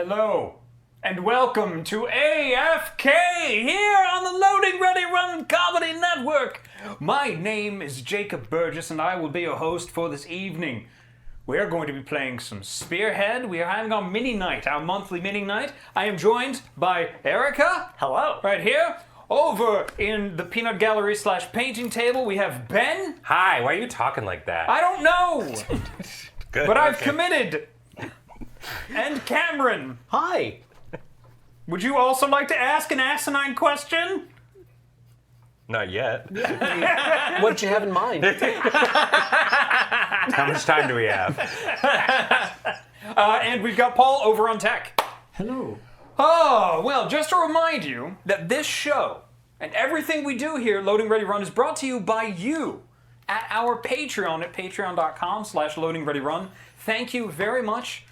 Hello, and welcome to AFK here on the Loading Ready Run Comedy Network. My name is Jacob Burgess, and I will be your host for this evening. We are going to be playing some Spearhead. We are having our mini night, our monthly mini night. I am joined by Erica. Hello. Right here. Over in the peanut gallery / painting table, we have Ben. Hi, why are you talking like that? I don't know, Good. but I've committed. And Cameron. Hi. Would you also like to ask an asinine question? Not yet. What did you have in mind? How much time do we have? And we've got Paul over on tech. Hello. Oh, well, just to remind you that this show and everything we do here, Loading Ready Run, is brought to you by you at our Patreon at patreon.com/loadingreadyrun. Thank you very much.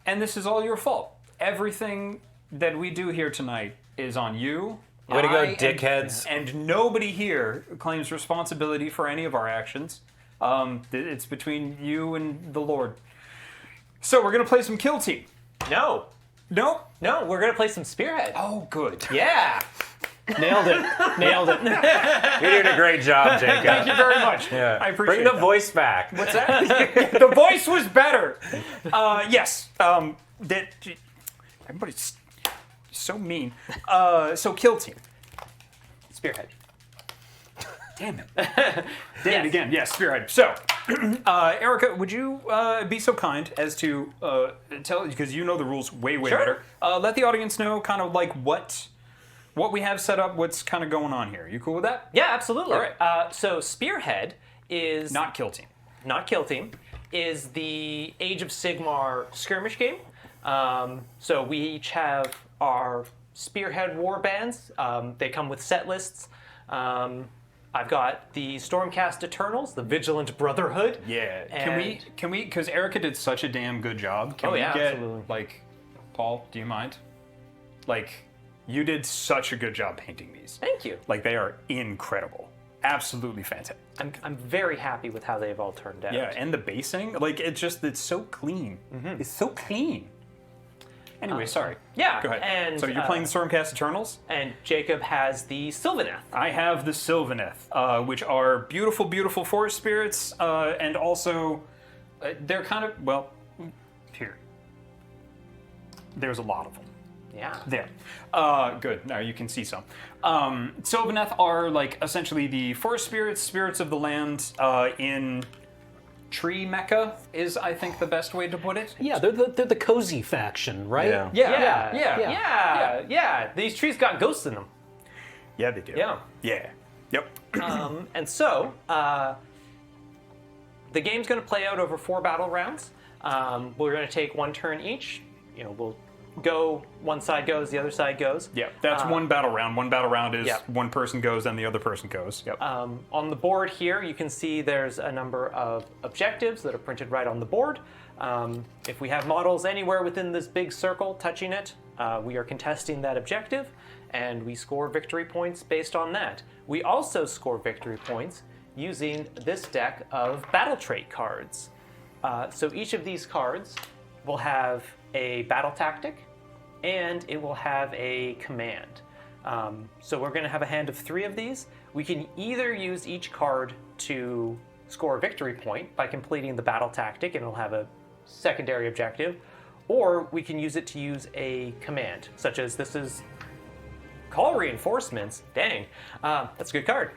And this is all your fault. Everything that we do here tonight is on you. Way to go, I dickheads. And nobody here claims responsibility for any of our actions. It's between you and the Lord. So we're going to play some Kill Team. No. Nope. No, we're going to play some Spearhead. Oh, good. Yeah. Nailed it. Nailed it. You're doing a great job, Jacob. Thank you very much. Yeah. I appreciate Bring the voice back. What's that? The voice was better. Yes. Everybody's so mean. So Kill Team. Spearhead. Damn it. Damn it again. Yes, Spearhead. So, Erica, would you be so kind as to tell, because you know the rules way Sure. better, let the audience know kind of like what we have set up, what's kind of going on here. You cool with that? Yeah, absolutely. All right. So Spearhead is Not Kill Team. not Kill Team, is the Age of Sigmar skirmish game. So we each have our Spearhead war bands. They come with set lists. I've got the Stormcast Eternals, the Vigilant Brotherhood. Yeah. And- Can we? Because Erica did such a damn good job. Can Oh, we yeah, get absolutely. like, Paul? Do you mind? Like, you did such a good job painting these. Thank you. Like, they are incredible. Absolutely fantastic. I'm very happy with how they've all turned out. Yeah, and the basing, like, it's so clean. It's so clean. Anyway, sorry. Yeah. Go ahead. And, So you're playing the Stormcast Eternals? And Jacob has the Sylvaneth. I have the Sylvaneth, which are beautiful, beautiful forest spirits, and also they're kind of, well, here. There's a lot of them. Yeah. There. Good. Now you can see some. Sylvaneth are like essentially the forest spirits of the land in Tree Mecca is, I think, the best way to put it. Yeah, they're the cozy faction, right? Yeah. Yeah. These trees got ghosts in them. Yeah, they do. Yeah. Yeah. Yep. And so, the game's going to play out over 4 battle rounds. We're going to take 1 turn each. You know, we'll go, one side goes, the other side goes. Yeah, that's one battle round. One battle round is Yeah. one person goes, then the other person goes. Yep. On the board here, you can see there's a number of objectives that are printed right on the board. If we have models anywhere within this big circle touching it, we are contesting that objective, and we score victory points based on that. We also score victory points using this deck of battle trait cards. So each of these cards will have a battle tactic, and it will have a command. So we're going to have a hand of 3 of these. We can either use each card to score a victory point by completing the battle tactic, and it'll have a secondary objective, or we can use it to use a command, such as this is call reinforcements. Dang, that's a good card.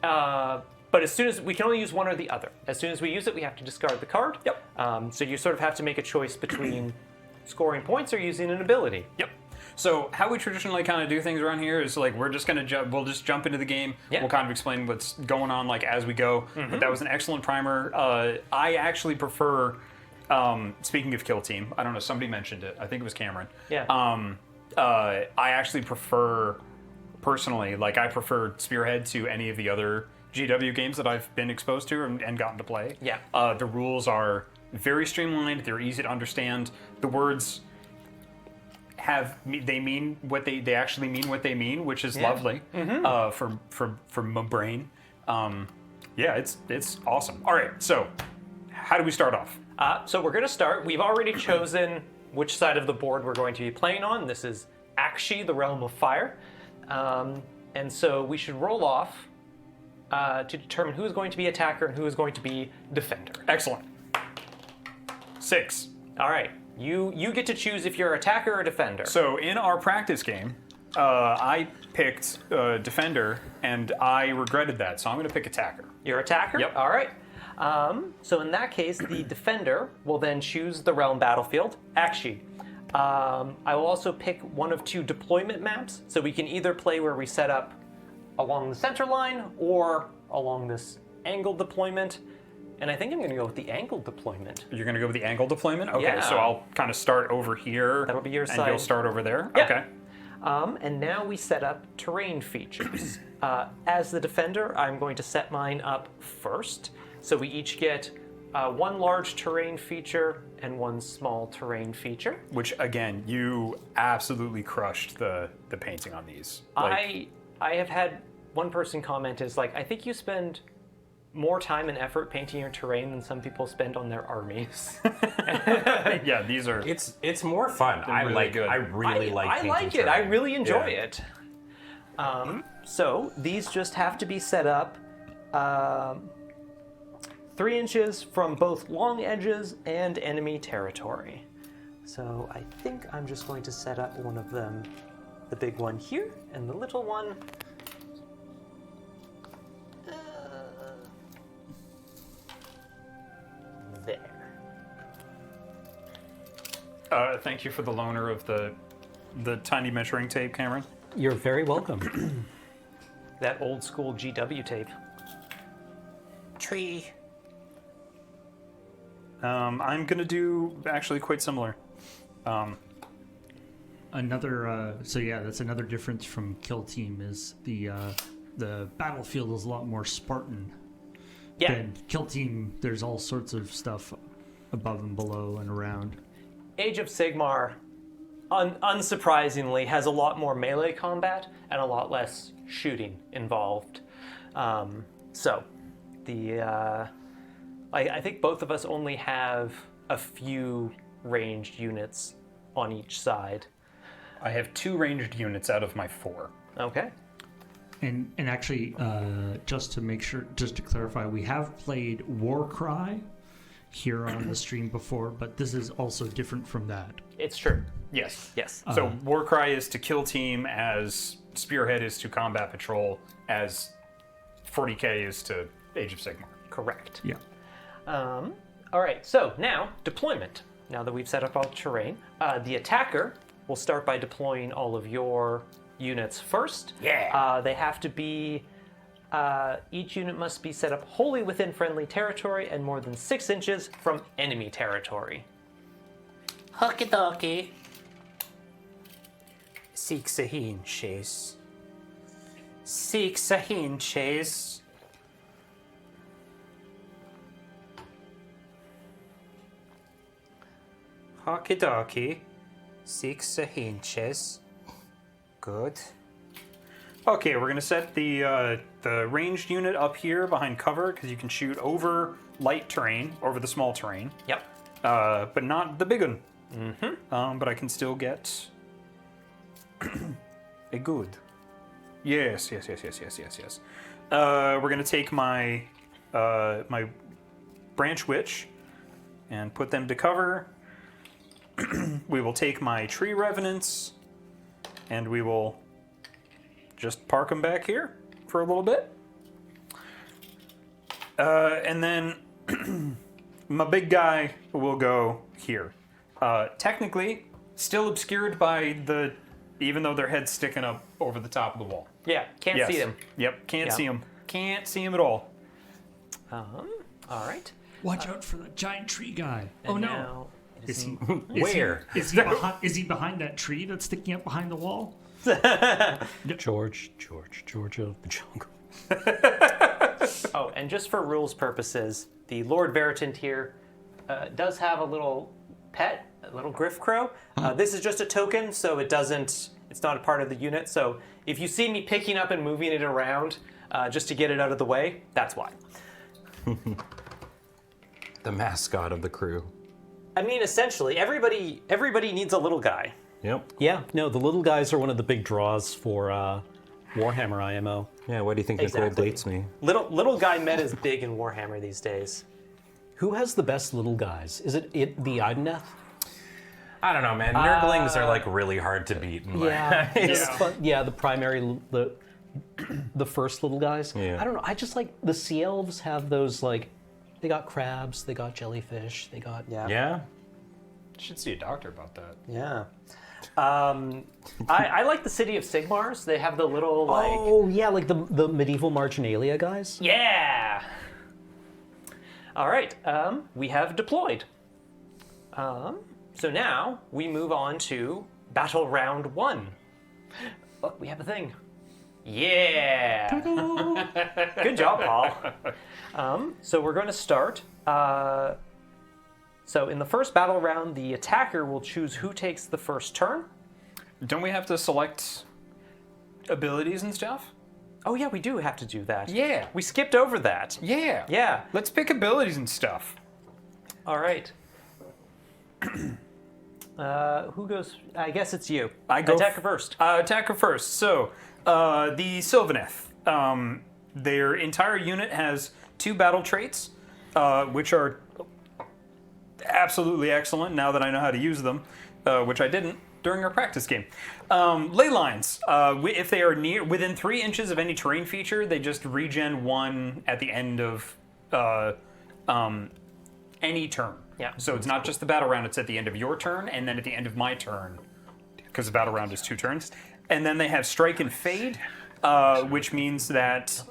But as soon as we can only use one or the other. As soon as we use it, we have to discard the card. Yep. So you sort of have to make a choice between scoring points or using an ability. Yep. So how we traditionally kind of do things around here is like we're just gonna we'll just jump into the game. Yeah. We'll kind of explain what's going on like as we go. But that was an excellent primer. I actually prefer. Speaking of Kill Team, I don't know. Somebody mentioned it. I think it was Cameron. Yeah. I actually prefer, personally, like I prefer Spearhead to any of the other GW games that I've been exposed to and gotten to play. Yeah. The rules are very streamlined. They're easy to understand. The words they actually mean what they mean, which is lovely for my brain. Yeah, it's awesome. All right, so how do we start off? So we're going to start. We've already chosen which side of the board we're going to be playing on. This is Akshi, the Realm of Fire. And so we should roll off to determine who is going to be attacker and who is going to be defender. Excellent. 6. All right. You get to choose if you're attacker or defender. So in our practice game, I picked defender, and I regretted that, so I'm going to pick attacker. You're attacker? Yep. All right. So in that case, the defender will then choose the realm battlefield, Akshi. I will also pick one of 2 deployment maps, so we can either play where we set up along the center line or along this angled deployment. And I think I'm going to go with the angled deployment. You're going to go with the angle deployment? Okay, Yeah. so I'll kind of start over here. That'll be your and side. you'll start over there? Yeah. Okay. And now we set up terrain features. As the defender, I'm going to set mine up first. So we each get 1 large terrain feature and 1 small terrain feature. Which, again, you absolutely crushed the painting on these. I have had one person comment is like, I think you spend more time and effort painting your terrain than some people spend on their armies. Yeah, these are... It's more fun. I really like. good. I really like. I painting like it. I terrain. really enjoy Yeah. it. So these just have to be set up 3 inches from both long edges and enemy territory. So I think I'm just going to set up one of them, the big one here, and the little one. There. Thank you for the loaner of the tiny measuring tape, Cameron. You're very welcome. That old school GW tape. Tree. I'm going to do actually quite similar. Another, that's another difference from Kill Team is the battlefield is a lot more Spartan. Yeah. Than Kill Team, there's all sorts of stuff above and below and around. Age of Sigmar, unsurprisingly, has a lot more melee combat and a lot less shooting involved. So, I think both of us only have a few ranged units on each side. I have 2 ranged units out of my 4. Okay. And actually, just to clarify, we have played Warcry here on the stream before, but this is also different from that. It's true. Yes. Yes. So Warcry is to kill team, as Spearhead is to combat patrol, as 40k is to Age of Sigmar. Correct. Yeah. All right, so now deployment. Now that we've set up all terrain, the attacker will start by deploying all of your units first. Yeah. They have to be, each unit must be set up wholly within friendly territory and more than 6 inches from enemy territory. Hockey docky. 6 inches. 6 inches. Hockey docky. 6 inches. Good. Okay, we're gonna set the ranged unit up here behind cover because you can shoot over light terrain, over the small terrain, Yep. but not the big one. Mm-hmm. But I can still get a good. Yes. We're gonna take my my branch witch and put them to cover. We will take my tree revenants and we will just park them back here for a little bit. And then my big guy will go here. Technically, still obscured by the, even though their head's sticking up over the top of the wall. Yeah, can't Yes. see them. Yep, can't Yeah. see them. Can't see them at all. All right. Watch out for the giant tree guy. And Oh no. now it Is he, Where? is he behind that tree that's sticking up behind the wall? George of the jungle. Oh, and just for rules purposes, the Lord Veritant here does have a little pet, a little Griff Crow. This is just a token, so it's not a part of the unit. So if you see me picking up and moving it around just to get it out of the way, that's why. The mascot of the crew. I mean, essentially, everybody needs a little guy. Yep. Yeah, no, the little guys are one of the big draws for Warhammer IMO. Yeah, why do you think Nicole Exactly. dates me? Little guy meta is big in Warhammer these days. Who has the best little guys? Is it the Ideneth? I don't know, man. Nurglings are like really hard to beat. In my The primary, the first little guys. Yeah. I don't know. I just like the Sea Elves have those like, they got crabs, they got jellyfish, they got Yeah? Should see a doctor about that. Yeah. I like the City of Sigmars. They have the little like. Oh yeah, like the medieval marginalia guys. Yeah. All right. We have deployed. So now we move on to battle round 1. Look, we have a thing. Yeah. Good job, Paul. So we're going to start. So in the first battle round, the attacker will choose who takes the first turn. Don't we have to select abilities and stuff? Oh yeah, we do have to do that. Yeah. We skipped over that. Yeah. Yeah. Let's pick abilities and stuff. All right. Who goes? I guess it's you. I go Attacker first. Attacker first. So, the Sylvaneth. Their entire unit has 2 battle traits, which are absolutely excellent now that I know how to use them, which I didn't during our practice game. Ley lines. If they are within 3 inches of any terrain feature, they just regen 1 at the end of any turn. Yeah. So it's not just the battle round, it's at the end of your turn, and then at the end of my turn, because the battle round is 2 turns. And then they have Strike and Fade, which means that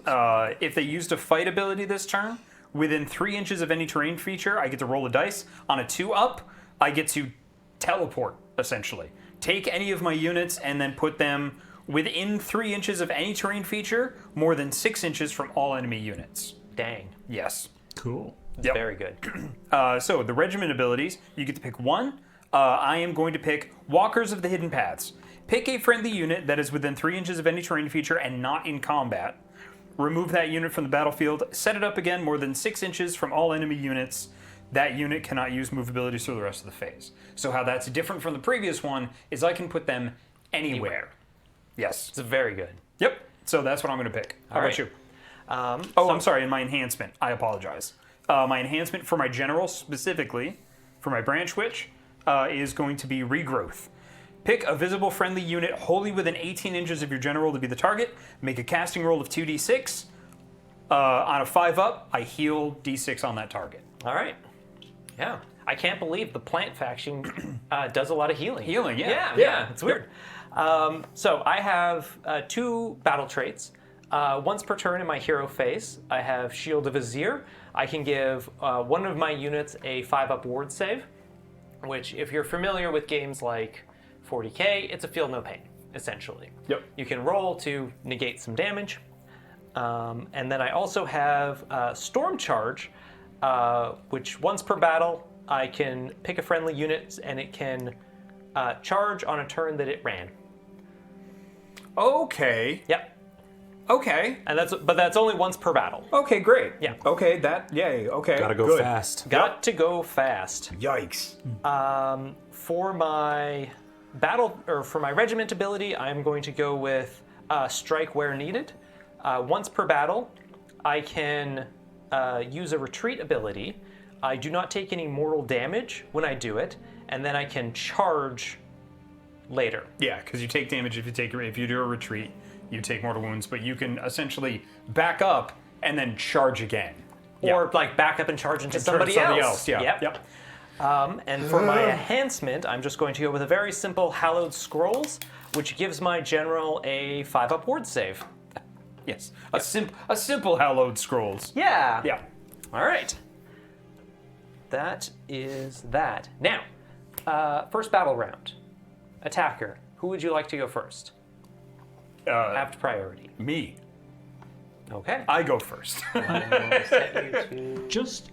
if they used a fight ability this turn, within 3 inches of any terrain feature, I get to roll a dice. On a 2-up, I get to teleport, essentially. Take any of my units and then put them within 3 inches of any terrain feature, more than 6 inches from all enemy units. Dang. Yes. Cool. Yep. Very good. So the regiment abilities, you get to pick 1. I am going to pick Walkers of the Hidden Paths. Pick a friendly unit that is within 3 inches of any terrain feature and not in combat. Remove that unit from the battlefield. Set it up again more than 6 inches from all enemy units. That unit cannot use move abilities for the rest of the phase. So how that's different from the previous one is I can put them anywhere. Yes. It's very good. Yep. So that's what I'm going to pick. How All about right. you? I'm sorry. And my enhancement. I apologize. My enhancement for my general specifically, for my branch witch, is going to be regrowth. Pick a visible friendly unit wholly within 18 inches of your general to be the target. Make a casting roll of 2d6. On a 5-up, I heal d6 on that target. All right. Yeah. I can't believe the plant faction does a lot of healing. Healing, yeah. Yeah. It's weird. So I have 2 battle traits. Once per turn in my hero phase, I have Shield of Azir. I can give one of my units a 5-up ward save, which, if you're familiar with games like 40k, it's a feel no pain, essentially. Yep. You can roll to negate some damage. And then I also have Storm Charge, which once per battle, I can pick a friendly unit and it can charge on a turn that it ran. Okay. Yep. Okay. And that's only once per battle. Okay, great. Yeah. Okay, yay, okay. Gotta go good. fast. Got to go fast. Yikes. For my for my regiment ability, I'm going to go with strike where needed. Once per battle, I can use a retreat ability. I do not take any mortal damage when I do it, and then I can charge later. Yeah, because you take damage if you do a retreat, you take mortal wounds, but you can essentially back up and then charge again. Or like back up and charge into Turn somebody to somebody else. Yeah. Yep. And for my enhancement, I'm just going to go with a very simple Hallowed Scrolls, which gives my general a 5-up ward save. Yes. A simple Hallowed Scrolls. Yeah. Yeah. All right. That is that. Now, first battle round. Attacker, who would you like to go first? Apt priority. Me. Okay. I go first. Just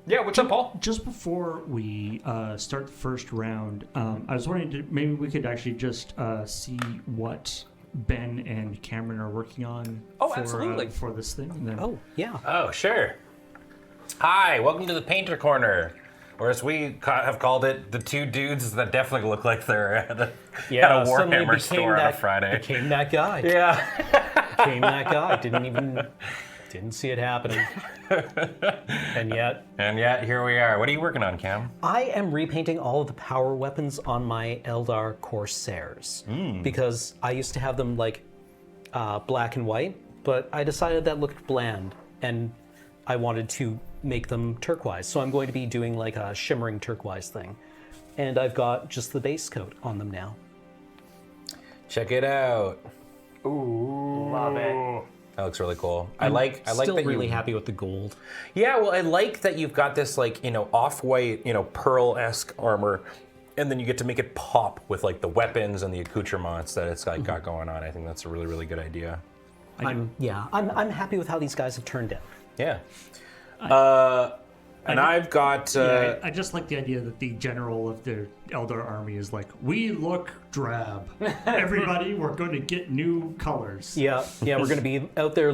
Yeah, what's up, Paul? just before we start the first round, I was wondering maybe we could actually just see what Ben and Cameron are working on. Oh, for, absolutely. for this thing. And then, Oh yeah. Oh, sure. Hi, welcome to the Painter Corner. Or as we have called it, the two dudes that definitely look like they're at a suddenly Warhammer became store on a Friday. Became that guy. Yeah. Became that guy. Didn't see it happening. And yet, here we are. What are you working on, Cam? I am repainting all of the power weapons on my Eldar Corsairs because I used to have them like black and white, but I decided that looked bland and I wanted to make them turquoise. So I'm going to be doing like a shimmering turquoise thing. And I've got just the base coat on them now. Check it out. Ooh, love it. That looks really cool. I like Still that really you, happy with the gold. Yeah, well, I like that you've got this like, off-white, pearl-esque armor, and then you get to make it pop with like the weapons and the accoutrements that it's like got going on. I think that's a really, really good idea. I'm happy with how these guys have turned out. Yeah. I've got. I just like the idea that the general of the Eldar army is like, we look drab. Everybody, we're going to get new colors. Yeah, we're going to be out there.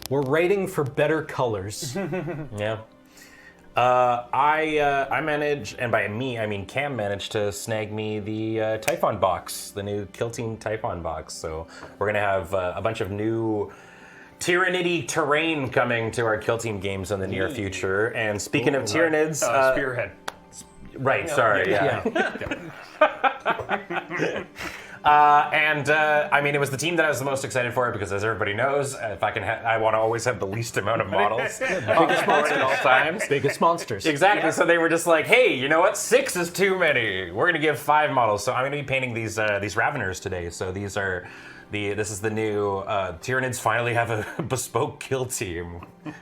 We're rating for better colors. Yeah. I managed, and by me I mean Cam managed to snag me the Typhon box, the new Kill Team Typhon box. So we're gonna have a bunch of new Tyrannidy terrain coming to our Kill Team games in the near future. And speaking of Tyranids, Spearhead. Right, sorry, yeah. I mean, it was the team that I was the most excited for because, as everybody knows, if I can, I want to always have the least amount of models biggest monsters at all times. Biggest monsters. Exactly. Yeah. So they were just like, "Hey, you know what? 6 is too many. We're gonna give 5 models." So I'm gonna be painting these Raveners today. So these are. This is the new Tyranids finally have a bespoke kill team.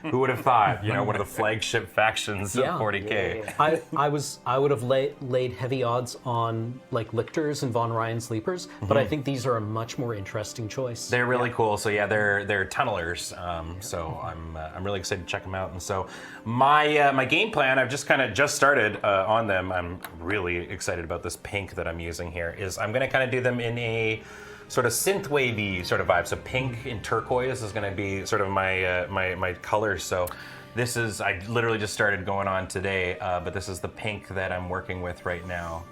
Who would have thought? One of the flagship factions of 40K. Yeah. I would have laid heavy odds on like Lictors and Von Ryan Sleepers, but I think these are a much more interesting choice. They're really cool. So yeah, they're tunnelers. So I'm really excited to check them out. And so my game plan, I've just started on them. I'm really excited about this pink that I'm using here. Is I'm going to kind of do them in a sort of synthwavy sort of vibe. So pink and turquoise is going to be sort of my colors. So this is, I literally just started going on today, but this is the pink that I'm working with right now.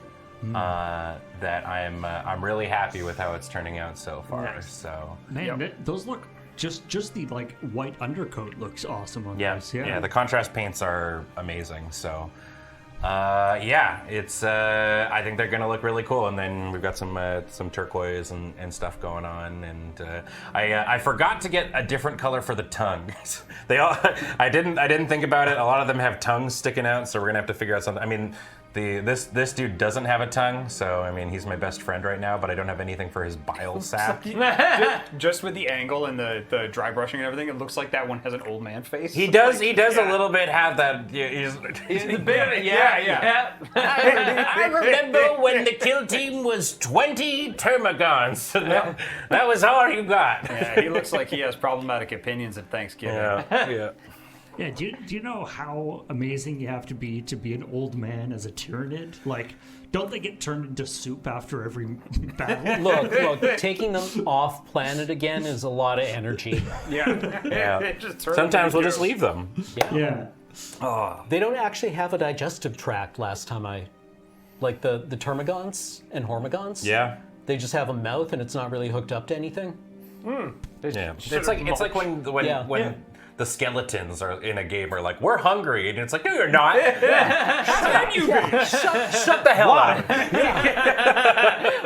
That I'm really happy with how it's turning out so far. Nice. So man, those look just the like white undercoat looks awesome on those. Yeah, the contrast paints are amazing. So. It's. I think they're gonna look really cool, and then we've got some turquoise and stuff going on. And I forgot to get a different color for the tongues. I didn't think about it. A lot of them have tongues sticking out, so we're gonna have to figure out something. I mean, this dude doesn't have a tongue, so I mean he's my best friend right now, but I don't have anything for his bile sac. Just with the angle and the dry brushing and everything, it looks like that one has an old man face. He does. He does a little bit have that. He's a bit. Yeah. I remember when the kill team was 20 Termagants. That was all you got. Yeah, he looks like he has problematic opinions at Thanksgiving. Yeah. Yeah, do you know how amazing you have to be an old man as a Tyranid? Like, don't they get turned into soup after every battle? Look, taking them off planet again is a lot of energy. Yeah. Sometimes we'll just leave them. Yeah. They don't actually have a digestive tract last time like the Termagants and Hormagants. Yeah. They just have a mouth and it's not really hooked up to anything. Yeah. It's like when the skeletons are in a game are like, we're hungry, and it's like, no, you're not. How can you be? Shut the hell up.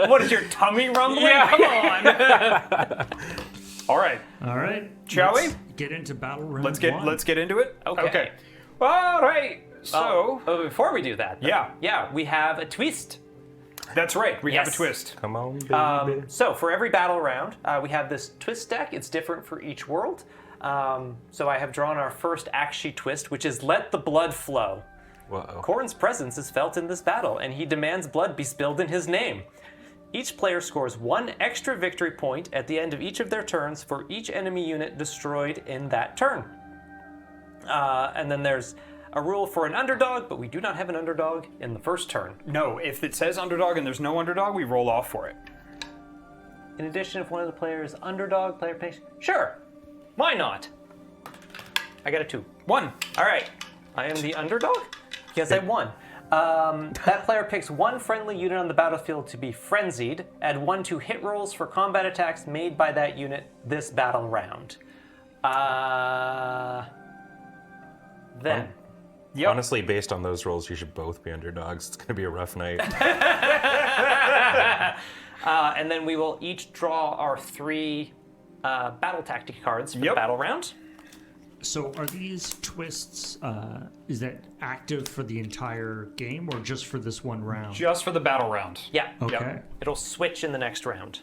What is your tummy rumbling? Come on. All right. Shall we get into battle round Let's one? get into it. Okay. All right. So before we do that, we have a twist. That's right. We have a twist. Come on, baby. So for every battle round, we have this twist deck. It's different for each world. So I have drawn our first Akshi twist, which is Let the Blood Flow. Whoa. Khorne's presence is felt in this battle, and he demands blood be spilled in his name. Each player scores 1 extra victory point at the end of each of their turns for each enemy unit destroyed in that turn. And then there's a rule for an underdog, but we do not have an underdog in the first turn. No, if it says underdog and there's no underdog, we roll off for it. In addition, if one of the players underdog, player pays... Sure! Why not? I got a 2. 1. All right. I am the underdog? Yes, I won. That player picks one friendly unit on the battlefield to be frenzied. Add 1 to hit rolls for combat attacks made by that unit this battle round. Then. Yep. Honestly, based on those rolls, you should both be underdogs. It's going to be a rough night. And then we will each draw our 3 battle tactic cards for the battle round. So are these twists, is that active for the entire game or just for this one round? Just for the battle round. Yeah. Okay. Yep. It'll switch in the next round.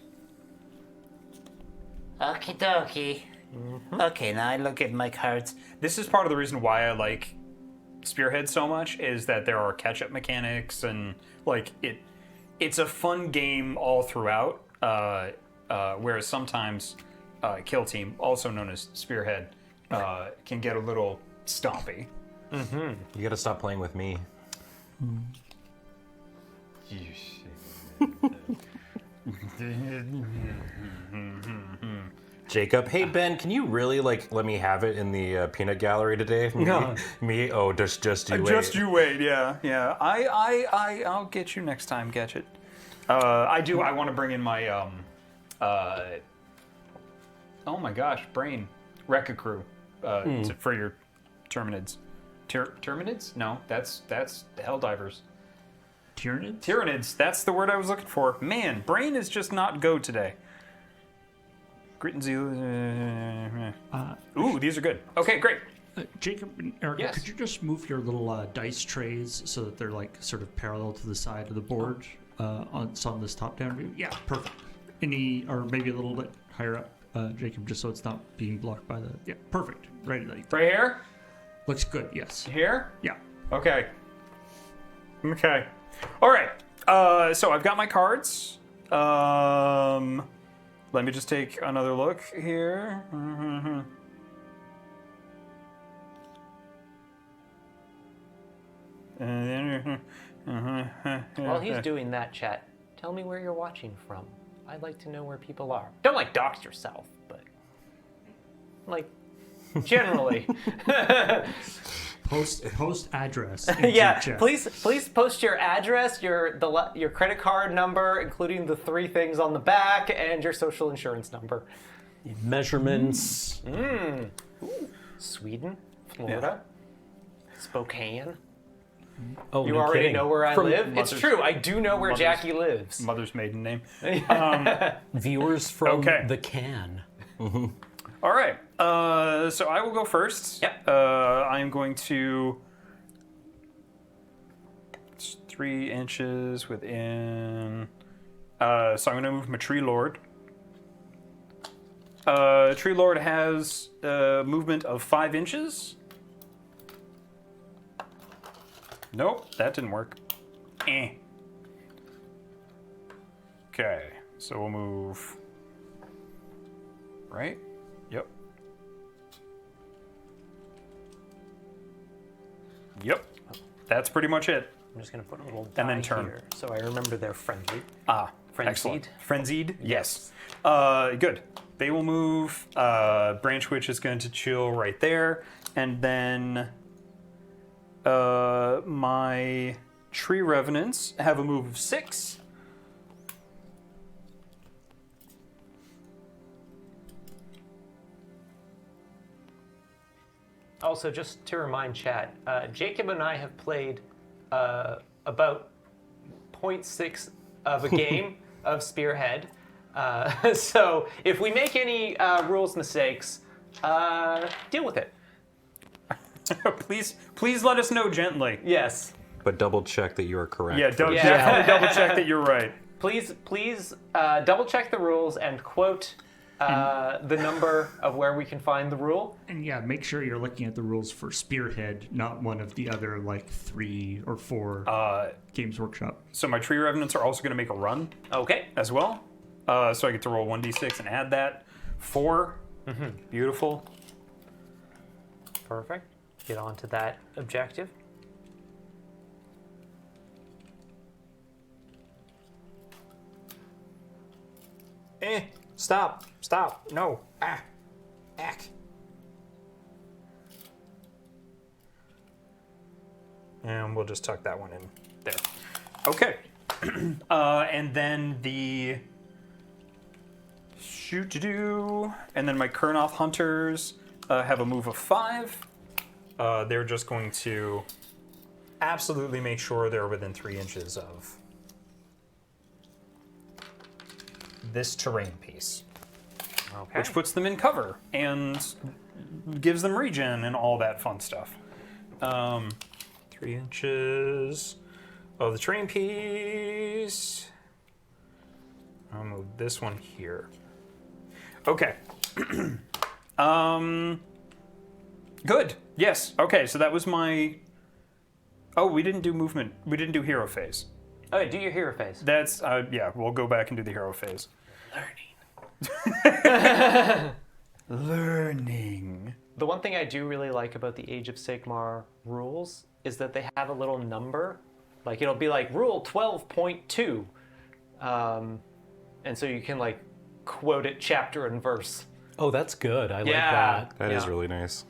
Okie dokie. Okay, now I look at my cards. This is part of the reason why I like Spearhead so much, is that there are catch-up mechanics and like it's a fun game all throughout. Whereas sometimes Kill Team, also known as Spearhead, can get a little stompy. You got to stop playing with me. Jacob, hey Ben, can you really let me have it in the peanut gallery today? No. Me? Oh, just you wait. Just you wait, yeah. I'll get you next time, get it. I want to bring in my oh my gosh, brain Rekka crew for your Terminids. Terminids? No, that's the Helldivers. Tyranids? Tyranids, that's the word I was looking for. Man, brain is just not go today. Grit and Zeal. Ooh, these are good. Okay, great. Jacob and Erica, Yes. could you just move your little dice trays so that they're sort of parallel to the side of the board on this top-down view? Yeah, perfect. Or maybe a little bit higher up, Jacob, just so it's not being blocked by the... Yeah, perfect. Right. Right here? Looks good, yes. Here? Yeah. Okay. Okay. All right. So I've got my cards. Let me just take another look here. While he's doing that, chat, tell me where you're watching from. I'd like to know where people are. Don't dox yourself, but generally. Post address. into Yeah, chat. please post your address, your credit card number, including the 3 things on the back, and your social insurance number. Measurements. Sweden, Florida, Spokane. Oh, You no already kidding. know where I From live. It's true. I do know where Jackie lives. Mother's maiden name. Viewers from Okay. the can. All right. So I will go first. Yep. I'm going to... It's 3 inches within... so I'm going to move my Tree Lord. Tree Lord has movement of 5 inches. Nope, that didn't work. Okay, so we'll move... Right? Yep. Yep. That's pretty much it. I'm just going to put a little And then die turn. here, so I remember they're friendly. Excellent. Frenzied? Frenzied? Yes. Good. They will move. Branch Witch is going to chill right there. And then my Tree Revenants have a move of 6. Also, just to remind chat, Jacob and I have played about 0.6 of a game of Spearhead. So if we make any rules mistakes, deal with it. Please let us know gently. Yes. But double check that you are correct. Yeah, first. definitely double check that you're right. Please double check the rules and quote the number of where we can find the rule. And yeah, make sure you're looking at the rules for Spearhead, not one of the other 3 or 4 Games Workshop. So my Tree Revenants are also going to make a run Okay. as well. So I get to roll 1d6 and add that. 4. Beautiful. Perfect. Get on to that objective. Stop. No. Ack. And we'll just tuck that one in there. Okay. And then the shoot-to-do. And then my Kurnoth Hunters have a move of 5. They're just going to absolutely make sure they're within 3 inches of this terrain piece. Okay. Which puts them in cover and gives them regen and all that fun stuff. 3 inches of the terrain piece. I'll move this one here. Okay. Good. Yes. Okay, so that was my... Oh, we didn't do movement. We didn't do hero phase. Oh, do your hero phase. That's, yeah, we'll go back and do the hero phase. Learning. The one thing I do really like about the Age of Sigmar rules is that they have a little number. Like, it'll be like rule 12.2. And so you can, like, quote it chapter and verse. Oh, that's good. I like Yeah. that. That is really nice.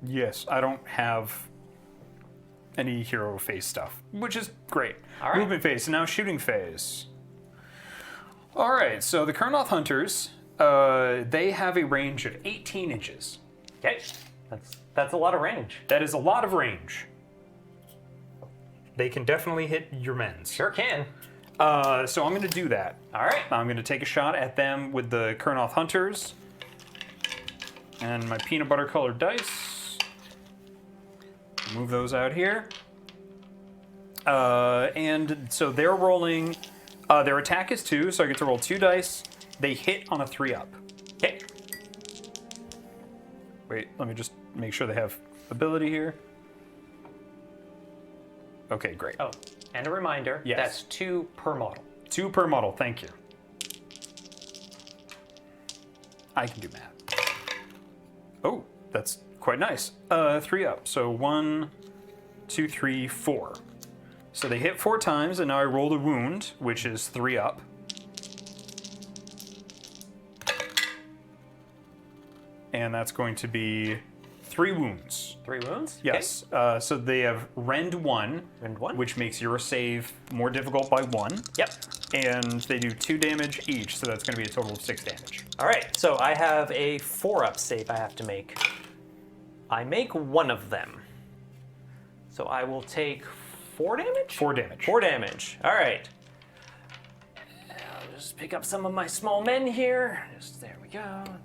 Yes, I don't have any hero phase stuff, which is great. All right. Movement phase, now shooting phase. All right, so the Kurnoth Hunters, they have a range of 18 inches. Okay. That's a lot of range. That is a lot of range. They can definitely hit your men's. Sure can. So I'm going to do that. All right. I'm going to take a shot at them with the Kurnoth Hunters and my peanut butter colored dice. Move those out here. And so they're rolling, their attack is 2, so I get to roll 2 dice. They hit on a 3-up. Okay. Wait, let me just make sure they have ability here. Okay, great. Oh, and a reminder, Yes. that's 2 per model. 2 per model, thank you. I can do math. Oh, that's quite nice. 3-up, so 1, 2, 3, 4. So they hit 4 times, and now I roll the wound, which is 3-up. And that's going to be 3 wounds. 3 wounds? Yes. So they have Rend 1, Rend 1. which makes your save more difficult by 1. Okay. Yep. And they do 2 damage each, so that's going to be a total of 6 damage. All right, so I have a 4-up save I have to make. I make 1 of them. So I will take 4 damage? 4 damage. 4 damage. All right. I'll just pick up some of my small men here. There we go. There we go.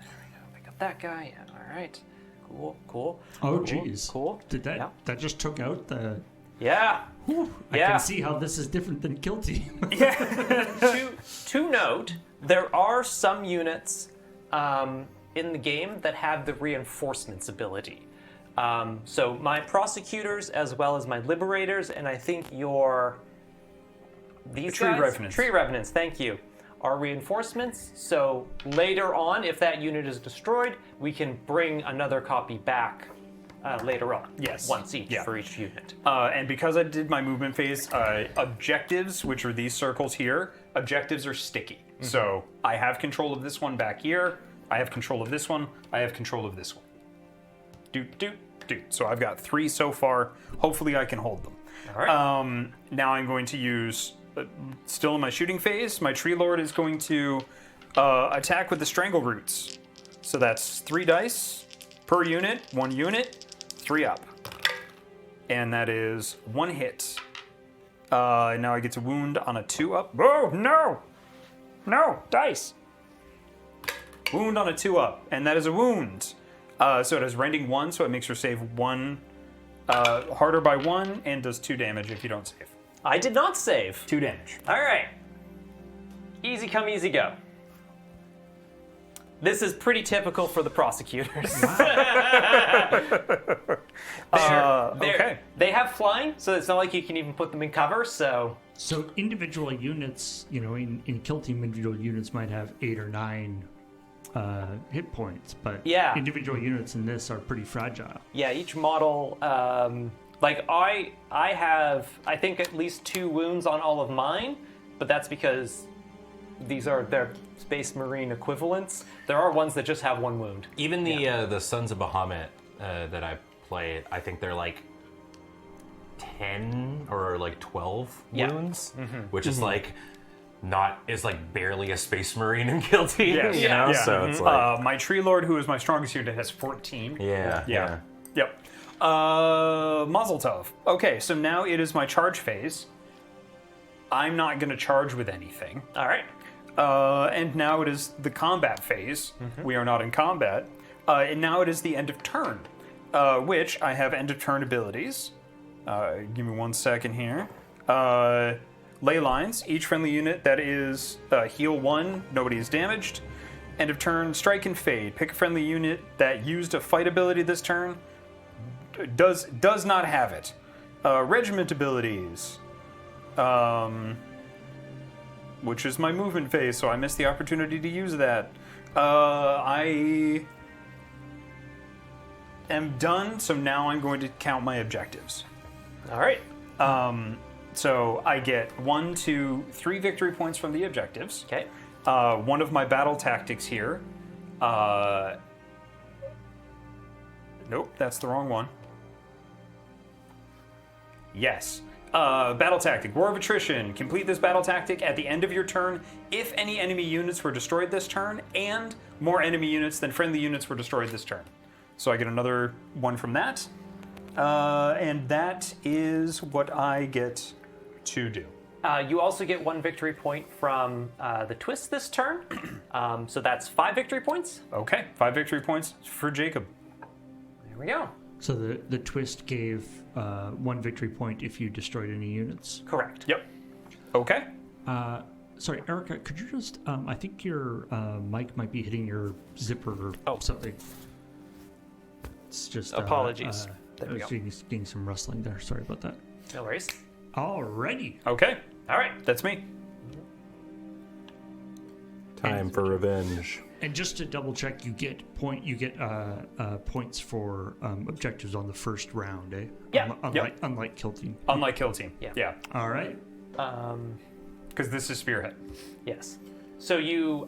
Pick up that guy. Yeah, all right. Cool. Cool. Oh, cool, geez. Cool. Did that Yeah. that just took out the? Yeah. Whew, I Yeah. can see how this is different than Kill Team. To note, there are some units in the game that have the reinforcements ability. So my prosecutors, as well as my liberators, and I think these Tree guys, Revenants. Tree Revenants, thank you, are reinforcements. So later on, if that unit is destroyed, we can bring another copy back later on. Yes. Once each Yeah. for each unit. And because I did my movement phase, objectives, which are these circles here, objectives are sticky. So I have control of this one back here. I have control of this one. I have control of this one. Doot, doot, doot. So I've got 3 so far. Hopefully I can hold them. All right. Now I'm going to use, still in my shooting phase, my Tree Lord is going to attack with the Strangle Roots. So that's 3 dice per unit, 1 unit, 3-up. And that is 1 hit. Now I get to wound on a 2-up. Oh, no! No, dice! Wound on a 2-up, and that is a wound. So it has rending 1, so it makes her save 1 harder by 1, and does 2 damage if you don't save. I did not save. 2 damage. All right. Easy come, easy go. This is pretty typical for the prosecutors. Okay. They have flying, so it's not like you can even put them in cover, so... So individual units, in Kill Team, individual units might have 8 or 9 hit points, but Yeah. individual units in this are pretty fragile. Yeah, each model... like, I have, I think, at least 2 wounds on all of mine, but that's because these are their Space Marine equivalents. There are ones that just have 1 wound. Even the Sons of Bahamut that I play, I think they're like 10 or like 12 Yeah. wounds, which is like barely a space marine in Guilty, you know? Yeah. So it's like, My tree lord, who is my strongest unit, has 14. yeah. Yep. Mazel tov. Okay, so now it is my charge phase. I'm not going to charge with anything. All right. And now it is the combat phase. We are not in combat. And now it is the end of turn, which I have end of turn abilities. Give me 1 second here. Ley lines. Each friendly unit that is heal 1, nobody is damaged. End of turn, strike and fade. Pick a friendly unit that used a fight ability this turn. Does not have it. Regiment abilities. Which is my movement phase, so I missed the opportunity to use that. I am done, so now I'm going to count my objectives. All right. So I get 1, 2, 3 victory points from the objectives. Okay. One of my battle tactics here. Nope, that's the wrong one. Yes. Battle tactic. War of Attrition. Complete this battle tactic at the end of your turn if any enemy units were destroyed this turn and more enemy units than friendly units were destroyed this turn. So I get another one from that. And that is what I get to do. You also get 1 victory point from the twist this turn. So that's 5 victory points. Okay, 5 victory points for Jacob. There we go. So the twist gave 1 victory point if you destroyed any units. Correct. Yep. Okay. Sorry, Erica, could you just? I think your mic might be hitting your zipper or something. It's just Apologies. I was getting some rustling there. Sorry about that. No worries. Alrighty. Okay. All right. That's me. Time for revenge. And just to double check, you get points for objectives on the first round, eh? Yeah. Unlike Kill Team. Unlike Kill Team. Yeah. All right. Because this is Spearhead. Yes. So you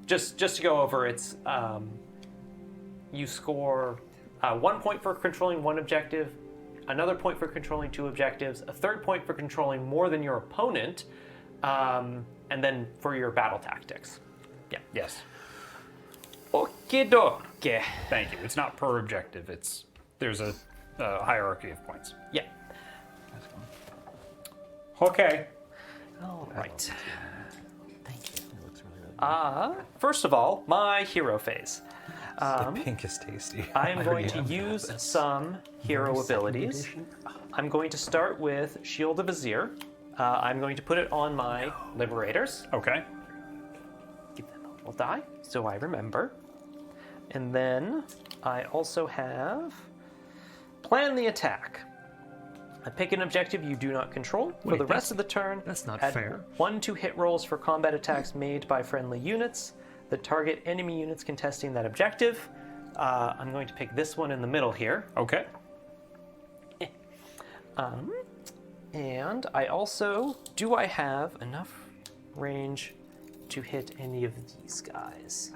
just to go over, it's you score 1 point for controlling 1 objective, another point for controlling 2 objectives, a third point for controlling more than your opponent, and then for your battle tactics. Yeah. Yes. Okie Thank you. It's not per objective. There's a hierarchy of points. Yeah. Okay. All right. Thank you. First of all, my hero phase. The pink is tasty. I am going to use some hero abilities. I'm going to start with Shield of Azir. I'm going to put it on my Liberators. Okay. Give them a little die so I remember. And then I also have Plan the Attack. I pick an objective you do not control. For Wait, the rest of the turn, that's not add fair. 1 to hit rolls for combat attacks made by friendly units that target enemy units contesting that objective. I'm going to pick this one in the middle here. Okay. And I also, do I have enough range to hit any of these guys?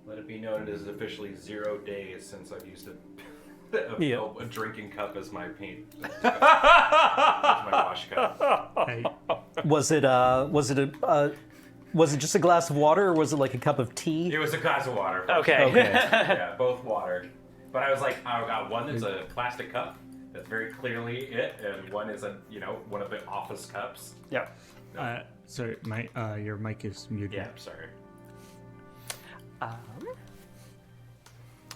Let it be noted, it is officially 0 days since I've used a drinking cup as my paint. As my wash cup. Hey, Was it just a glass of water, or was it like a cup of tea? It was a glass of water. Okay. Yeah, both water. But I was like, I got one that's a plastic cup. That's very clearly it, and one is one of the office cups. Yep. sorry, your mic is muted. Yeah, sorry.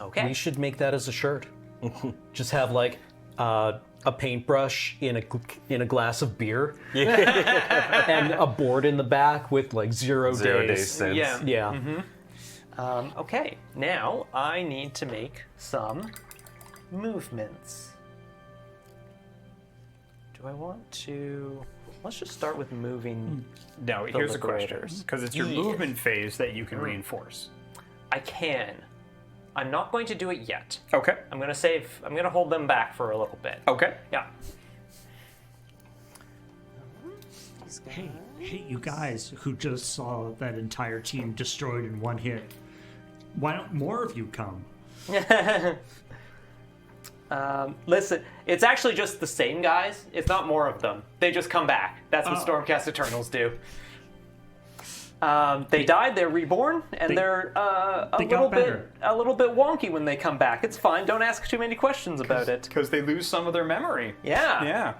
Okay. We should make that as a shirt. Just have like a paintbrush in a glass of beer, and a board in the back with like 0 days. 0 days since. Yeah. Yeah. Okay, now I need to make some movements. Do I want to... Let's just start with moving. Now, here's a question. Liberators. Because it's your Yes. movement phase that you can reinforce. I can. I'm not going to do it yet. Okay. I'm going to hold them back for a little bit. Okay. Yeah. Hey, you guys who just saw that entire team destroyed in one hit. Why don't more of you come? Listen, it's actually just the same guys. It's not more of them. They just come back. That's what Stormcast Eternals do. They died, they're reborn, and they're a little bit wonky when they come back. It's fine. Don't ask too many questions about it. Because they lose some of their memory. Yeah. Yeah.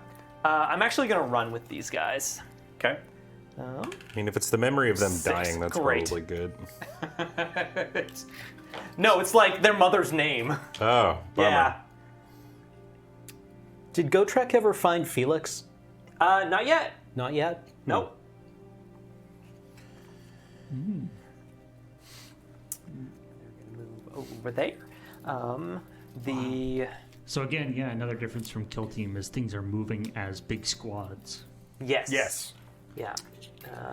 I'm actually going to run with these guys. Okay. I mean, if it's the memory of them 6, dying, that's great. probably good. No, it's like their mother's name. Oh, bummer. Yeah. Did Gotrek ever find Felix? Not yet. Not yet? Nope. Move over there. So again, yeah, another difference from Kill Team is things are moving as big squads. Yes. Yes. Yeah.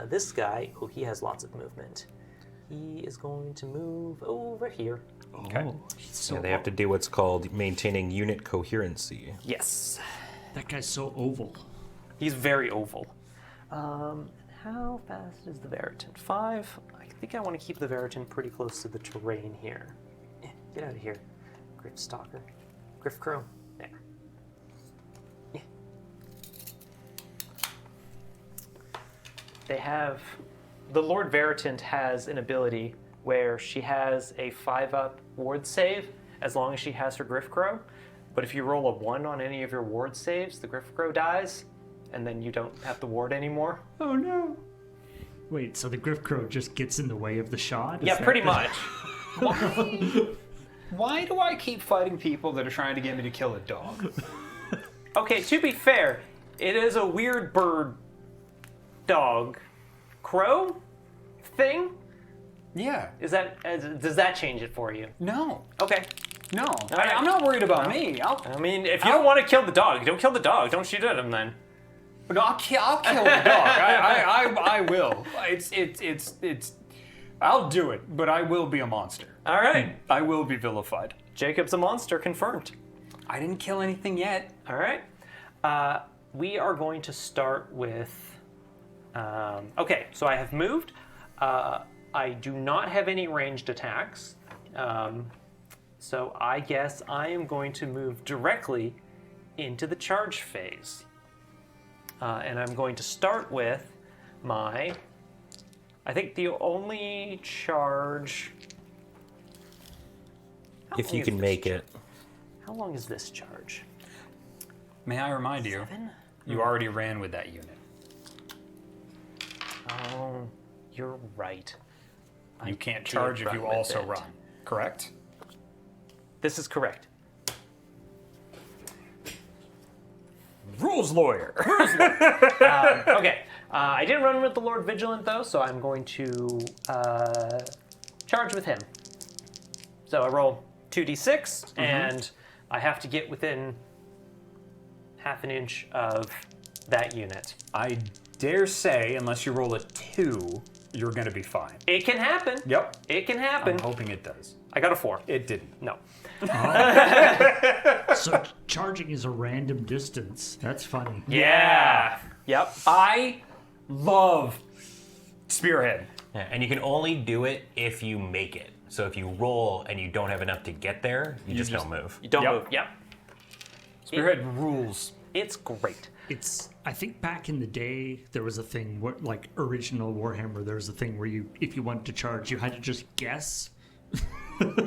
This guy, he has lots of movement. He is going to move over here. Okay. Yeah, they have to do what's called maintaining unit coherency. Yes. That guy's so oval. He's very oval. How fast is the Veritan? 5. I think I want to keep the Veritan pretty close to the terrain here. Get out of here, Griff Stalker. Griff Crow. There. Yeah. They have... The Lord Veritant has an ability where she has a 5-up ward save as long as she has her Griff Crow. But if you roll a 1 on any of your ward saves, the Griff Crow dies, and then you don't have the ward anymore. Oh no. Wait, so the Griff Crow just gets in the way of the shot? Is Yeah, that pretty the- much. Why do I keep fighting people that are trying to get me to kill a dog? Okay, to be fair, it is a weird bird dog crow thing. Yeah. Is that does that change it for you? No. Okay. No. right. I'm not worried about me. I mean, if you don't want to kill the dog, don't kill the dog. Don't shoot at him then. No, I'll kill the dog. I will. It's. I'll do it, but I will be a monster. All right. I will be vilified. Jacob's a monster, confirmed. I didn't kill anything yet. All right. We are going to start with... okay, so I have moved. I do not have any ranged attacks. So I guess I am going to move directly into the charge phase. And I'm going to start with my... I think the only charge... If you can make it. How long is this charge? May I remind you, 7? you already ran with that unit. Oh, you're right. You can't did charge if run you with also it. run, correct? This is correct. Rules lawyer. Okay, I didn't run with the Lord Vigilant though, so I'm going to charge with him. So I roll 2d6, and I have to get within half an inch of that unit. I dare say, unless you roll a 2, you're going to be fine. It can happen. Yep. It can happen. I'm hoping it does. I got a 4. It didn't. No. So charging is a random distance. That's funny. Yeah. Yep. I love Spearhead. Yeah, and you can only do it if you make it. So if you roll and you don't have enough to get there, you just don't move. You don't Yep. move. Yep. Spearhead rules. It's great. It's. I think back in the day there was a thing where, like original Warhammer, there was a thing where you, if you wanted to charge, you had to just guess.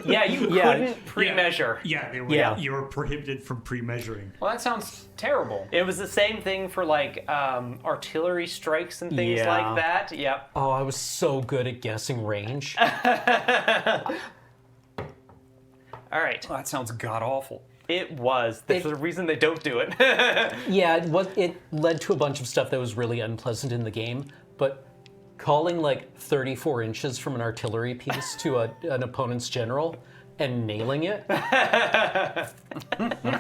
Yeah, you couldn't pre-measure. Yeah, they were. Yeah. You were prohibited from pre-measuring. Well, that sounds terrible. It was the same thing for like artillery strikes and things Yeah. like that. Yep. Oh, I was so good at guessing range. All right. That sounds god-awful. It was. There's a reason they don't do it. Yeah, it led to a bunch of stuff that was really unpleasant in the game, but calling like 34 inches from an artillery piece to an opponent's general and nailing it, nothing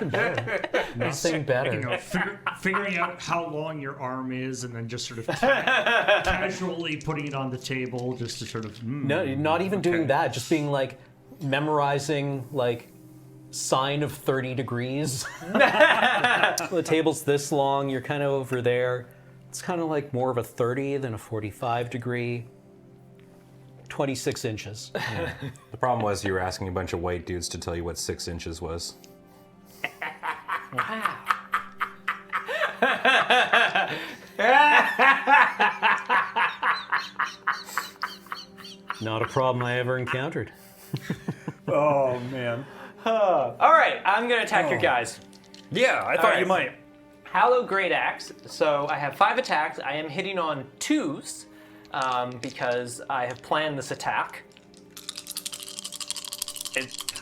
better. Nothing better. You know, figuring out how long your arm is, and then just sort of casually putting it on the table, just to sort of. No, not even doing that. Just being like memorizing like sine of 30 degrees. The table's this long. You're kind of over there. It's kind of like more of a 30 than a 45 degree. 26 inches. The problem was you were asking a bunch of white dudes to tell you what 6 inches was. Wow. Not a problem I ever encountered. Oh, man. All right, I'm gonna attack your guys. Yeah, I thought right. you might. Hallowed Great Axe. So I have 5 attacks. I am hitting on 2s because I have planned this attack.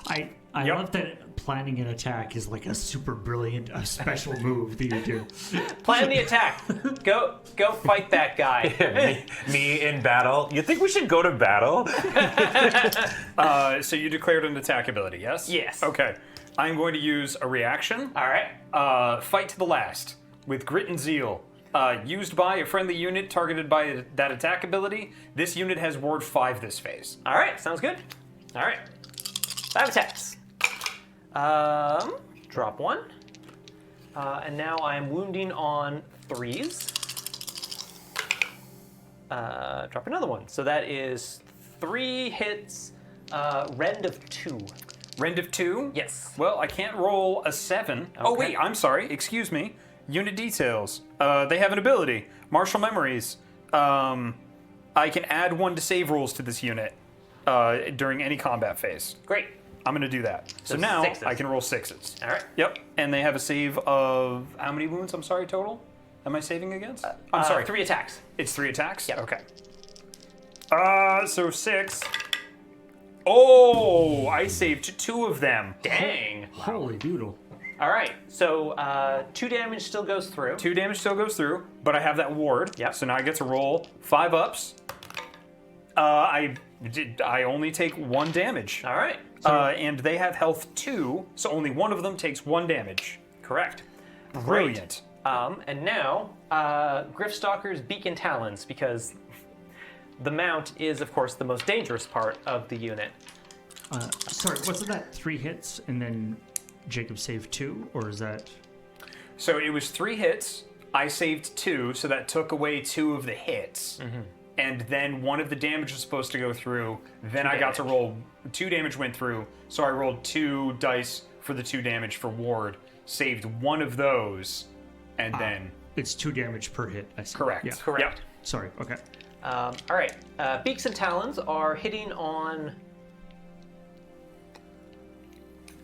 I Yep. love that planning an attack is like a super brilliant, special move that you do. Plan the attack. Go fight that guy. Me in battle. You think we should go to battle? So you declared an attack ability, yes? Yes. Okay. I'm going to use a reaction. All right. Fight to the last with grit and zeal. Used by a friendly unit targeted by that attack ability. This unit has ward 5 this phase. All right. Sounds good. All right. 5 attacks. Drop 1. And now I am wounding on 3s. Drop another one. So that is 3 hits, rend of 2. Rend of 2? Yes. Well, I can't roll a 7. Oh, Okay. wait, I'm sorry. Excuse me. Unit details. They have an ability. Martial memories. I can add 1 to save rules to this unit during any combat phase. Great. I'm going to do that. So So now 6s. I can roll 6s. All right. Yep. And they have a save of how many wounds? I'm sorry, total? Am I saving against? I'm sorry. 3 attacks. It's 3 attacks? Yep. Okay. So 6. Oh, I saved 2 of them. Dang. Holy doodle. All right. So 2 damage still goes through. 2 damage still goes through, but I have that ward. Yep. So now I get to roll 5 ups. I only take 1 damage. All right. And they have health 2, so only one of them takes 1 damage. Correct. Brilliant. And now, Griffstalker's Beacon Talons, because the mount is, of course, the most dangerous part of the unit. Sorry, wasn't that 3 hits and then Jacob saved 2, or is that? So it was 3 hits. I saved 2, so that took away 2 of the hits. And then 1 of the damage was supposed to go through. Then I got to roll 2 damage went through, so I rolled 2 dice for the 2 damage for ward. Saved 1 of those, and then It's 2 damage per hit. I see. correct. Yeah. Correct. Sorry. Okay. All right. Beaks and Talons are hitting on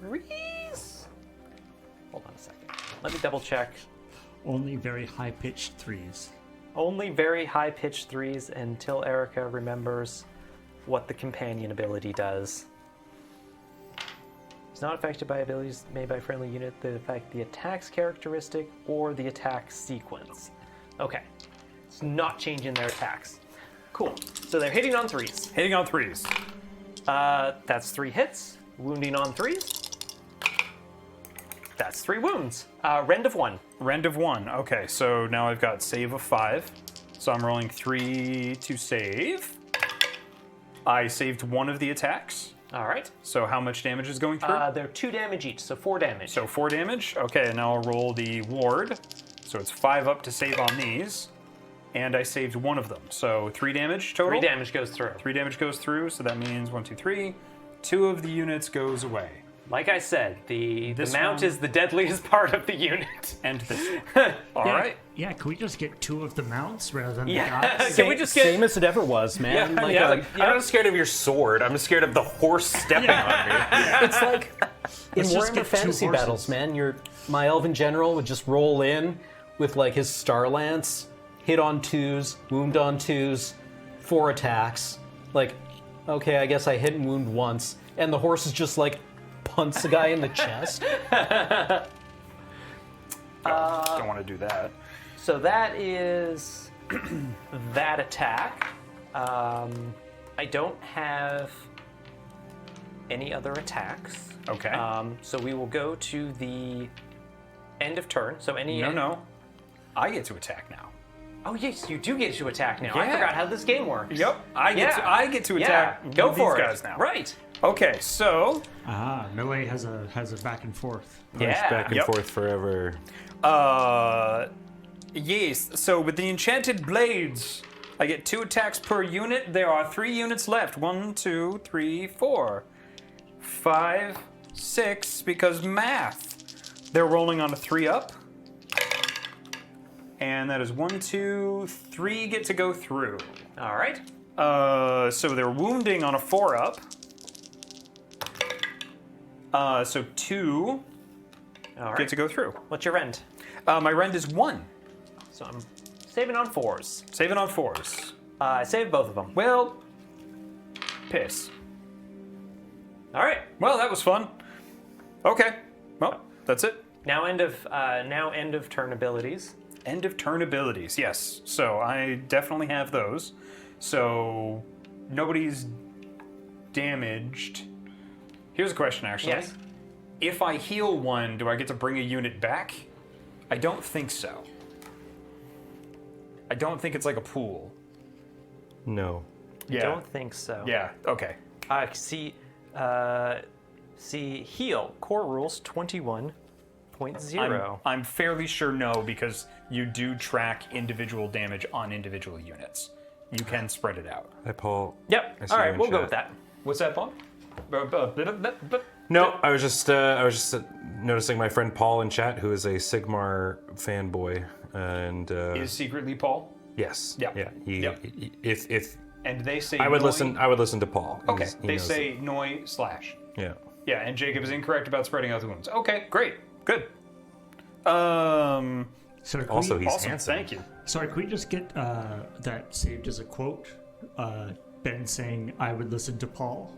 3s? Hold on a second. Let me double check. Only very high pitched 3s. Only very high-pitched 3s until Erica remembers what the companion ability does. It's not affected by abilities made by a friendly unit that affect the attack's characteristic or the attack sequence. Okay. It's not changing their attacks. Cool. So they're hitting on 3s. Hitting on 3s. That's 3 hits. Wounding on 3s. That's 3 wounds. Rend of 1. Rend of 1. Okay, so now I've got save of 5. So I'm rolling 3 to save. I saved 1 of the attacks. All right. So how much damage is going through? They're 2 damage each, so 4 damage. So 4 damage. Okay, and now I'll roll the ward. So it's 5 up to save on these. And I saved 1 of them. So 3 damage total. 3 damage goes through. 3 damage goes through, so that means 1, 2, 3. 2 of the units goes away. Like I said, the This mount one- is the deadliest part of the unit. And this one. All Yeah, right. Yeah. Can we just get 2 of the mounts rather than Yeah. the guys? Can we just get- Same as it ever was, man. Yeah, Like, yeah. I'm not scared of your sword. I'm scared of the horse stepping on me. It's like in Let's just Warhammer get 2 Fantasy horses. battles, man. My elven general would just roll in with like his star lance, hit on 2s, wound on 2s, 4 attacks. Like, okay, I guess I hit and wound once, and the horse is just like punts the guy in the chest. Don't want to do that. So that is that attack. I don't have any other attacks. Okay. So we will go to the end of turn. So any No. I get to attack now. Oh yes, you do get to attack now. I Yeah. forgot how this game works. Yep. I get to attack Yeah, go for these it. guys now. Right. Okay, so Melee has a back and forth. Yeah. Back and Yep. forth forever. yes. So with the enchanted blades, I get 2 attacks per unit. There are 3 units left. 1, 2, 3, 4, 5, 6. Because math. They're rolling on a 3 up. And that is 1, 2, 3 get to go through. All right. So they're wounding on a 4 up. So 2 All right. get to go through. What's your rend? My rend is 1. So I'm saving on 4s. Saving on 4s. I saved both of them. Well, piss. All right. Well, that was fun. Okay. Well, that's it. Now end of turn abilities. End of turn abilities, yes. So I definitely have those. So nobody's damaged. Here's a question, actually. Yes. If I heal one, do I get to bring a unit back? I don't think so. I don't think it's like a pool. No. Yeah. Don't think so. Yeah, okay. See, heal. Core rules 21.0. I'm fairly sure no, because you do track individual damage on individual units. You can spread it out. Hi, Paul. Yep. I see All you right, in we'll go chat. with that. What's that, Paul? No, I was just noticing my friend Paul in chat, who is a Sigmar fanboy, and Is secretly Paul? yes, Yep. yeah. Yep. If And they say I would Noi. listen to Paul. Okay, He they knows say Noi / yeah. Yeah, and Jacob is incorrect about spreading out the wounds. Okay, great, good. Sorry, can Also, we, he's Awesome, handsome. thank you. sorry, can we just get that saved as a quote? Ben saying, "I would listen to Paul."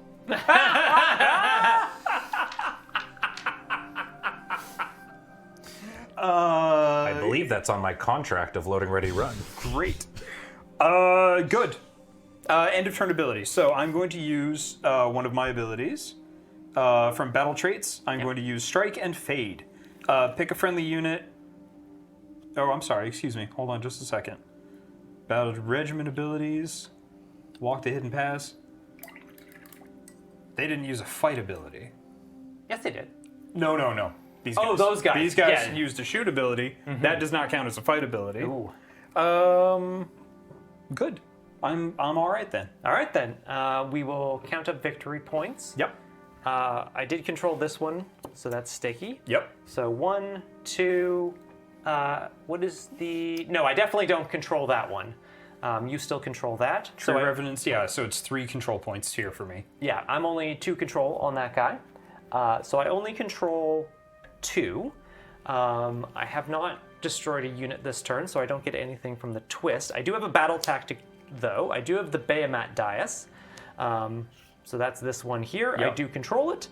I believe that's on my contract of loading ready run. Great. Good. End of turn ability. So I'm going to use one of my abilities from battle traits. I'm going to use Strike and Fade. Pick a friendly unit. Oh, I'm sorry. Excuse me. Hold on just a second. Battle Regiment abilities. Walk the Hidden Paths. They didn't use a fight ability. Yes, they did. No. These guys. Oh, those guys. These guys Yeah. used a shoot ability. That does not count as a fight ability. Ooh. Good. I'm all right then. All right, then. We will count up victory points. Yep. I did control this one, so that's sticky. Yep. So 1, 2. What is the? No, I definitely don't control that one. You still control that. True So I- Revenants, yeah, so it's 3 control points here for me. yeah, I'm only 2 control on that guy. So I only control 2. I have not destroyed a unit this turn, so I don't get anything from the twist. I do have a battle tactic, though. I do have the Behemat Dais. So that's this one here. I Yep. do control it.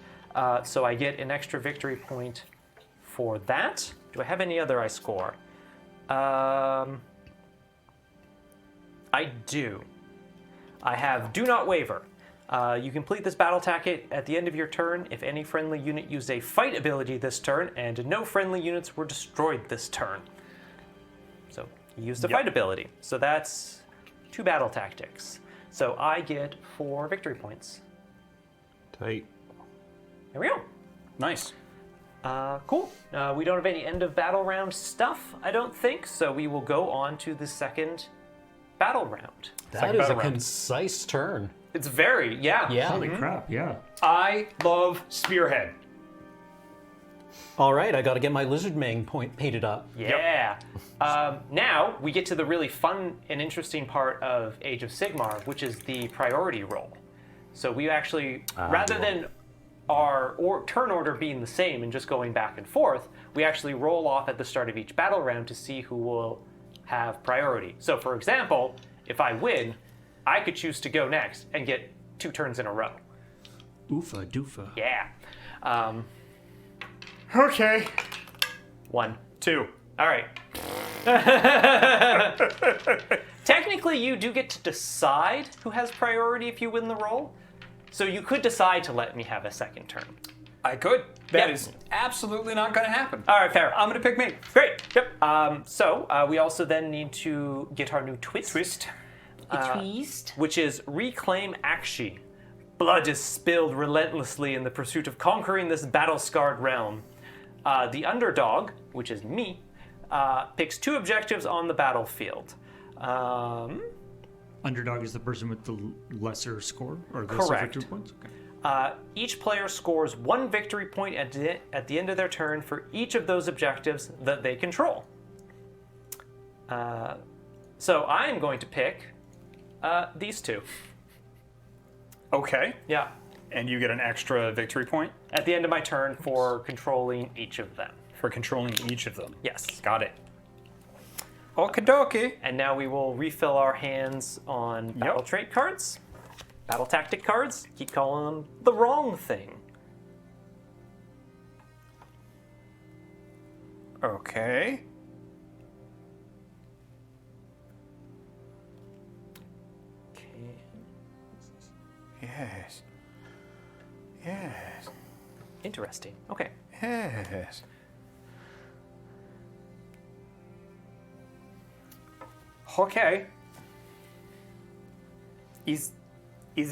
So I get an extra victory point for that. Do I have any other I score? I do. I have Do Not Waver. You complete this battle tactic at the end of your turn if any friendly unit used a fight ability this turn and no friendly units were destroyed this turn. So he used a Yep. fight ability. So that's 2 battle tactics. So I get 4 victory points. Tight. There we go. Nice. Cool. We don't have any end of battle round stuff, I don't think, so we will go on to the second battle round. That Second is a battle round. concise turn. It's very, yeah. Yeah. Holy crap! Yeah. I love Spearhead. All right, I got to get my lizard mane painted up. Yeah. Now we get to the really fun and interesting part of Age of Sigmar, which is the priority roll. So we actually, rather than our turn order being the same and just going back and forth, we actually roll off at the start of each battle round to see who will have priority. So for example, if I win, I could choose to go next and get 2 turns in a row. Oofa doofa. Yeah. Okay. 1. 2. All right. Technically, you do get to decide who has priority if you win the roll. So you could decide to let me have a second turn. I could. That Yep. is absolutely not going to happen. All right, fair. I'm going to pick me. Great. Yep. So we also then need to get our new twist. Which is Reclaim Akshi. Blood is spilled relentlessly in the pursuit of conquering this battle-scarred realm. The underdog, which is me, picks 2 objectives on the battlefield. Underdog is the person with the lesser score, or the Correct. victory points. Okay. Each player scores 1 victory point at the end of their turn for each of those objectives that they control. So I am going to pick these two. Okay. Yeah. And you get an extra victory point At the end of my turn for controlling each of them. for controlling each of them. Yes. Got it. Okie dokie. And now we will refill our hands on battle trait cards, battle tactic cards. Keep calling them the wrong thing. Okay. Okay. Yes. Yes. Interesting. Okay. Yes. Okay. Is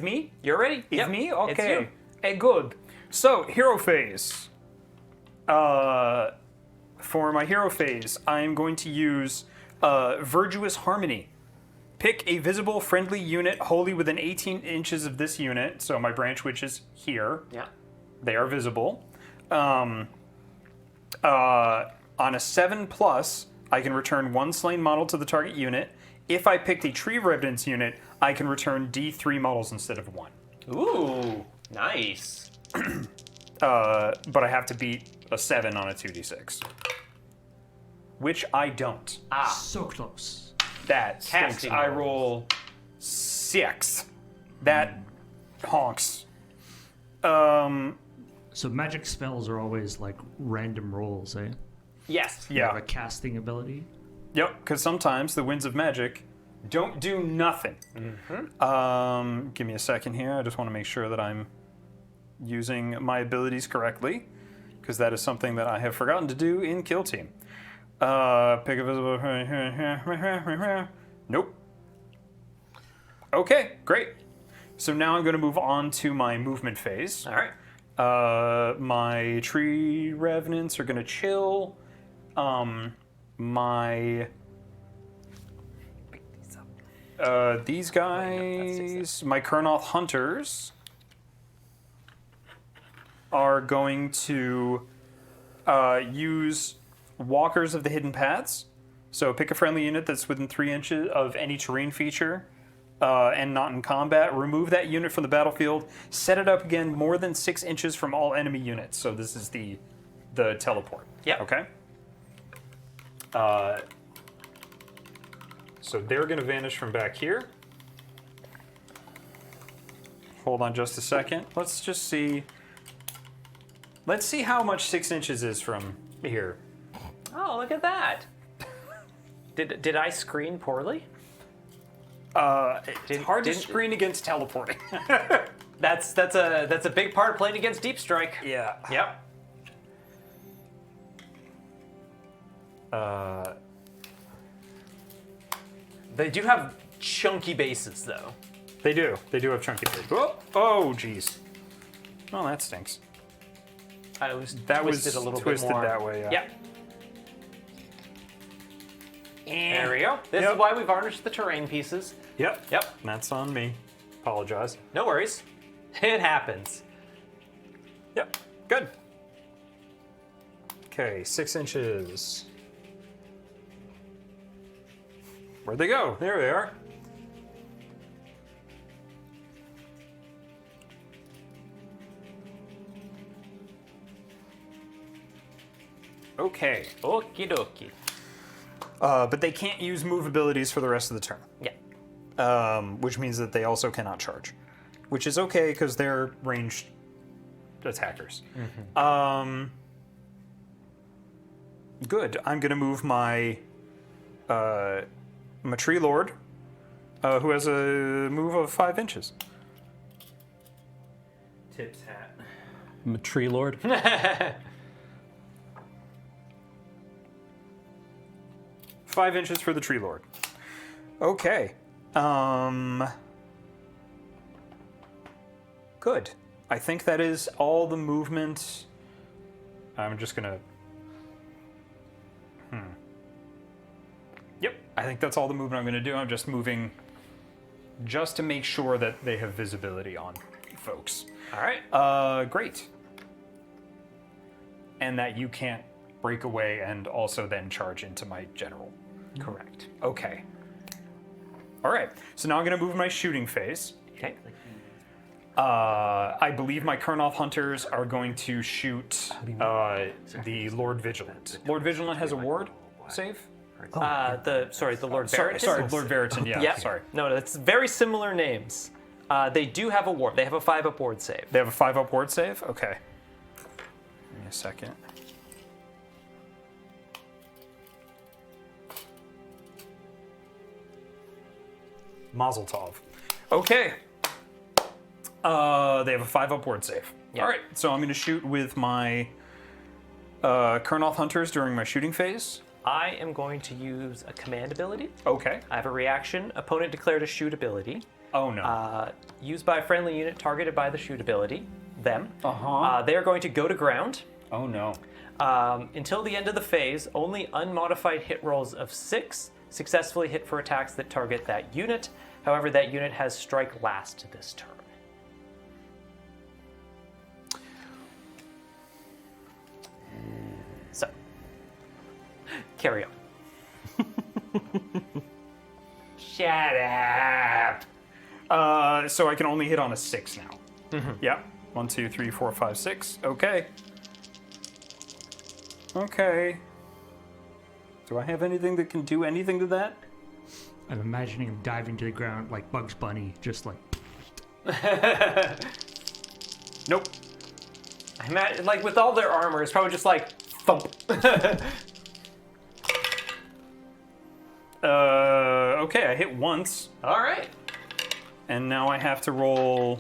me? You're ready? Is Yep. me? It's Okay. you. Hey, good. So, hero phase. For my hero phase, I'm going to use Virtuous Harmony. Pick a visible friendly unit wholly within 18 inches of this unit. So my branch witch is here. Yeah. They are visible. On a 7+, I can return 1 slain model to the target unit. If I picked a Tree Revenants unit, I can return D3 models instead of 1. Ooh, nice. But I have to beat a 7 on a 2d6. Which I don't. So close. That stinks. Casting I rolls. roll 6. That honks. Um, So magic spells are always like random rolls, eh? Yes. You have yeah. a casting ability. Yep, because sometimes the winds of magic don't do nothing. Give me a second here. I just want to make sure that I'm using my abilities correctly, because that is something that I have forgotten to do in Kill Team. Pick a visible. Nope. Okay, great. So now I'm going to move on to my movement phase. All right. My Tree Revenants are going to chill. These guys, my Kurnoth Hunters, are going to use Walkers of the Hidden Paths. So pick a friendly unit that's within 3 inches of any terrain feature and not in combat. Remove that unit from the battlefield. Set it up again more than 6 inches from all enemy units. So this is the teleport. Yep. Okay. So they're going to vanish from back here. Hold on just a second. Let's just see. Let's see how much 6 inches is from here. Oh, look at that. Did I screen poorly? It's hard to didn't- screen against teleporting. That's a big part of playing against Deep Strike. Yeah. Yep. They do have chunky bases though. They do. They do have chunky blades. Oh, jeez. Oh, that stinks. I was That was twisted a little twisted bit more. that way, yeah. Yep. There we go. This Yep. is why we varnished the terrain pieces. Yep. Yep. That's on me. Apologize. No worries. It happens. Yep. Good. Okay, 6 inches. Where'd they go? There they are. Okay. Okie dokie. But they can't use move abilities for the rest of the turn. Yeah. Which means that they also cannot charge. Which is okay, because they're ranged attackers. Good. I'm going to move my Tree Lord, who has a move of 5 inches. Tips hat. I'm a tree lord. 5 inches for the Tree Lord. Okay. Good. I think that is all the movement. I'm just gonna. Yep. I think that's all the movement I'm gonna do. I'm just moving just to make sure that they have visibility on folks. All right. Great. And that you can't break away and also then charge into my general. Correct. Okay. All right. So now I'm going to move my shooting phase. Okay. I believe my Kurnoth hunters are going to shoot the Lord Vigilant. Lord Vigilant has a ward save? The Lord Barrington. Sorry, Lord Barrington, yeah. Yeah. Sorry. No, it's very similar names. They do have a ward. They have a 5-up ward save. They have a 5-up ward save? Okay. Give me a second. Mazel tov. Okay. They have a 5-up ward save. Yeah. All right, so I'm going to shoot with my Kurnoth hunters during my shooting phase. I am going to use a command ability. Okay. I have a reaction. Opponent declared a shoot ability. Oh no. Used by a friendly unit targeted by the shoot ability. Them. Uh-huh. They are going to go to ground. Oh no. Until the end of the phase, only unmodified hit rolls of 6 successfully hit for attacks that target that unit. However, that unit has strike last this turn. So, carry on. Shut up. So I can only hit on a 6 now. Mm-hmm. Yeah. 1, 2, 3, 4, 5, 6. Okay. Okay. Do I have anything that can do anything to that? I'm imagining him diving to the ground like Bugs Bunny, just like. Nope. I imagine, like, with all their armor, it's probably just like thump. Okay, I hit once, All right. and now I have to roll.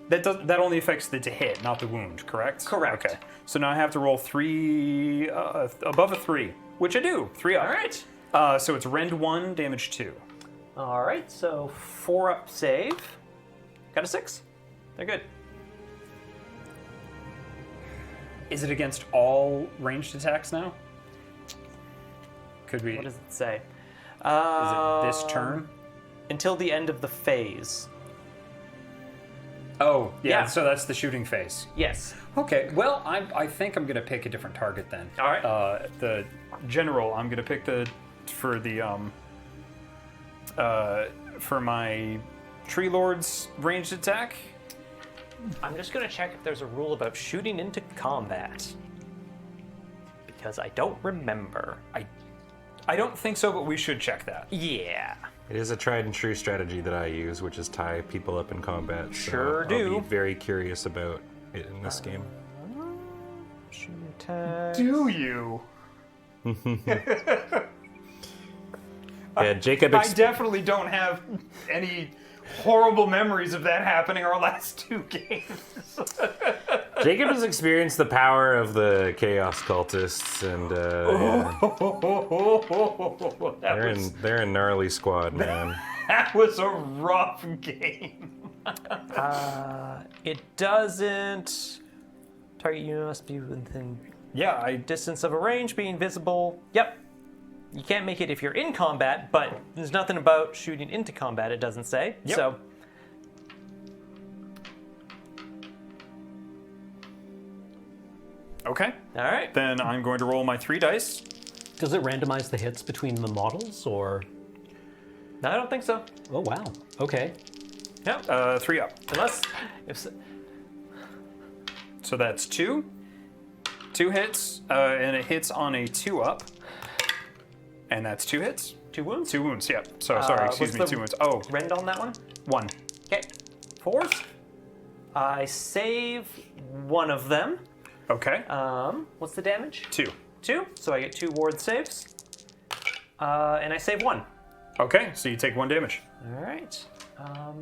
That only affects the to hit, not the wound, correct? Correct. Okay. So now I have to roll 3 above a 3, which I do. 3 up. All right. So it's rend 1, damage 2. All right. So 4-up save. Got a 6. They're good. Is it against all ranged attacks now? Could we? What does it say? Is it this turn? Until the end of the phase. Oh, yeah. Yeah. So that's the shooting phase. Yes. Okay. Well, I think I'm gonna pick a different target then. All right. The general. I'm gonna pick for my Tree Lord's ranged attack. I'm just going to check if there's a rule about shooting into combat. Because I don't remember. I don't think so, but we should check that. Yeah. It is a tried and true strategy that I use, which is tie people up in combat. So Sure do. I'll be very curious about it in this game. Shoot attack. Do you? Yeah, Jacob. I definitely don't have any horrible memories of that happening our last 2 games. Jacob has experienced the power of the Chaos Cultists, and yeah. They're a gnarly squad, man. That was a rough game. It doesn't. Target unit must be within Yeah, distance of a range, being visible. Yep. You can't make it if you're in combat, but there's nothing about shooting into combat, it doesn't say. Yep. So. Okay. All right. Then I'm going to roll my 3 dice. Does it randomize the hits between the models, or? No, I don't think so. Oh wow. Okay. Yeah. 3 up. Unless. If, So that's 2. 2 hits, and it hits on a 2 up. And that's 2 hits. 2 wounds? 2 wounds, yep. So sorry, excuse me, what's the 2 wounds. Oh, Rend on that one? 1. Okay. 4s. I save one of them. Okay. What's the damage? 2. 2. So I get 2 ward saves. And I save 1. Okay, so you take 1 damage. All right. Can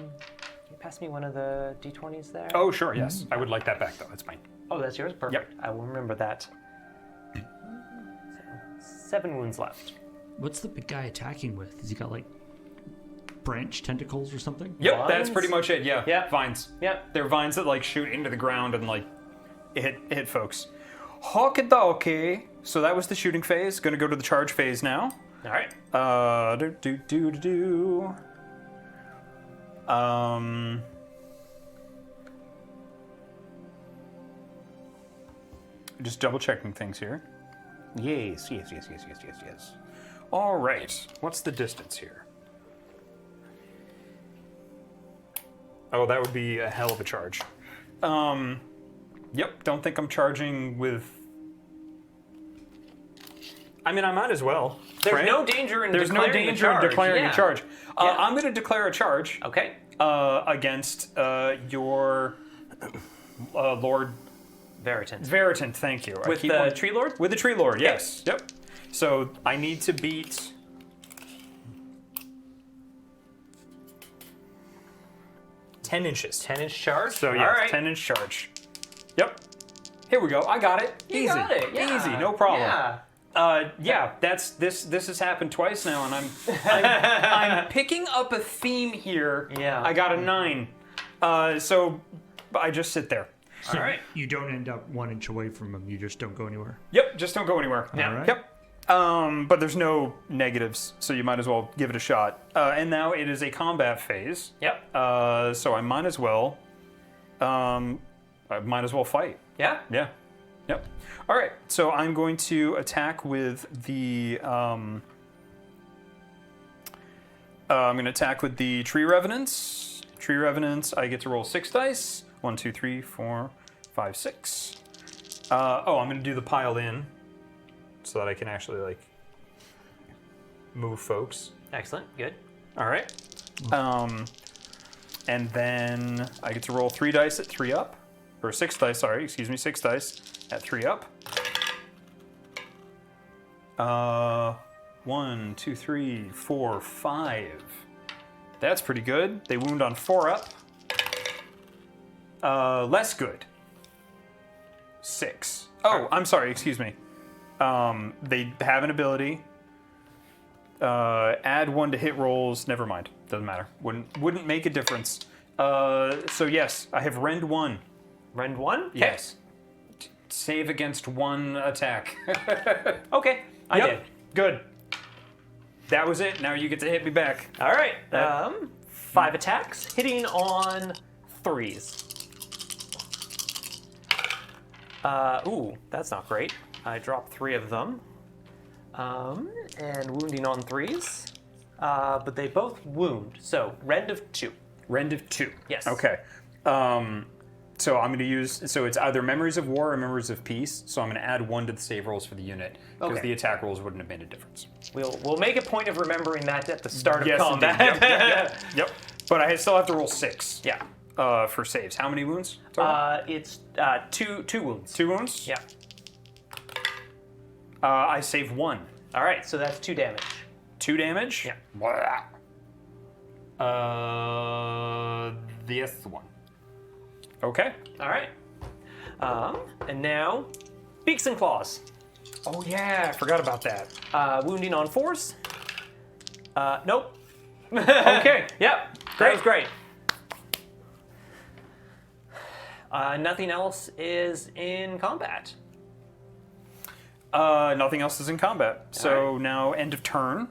you pass me one of the d20s there? Oh, sure, yes. I would like that back, though. That's fine. Oh, that's yours? Perfect. I will remember that. 7 wounds left. What's the big guy attacking with? Has he got like branch tentacles or something? Yep, Vines? that's pretty much it, yeah. Yeah. Vines. Yeah. They're vines that, like, shoot into the ground and, like, hit folks. Hokidoki. So that was the shooting phase. Gonna go to the charge phase now. All right. Just double checking things here. Yes. All right. What's the distance here? Oh, that would be a hell of a charge. Yep. Don't think I'm charging with. I mean, I might as well. There's right? no danger in There's no declaring danger in declaring a charge. Yeah. I'm going to declare a charge Okay. against your Lord Veritant. Veritant. Thank you. With the Tree Lord? With the Tree Lord, yes. Yep. So I need to beat. 10 inches. 10-inch charge? So yeah, All right. 10-inch charge. Yep. Here we go. I got it. You Easy. got it, yeah. Easy. No problem. Yeah. Yeah, this has happened twice now, and I'm picking up a theme here. Yeah. I got a 9. So I just sit there. All right. You don't end up 1 inch away from him. You just don't go anywhere. Yep, just don't go anywhere. Yeah. All right. Yep. But there's no negatives, so you might as well give it a shot. And now it is a combat phase. Yep. So I might as well. Fight. Yeah? Yeah. Yep. All right. So I'm going to attack with the. I'm going to attack with the Tree Revenants. Tree Revenants. I get to roll 6 dice. 1, 2, 3, 4, 5, 6. I'm going to do the pile in, so that I can actually like move folks. Excellent. Good. All right. And then I get to roll 3 dice at 3 up. Or 6 dice, sorry, excuse me, 6 dice at 3 up. 1, 2, 3, 4, 5. That's pretty good. They wound on 4 up. Less good. 6. Oh, I'm sorry, excuse me. They have an ability. Add 1 to hit rolls. Never mind. Doesn't matter. Wouldn't make a difference. So yes, I have rend 1. Rend 1? Okay. Yes. Save against 1 attack. Okay. I Yep. did. Good. That was it. Now you get to hit me back. All right. That- 5 attacks, hitting on 3s. Ooh, that's not great. I dropped 3 of them. And wounding on 3s. But they both wound. So, rend of 2. Rend of 2. Yes. Okay. So I'm going to use, so it's either Memories of War or Memories of Peace. So I'm going to add 1 to the save rolls for the unit because Okay. the attack rolls wouldn't have made a difference. We'll make a point of remembering that at the start of Yes, combat. indeed. Yep. But I still have to roll 6. Yeah. For saves. How many wounds? Total? It's two wounds. 2 wounds? Yeah. I save 1. All right, so that's 2 damage. 2 damage? Yeah. This one. Okay. All right. And now, beaks and claws. Oh yeah, I forgot about that. Wounding on 4s. Nope. Okay. Yep. That was great. Nothing else is in combat. Nothing else is in combat. So right. now end of turn.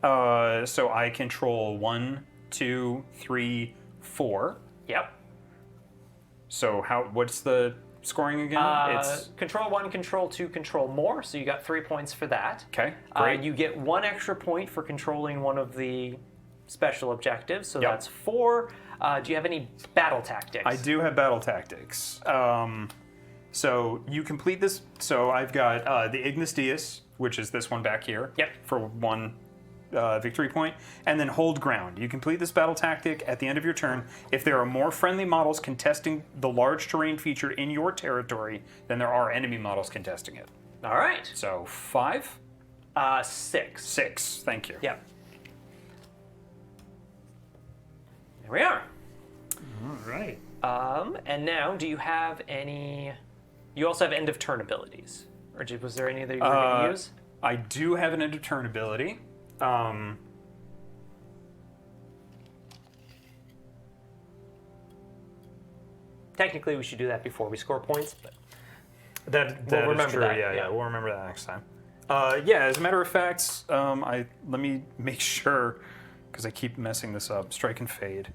So I control 1, 2, 3, 4. Yep. So what's the scoring again? It's Control 1, Control 2, Control more. So you got 3 points for that. okay. Great. You get 1 extra point for controlling one of the special objectives. So Yep. that's 4. Do you have any battle tactics? I do have battle tactics. So you complete this. So I've got the Ignis Dies, which is this one back here. Yep. For 1 victory point, and then hold ground. You complete this battle tactic at the end of your turn if there are more friendly models contesting the large terrain feature in your territory than there are enemy models contesting it. All right. So 5? 6. 6. Thank you. Yep. There we are. All right. And now, do you have any? You also have end of turn abilities, or was there any that you were going to use? I do have an end of turn ability. Technically, we should do that before we score points, but That We'll is remember true. that, Yeah, yeah. we'll remember that next time. Yeah, as a matter of fact, let me make sure because I keep messing this up. Strike and fade.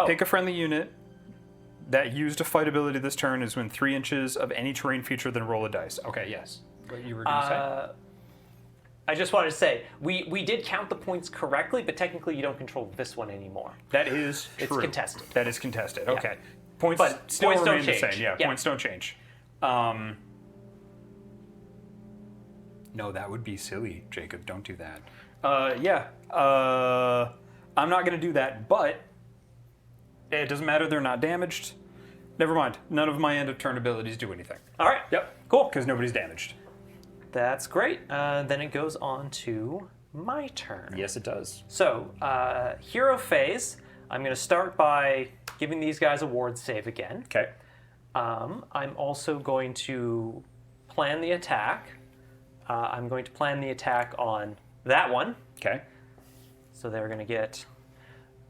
Pick a friendly unit that used a fight ability this turn is within 3 inches of any terrain feature, then roll a dice. Okay, yes. What you were going to say? I just wanted to say, we did count the points correctly, but technically you don't control this one anymore. That is true. It's contested. That is contested. Okay. Points But still points don't remain the change. same. Yeah, Yeah. points don't change. No, that would be silly, Jacob. Don't do that. I'm not going to do that, but it doesn't matter. They're not damaged. Never mind. None of my end of turn abilities do anything. All right. Yep. Cool. Because nobody's damaged. That's great. Then it goes on to my turn. Yes, it does. So, hero phase. I'm going to start by giving these guys a ward save again. Okay. I'm also going to plan the attack. I'm going to plan the attack on that one. Okay. So they're going to get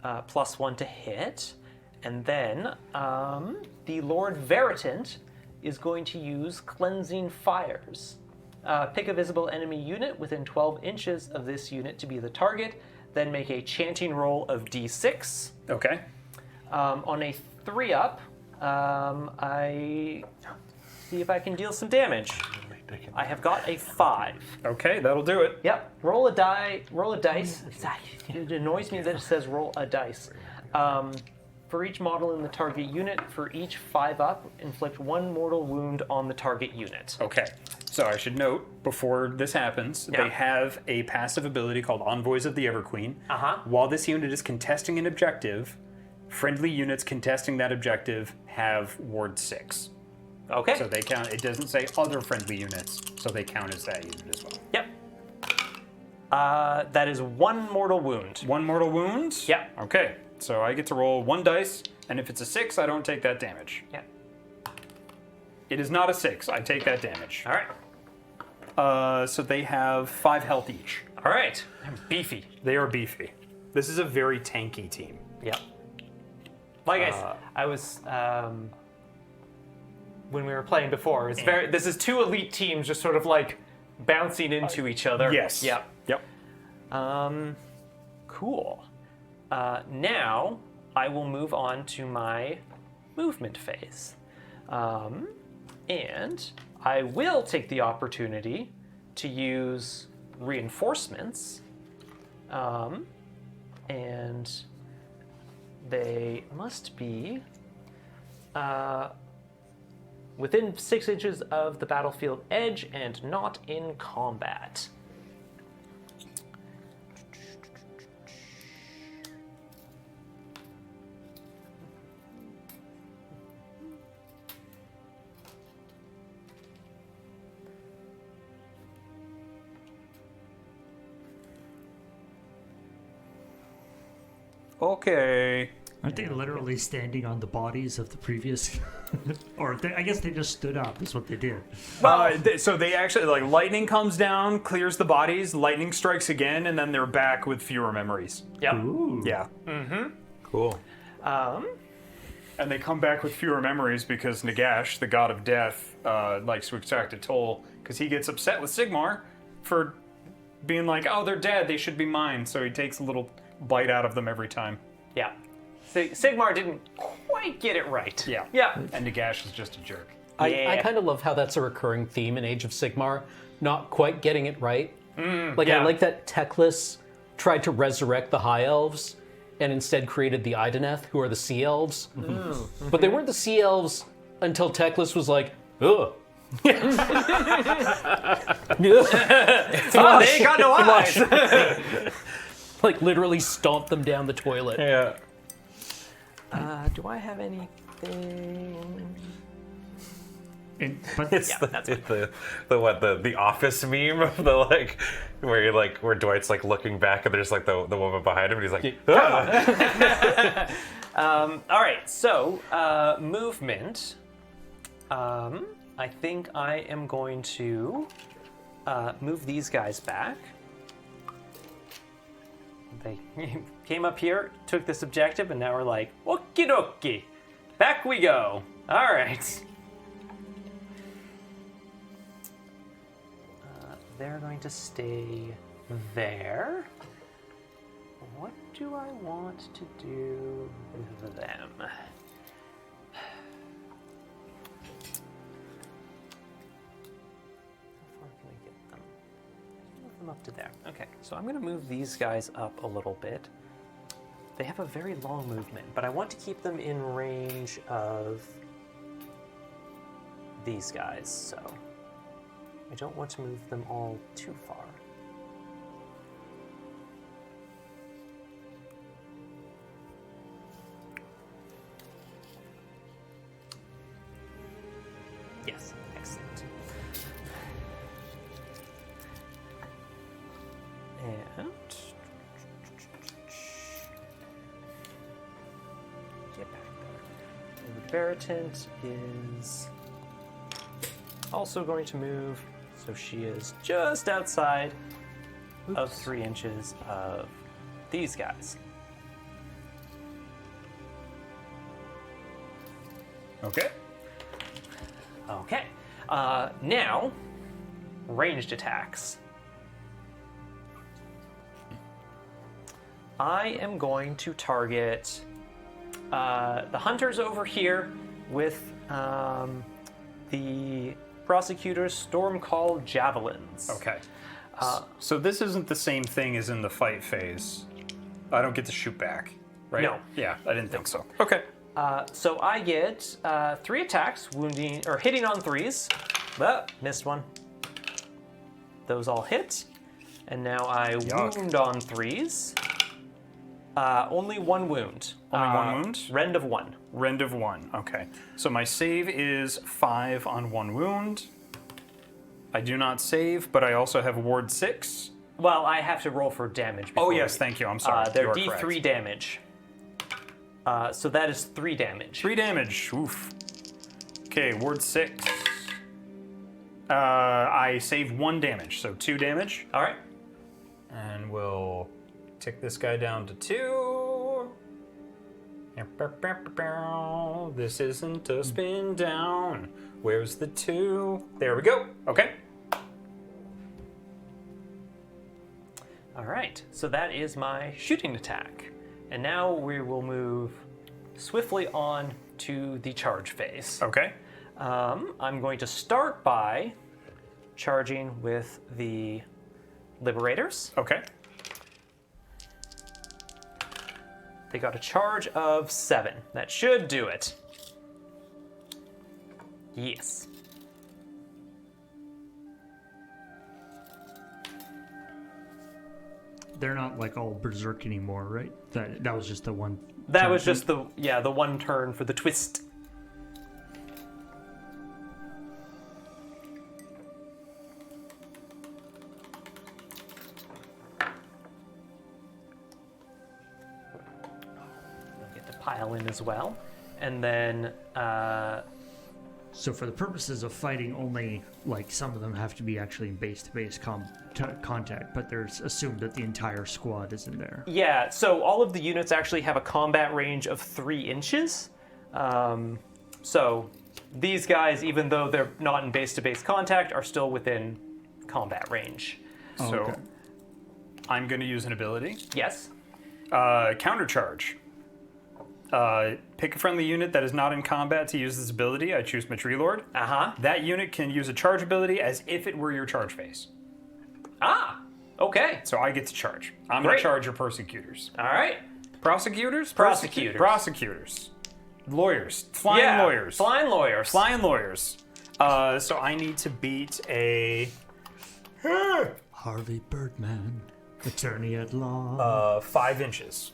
+1 to hit. And then the Lord Veritant is going to use Cleansing Fires. Pick a visible enemy unit within 12 inches of this unit to be the target, then make a chanting roll of d6. Okay. On a 3-up, I see if I can deal some damage. I have got a 5. Okay, that'll do it. Yep. Roll a dice. It annoys me that it says roll a dice. For each model in the target unit, for each 5-up, inflict 1 mortal wound on the target unit. Okay. So I should note, before this happens, Yeah. they have a passive ability called Envoys of the Everqueen. Uh-huh. While this unit is contesting an objective, friendly units contesting that objective have Ward 6. Okay. So they count, it doesn't say other friendly units, so they count as that unit as well. Yep. That is 1 mortal wound. 1 mortal wound? Yeah. Okay, so I get to roll 1 dice, and if it's a 6, I don't take that damage. Yeah. It is not a 6, I take that damage. All right. So they have 5 health each. All right. I'm beefy. They are beefy. This is a very tanky team. Yep. Like I was when we were playing before. It's very. This is 2 elite teams just sort of like bouncing into each other. Yes. Yep. Yep. Cool. Now I will move on to my movement phase, and I will take the opportunity to use reinforcements, and they must be within 6 inches of the battlefield edge and not in combat. Okay. Aren't they literally standing on the bodies of the previous? I guess they just stood up. Is what they did. So they actually, like, lightning comes down, clears the bodies, lightning strikes again, and then they're back with fewer memories. Yep. Ooh. Yeah. Cool. And they come back with fewer memories because Nagash, the god of death, likes to extract a toll because he gets upset with Sigmar for being like, oh, they're dead, they should be mine. So he takes a little bite out of them every time. Yeah. Sigmar didn't quite get it right. Yeah. Yeah. And Nagash is just a jerk. I Yeah. kind of love how that's a recurring theme in Age of Sigmar, not quite getting it right. Like, yeah. I like that Teclis tried to resurrect the High Elves and instead created the Ideneth, who are the Sea Elves. But they weren't the Sea Elves until Teclis was like, ugh. They ain't got no eyes. Like, literally stomped them down the toilet. Yeah. Do I have anything? But It's the Office meme of the like where Dwight's like looking back and there's like the woman behind him and he's like, ah! All right. So movement. I think I am going to move these guys back. They came up here, took this objective, and now we're like, okie dokie, back we go. All right. They're going to stay there. What do I want to do with them? How far can I get them? Move them up to there. Okay, so I'm going to move these guys up a little bit. They have a very long movement, but I want to keep them in range of these guys, so I don't want to move them all too far. Yes, excellent. And get back there. Lord Veritant is also going to move, so she is just outside of 3 inches of these guys. Okay. Okay. Now, ranged attacks. I am going to target the hunters over here with the prosecutor's storm call javelins. Okay. So this isn't the same thing as in the fight phase. I don't get to shoot back, right? No. Yeah, I didn't think so. Okay. So I get 3 attacks, wounding or hitting on 3s. Missed one. Those all hit, and now I wound on 3s. Only 1 wound. Only 1 wound? Rend of 1. Rend of 1. Okay. So my save is 5 on 1 wound. I do not save, but I also have ward 6. Well, I have to roll for damage. Oh yes, thank you. I'm sorry. They're You are D3 correct. damage. So that is 3 damage. 3 damage. Oof. Okay, ward 6. I save 1 damage, so 2 damage. All right. And we'll tick this guy down to 2. This isn't a spin down. Where's the 2? There we go. Okay. All right. So that is my shooting attack. And now we will move swiftly on to the charge phase. Okay. I'm going to start by charging with the Liberators. Okay. They got a charge of 7. That should do it. Yes. They're not like all berserk anymore, right? That was just the one. That was just the one turn for the twist. They'll get to pile in as well. And then So for the purposes of fighting, only like some of them have to be actually in base-to-base contact, but there's assumed that the entire squad is in there. yeah, so all of the units actually have a combat range of 3 inches. So these guys, even though they're not in base-to-base contact, are still within combat range. Oh, So okay. I'm going to use an ability. Yes? Countercharge. Pick a friendly unit that is not in combat to use this ability. I choose my Tree Lord. Uh-huh. That unit can use a charge ability as if it were your charge phase. Ah, okay. So I get to charge. I'm going Great. to charge your persecutors. All right. Prosecutors? Prosecutors. Prosecutors. Lawyers. Flying Yeah, lawyers. Flying lawyers. Flying lawyers. So I need to beat a... Harvey Birdman, attorney at law. 5 inches.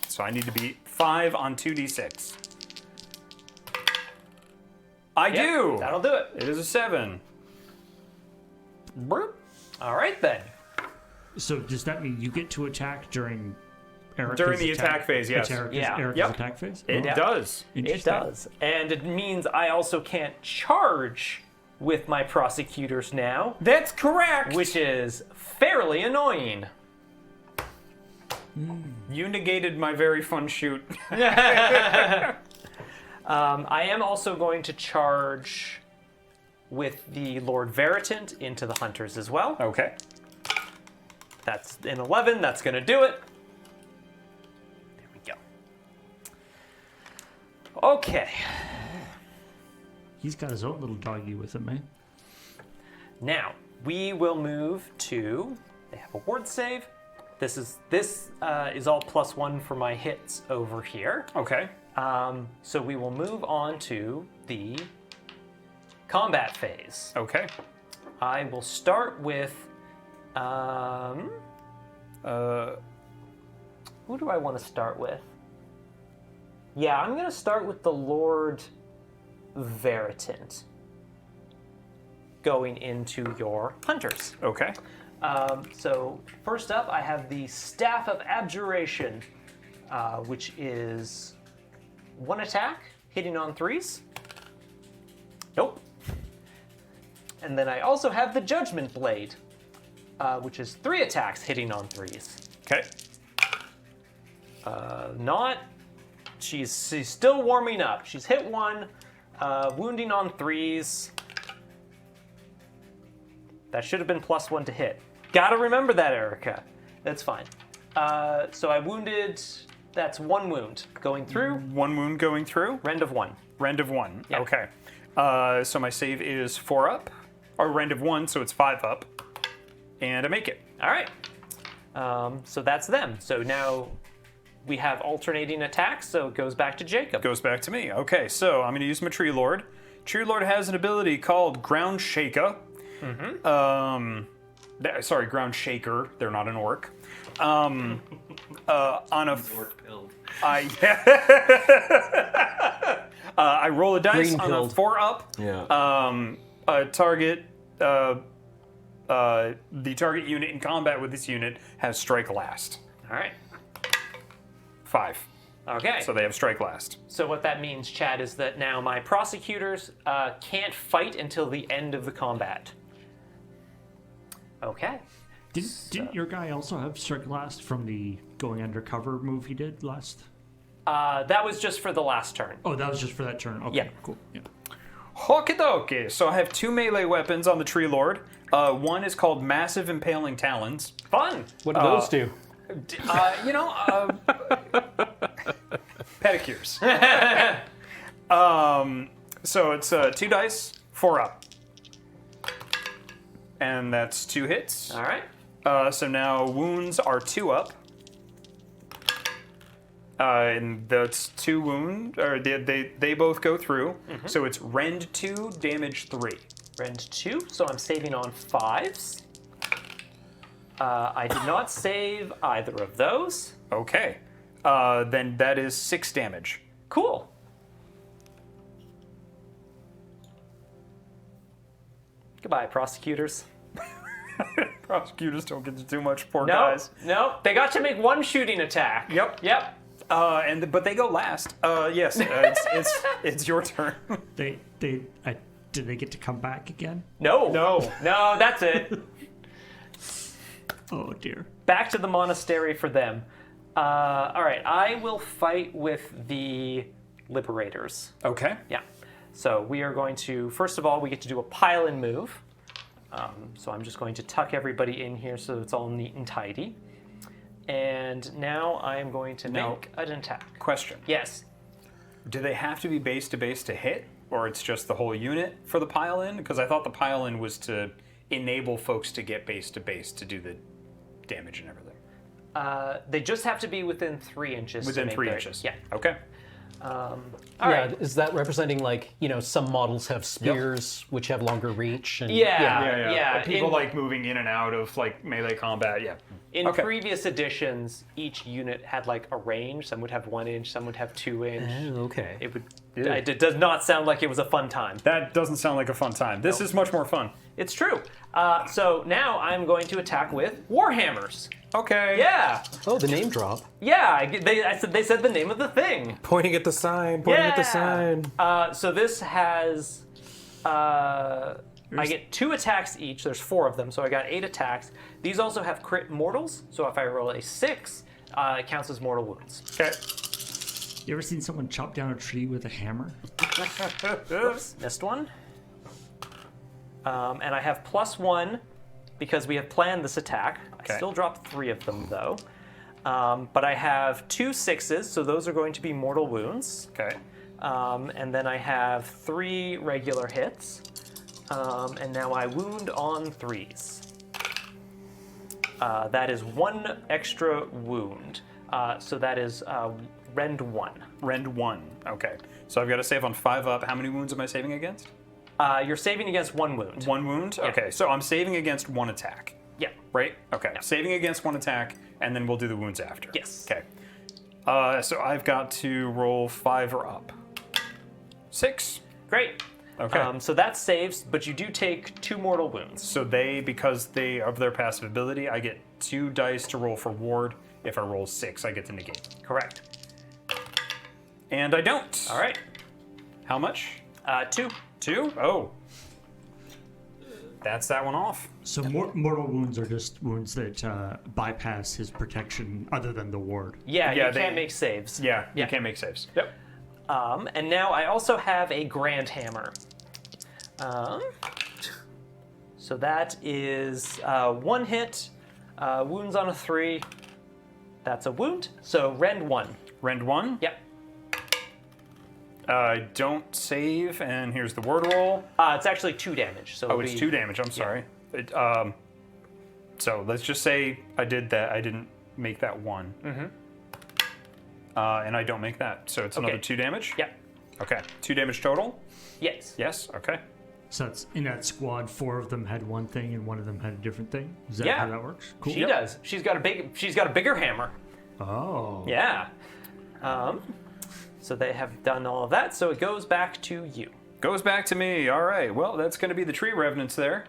So I need to beat 5 on 2d6. I Yep, do! That'll do it. It is a 7. Burp. All right, then. So does that mean you get to attack during Erica's During the attack phase, yes. Erica's Yeah. Yep. attack phase? It Yeah. does. It Interesting. does. And it means I also can't charge with my prosecutors now, That's correct! which is fairly annoying. You negated my very fun shoot. I am also going to charge with the Lord Veritant into the hunters as well. Okay. That's an 11. That's going to do it. Okay. He's got his own little doggy with him, eh? Now, we will move to... They have a ward save. This is all +1 for my hits over here. Okay. So we will move on to the combat phase. Okay. I will start with... who do I want to start with? Yeah, I'm going to start with the Lord Veritant. Going into your hunters. Okay. So first up, I have the Staff of Abjuration, which is 1 attack, hitting on 3s. Nope. And then I also have the Judgment Blade, which is 3 attacks, hitting on 3s. Okay. She's still warming up. She's hit 1, wounding on 3s. That should have been +1 to hit. Gotta remember that, Erica. That's fine. So I wounded, that's 1 wound going through. 1 wound going through. Rend of 1. Rend of 1. Yeah. Okay. So my save is 4 up, or rend of 1, so it's 5 up, and I make it. All right. So that's them. So now we have alternating attacks, so it goes back to Jacob. Goes back to me. Okay, so I'm going to use my Tree Lord. Tree Lord has an ability called Ground Shaker. Sorry, Ground Shaker. They're not an orc. On a Orc build. I roll a dice Green on a pilled. 4 up. Yeah. Target. The target unit in combat with this unit has Strike Last. All right. 5. Okay. So they have Strike Last. So what that means, Chad, is that now my prosecutors can't fight until the end of the combat. Okay. Didn't your guy also have Strike Last from the going undercover move he did last? That was just for the last turn. Oh, that was just for that turn. Okay, Yeah. cool. Yeah. Okie So I have 2 melee weapons on the Tree Lord. One is called Massive Impaling Talons. Fun. What do those do? Pedicures. So it's 2 dice, 4 up. And that's 2 hits. All right. So now wounds are 2 up. And that's 2 wounds, or they both go through. So it's rend 2, damage 3. Rend 2, so I'm saving on 5s. I did not save either of those. Okay. Then that is 6 damage. Cool. Goodbye, prosecutors. Prosecutors don't get to do much, poor No, guys. no, they got to make 1 shooting attack. Yep. Yep. But they go last. Yes, it's your turn. Did they get to come back again? No. No. No, that's it. Oh dear. Back to the monastery for them. All right, I will fight with the Liberators. Okay. Yeah. So we are going to, first of all, we get to do a pile-in move. So I'm just going to tuck everybody in here so it's all neat and tidy. And now I am going to Now- make an attack. Question. Yes. Do they have to be base to base to hit, or it's just the whole unit for the pile-in? Because I thought the pile-in was to enable folks to get base to base to do the damage and everything. They just have to be within 3 inches. to Within make 3 their- inches. Yeah. Okay. All Yeah, right. is that representing like, some models have spears which have longer reach? And, Yeah. Yeah. People In- like moving in and out of like melee combat. Yeah. In Okay. previous editions, each unit had like a range. Some would have 1 inch, some would have 2 inch. Oh, okay. It would. It does not sound like it was a fun time. That doesn't sound like a fun time. This is much more fun. It's true. So now I'm going to attack with Warhammers. Okay. Yeah. Oh, the name drop. Yeah. They said the name of the thing. Pointing at the sign. Pointing at the sign. So this has. I get 2 attacks each. There's 4 of them, so I got 8 attacks. These also have crit mortals, so if I roll a 6, it counts as mortal wounds. Okay. You ever seen someone chop down a tree with a hammer? Oops, missed one. And I have +1 because we have planned this attack. Okay. I still dropped 3 of them though. But I have 2 6s, so those are going to be mortal wounds. Okay. And then I have 3 regular hits. And now I wound on 3s. That is 1 extra wound. So that is rend 1. Rend 1. Okay. So I've got to save on 5 up. How many wounds am I saving against? You're saving against 1 wound. 1 wound? Yeah. Okay. So I'm saving against 1 attack. Yeah. Right? Okay. Saving against 1 attack, and then we'll do the wounds after. Yes. Okay. So I've got to roll 5 or up. 6. Great. Okay. So that saves, but you do take 2 mortal wounds. So because they of their passive ability, I get 2 dice to roll for ward. If I roll 6, I get to negate. Correct. And I don't. All right. How much? 2. 2? Oh. That's that one off. So mortal wounds are just wounds that bypass his protection other than the ward. Yeah, Yeah, you they- can't make saves. Yeah, Yeah. you can't make saves. Yep. And now I also have a Grand Hammer. So that is 1 hit, wounds on a 3. That's a wound. So rend 1. Rend 1. Yep. Don't save, and here's the word roll. It's actually 2 damage. So Oh, it's 2 damage. I'm sorry. So let's just say I did that. I didn't make that 1. Mm-hmm. And I don't make that. So it's another 2 damage? Yep. Okay. 2 damage total? Yes. Yes. Okay. So that's in that squad, 4 of them had one thing and 1 of them had a different thing. Is that Yeah. how that works? Cool. She does. She's got a bigger hammer. Oh. Yeah. So they have done all of that. So it goes back to you. Goes back to me. All right. Well, that's going to be the tree revenants there.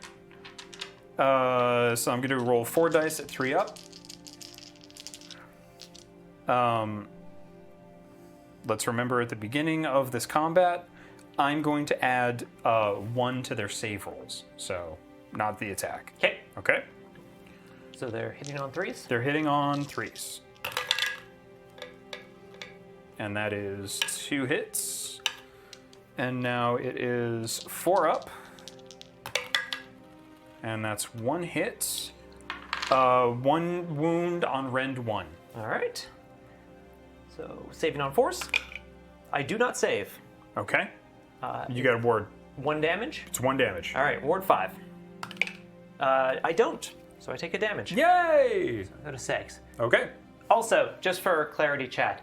So I'm going to roll 4 dice at 3 up. Let's remember at the beginning of this combat, I'm going to add 1 to their save rolls. So not the attack. Okay. Okay. So they're hitting on 3s. They're hitting on 3s. And that is 2 hits. And now it is 4 up. And that's 1 hit. 1 wound on rend 1. All right. So saving on 4s. I do not save. Okay. You got a ward. 1 damage. It's 1 damage. All right, ward 5. I don't, so I take a damage. Yay! Go to 6. Okay. Also, just for clarity, chat.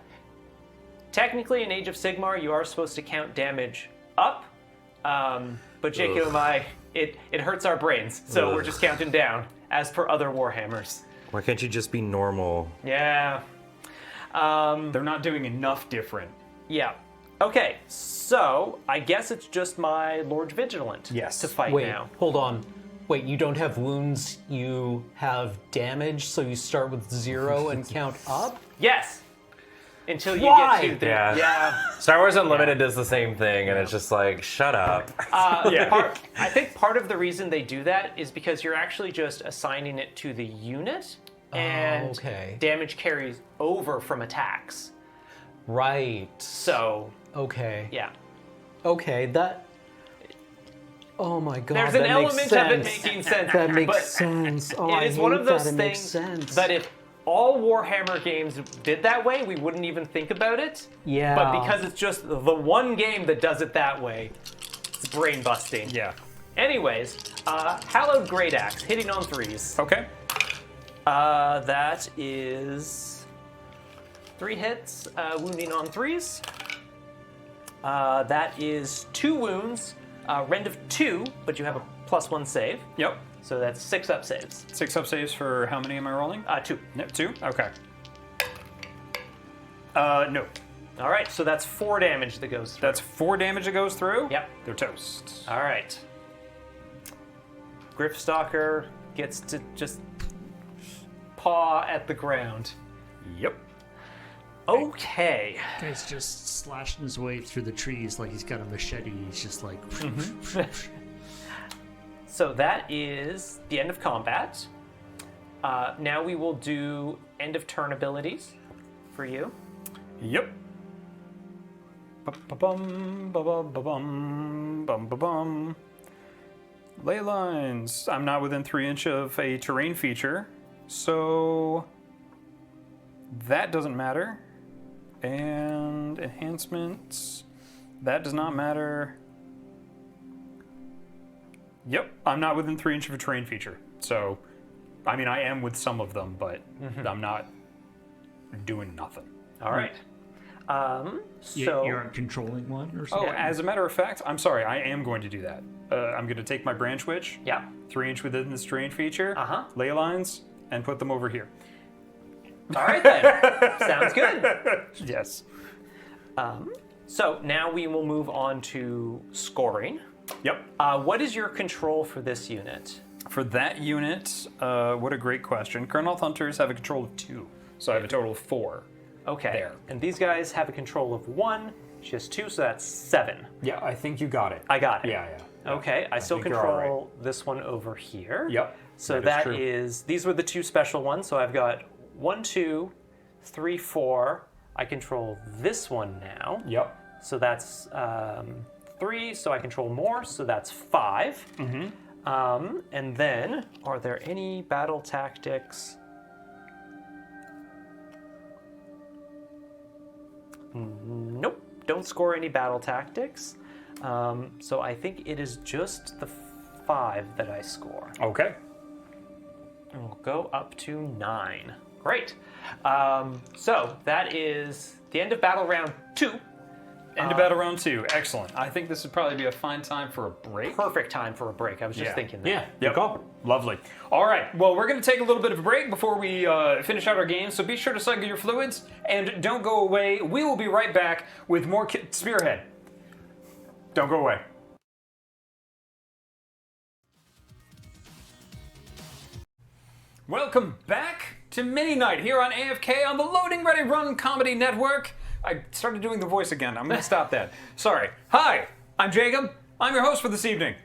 Technically, in Age of Sigmar, you are supposed to count damage up, but Jacob and I, it hurts our brains, so we're just counting down, as per other Warhammers. Why can't you just be normal? Yeah. They're not doing enough different. Yeah. Okay, so I guess it's just my Lord Vigilant Yes. to fight Wait, now. hold on. Wait, you don't have wounds, you have damage, so you start with 0 and count up? Yes. Until you Why? get to the Yeah. Star Wars Unlimited does the same thing, and it's just like, shut up. I think part of the reason they do that is because you're actually just assigning it to the unit, and okay. damage carries over from attacks. Right. So, Okay. yeah. Okay, that... Oh my god, There's an that makes element of it sense. making sense. That makes but sense. Oh, I it is hate one of those that. It makes things sense. that if all Warhammer games did that way, we wouldn't even think about it. Yeah. But because it's just the one game that does it that way, it's brain busting. Yeah. Anyways, Hallowed Great Axe, hitting on 3s. Okay. That is 3 hits, wounding on 3s. That is 2 wounds, rend of 2, but you have a +1 save. Yep. So that's 6 up saves. 6 up saves for how many am I rolling? 2. No, 2? Okay. No. All right, so that's 4 damage that goes through. That's 4 damage that goes through? Yep. They're toast. All right. Griffstalker gets to just paw at the ground. Yep. Okay. Guy's just slashing his way through the trees like he's got a machete. He's just like. So that is the end of combat. Now we will do end of turn abilities for you. Yep. Ba-ba-bum, ba-ba-ba-bum, bum-ba-bum. Ley lines. I'm not within 3 inch of a terrain feature, so that doesn't matter. And enhancements. That does not matter. Yep, I'm not within 3 inches of a terrain feature. So, I mean, I am with some of them, but I'm not doing nothing. All right. So You aren't controlling one or Oh, something? as a matter of fact, I'm sorry, I am going to do that. I'm going to take my branch witch, yeah. 3 inch within this terrain feature, ley lines, and put them over here. All right then. Sounds good. Yes. So now we will move on to scoring. Yep. What is your control for this unit? For that unit, what a great question. Colonel Hunters have a control of 2, so I have a total of 4. Okay. There. And these guys have a control of 1. She has 2, so that's 7. Yeah, I think you got it. I got it. Yeah. Okay, I still think you're all control this one over here. Yep. So that that is true. these were the 2 special ones. So I've got 1, 2, 3, 4. I control this one now. Yep. So that's 3. So I control more. So that's 5. And then, are there any battle tactics? Nope. Don't score any battle tactics. So I think it is just the 5 that I score. Okay. And we'll go up to 9. Great. So that is the end of battle round 2. End of battle round 2. Excellent. I think this would probably be a fine time for a break. Perfect time for a break. I was just thinking that. Yeah, Yep. good call. Lovely. All right. Well, we're going to take a little bit of a break before we finish out our game, so be sure to cycle your fluids and don't go away. We will be right back with more Spearhead. Don't go away. Welcome back to Mini Night here on AFK on the Loading Ready Run Comedy Network. I started doing the voice again. I'm going to stop that. Sorry. Hi, I'm Jacob. I'm your host for this evening.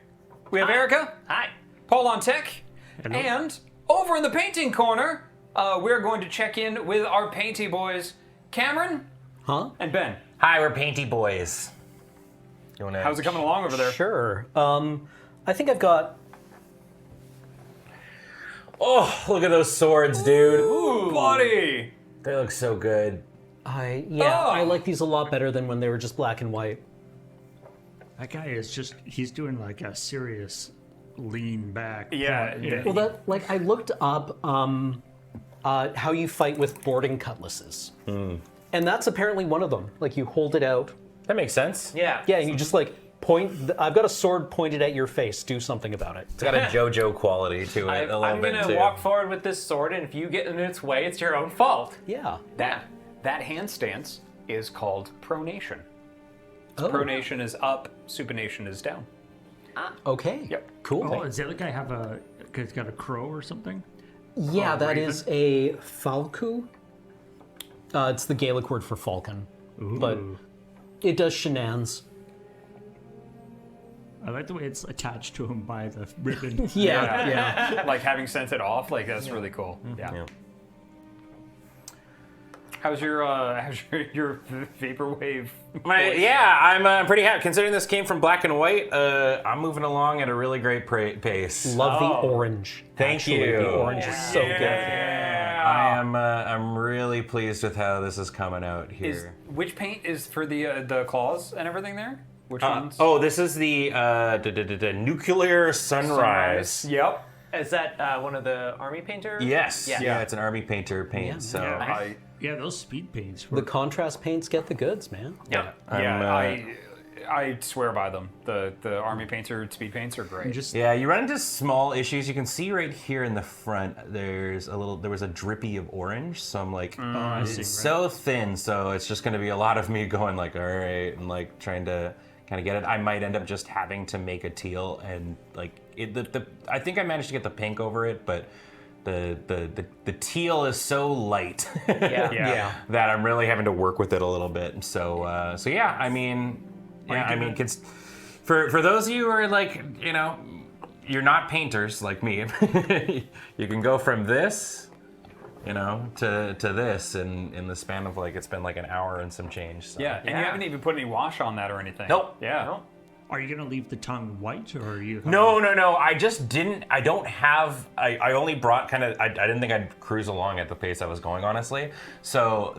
We have Erica, Hi. Paul on tech, Hello. and over in the painting corner, we're going to check in with our painty boys, Cameron Huh? and Ben. Hi, we're Painty Boys. You wanna... How's it coming along over there? Sure. I think I've got. Oh, look at those swords, dude. Ooh, buddy. They look so good. I Oh. like these a lot better than when they were just black and white. That guy is he's doing like a serious lean back. Yeah. Well, that I looked up how you fight with boarding cutlasses, and that's apparently one of them. Like you hold it out, That makes sense. Yeah. yeah, and you just point. I've got a sword pointed at your face. Do something about it. It's got a JoJo quality to it a little I'm bit gonna too. walk forward with this sword, and if you get in its way, it's your own fault. Yeah. That handstance is called pronation. Oh. Pronation is up, supination is down. Okay. Yep. Cool. Oh, does the other guy have he's got a crow or something? Yeah, Oh, that raven? is a falcu. It's the Gaelic word for falcon, but Ooh. it does shenanigans. I like the way it's attached to him by the ribbon. Yeah. Like having sent it off, like that's really cool. Yeah. Yeah. How's your vaporwave? I'm pretty happy. Considering this came from black and white, I'm moving along at a really great pace. Love the orange. Thank Actually, you. The orange is so good. I am. I'm really pleased with how this is coming out here. Which paint is for the claws and everything there? Which ones? Oh, this is the nuclear sunrise. Yep. Is that one of the army painter? Yes. Yeah. Yeah. It's an army painter paint. So. Yeah. Yeah, those speed paints. The contrast paints get the goods, man. Yeah. I swear by them. The army painter speed paints are great. just Yeah, you run into small issues. You can see right here in the front, there was a drippy of orange. So I'm like, I see, it's so thin, so it's just gonna be a lot of me going like, all right, and like trying to kind of get it. I might end up just having to make a teal and like I think I managed to get the pink over it, but the teal is so light Yeah. that I'm really having to work with it a little bit. So yeah, I mean, for those of you who are like, you know, you're not painters like me, you can go from this, you know, to this in the span of like, it's been like an hour and some change. So. Yeah, and you haven't even put any wash on that or anything. Nope. Yeah. Nope. Are you gonna leave the tongue white, or are you? No. I just didn't. I don't have. I only brought kind of. I didn't think I'd cruise along at the pace I was going, honestly. So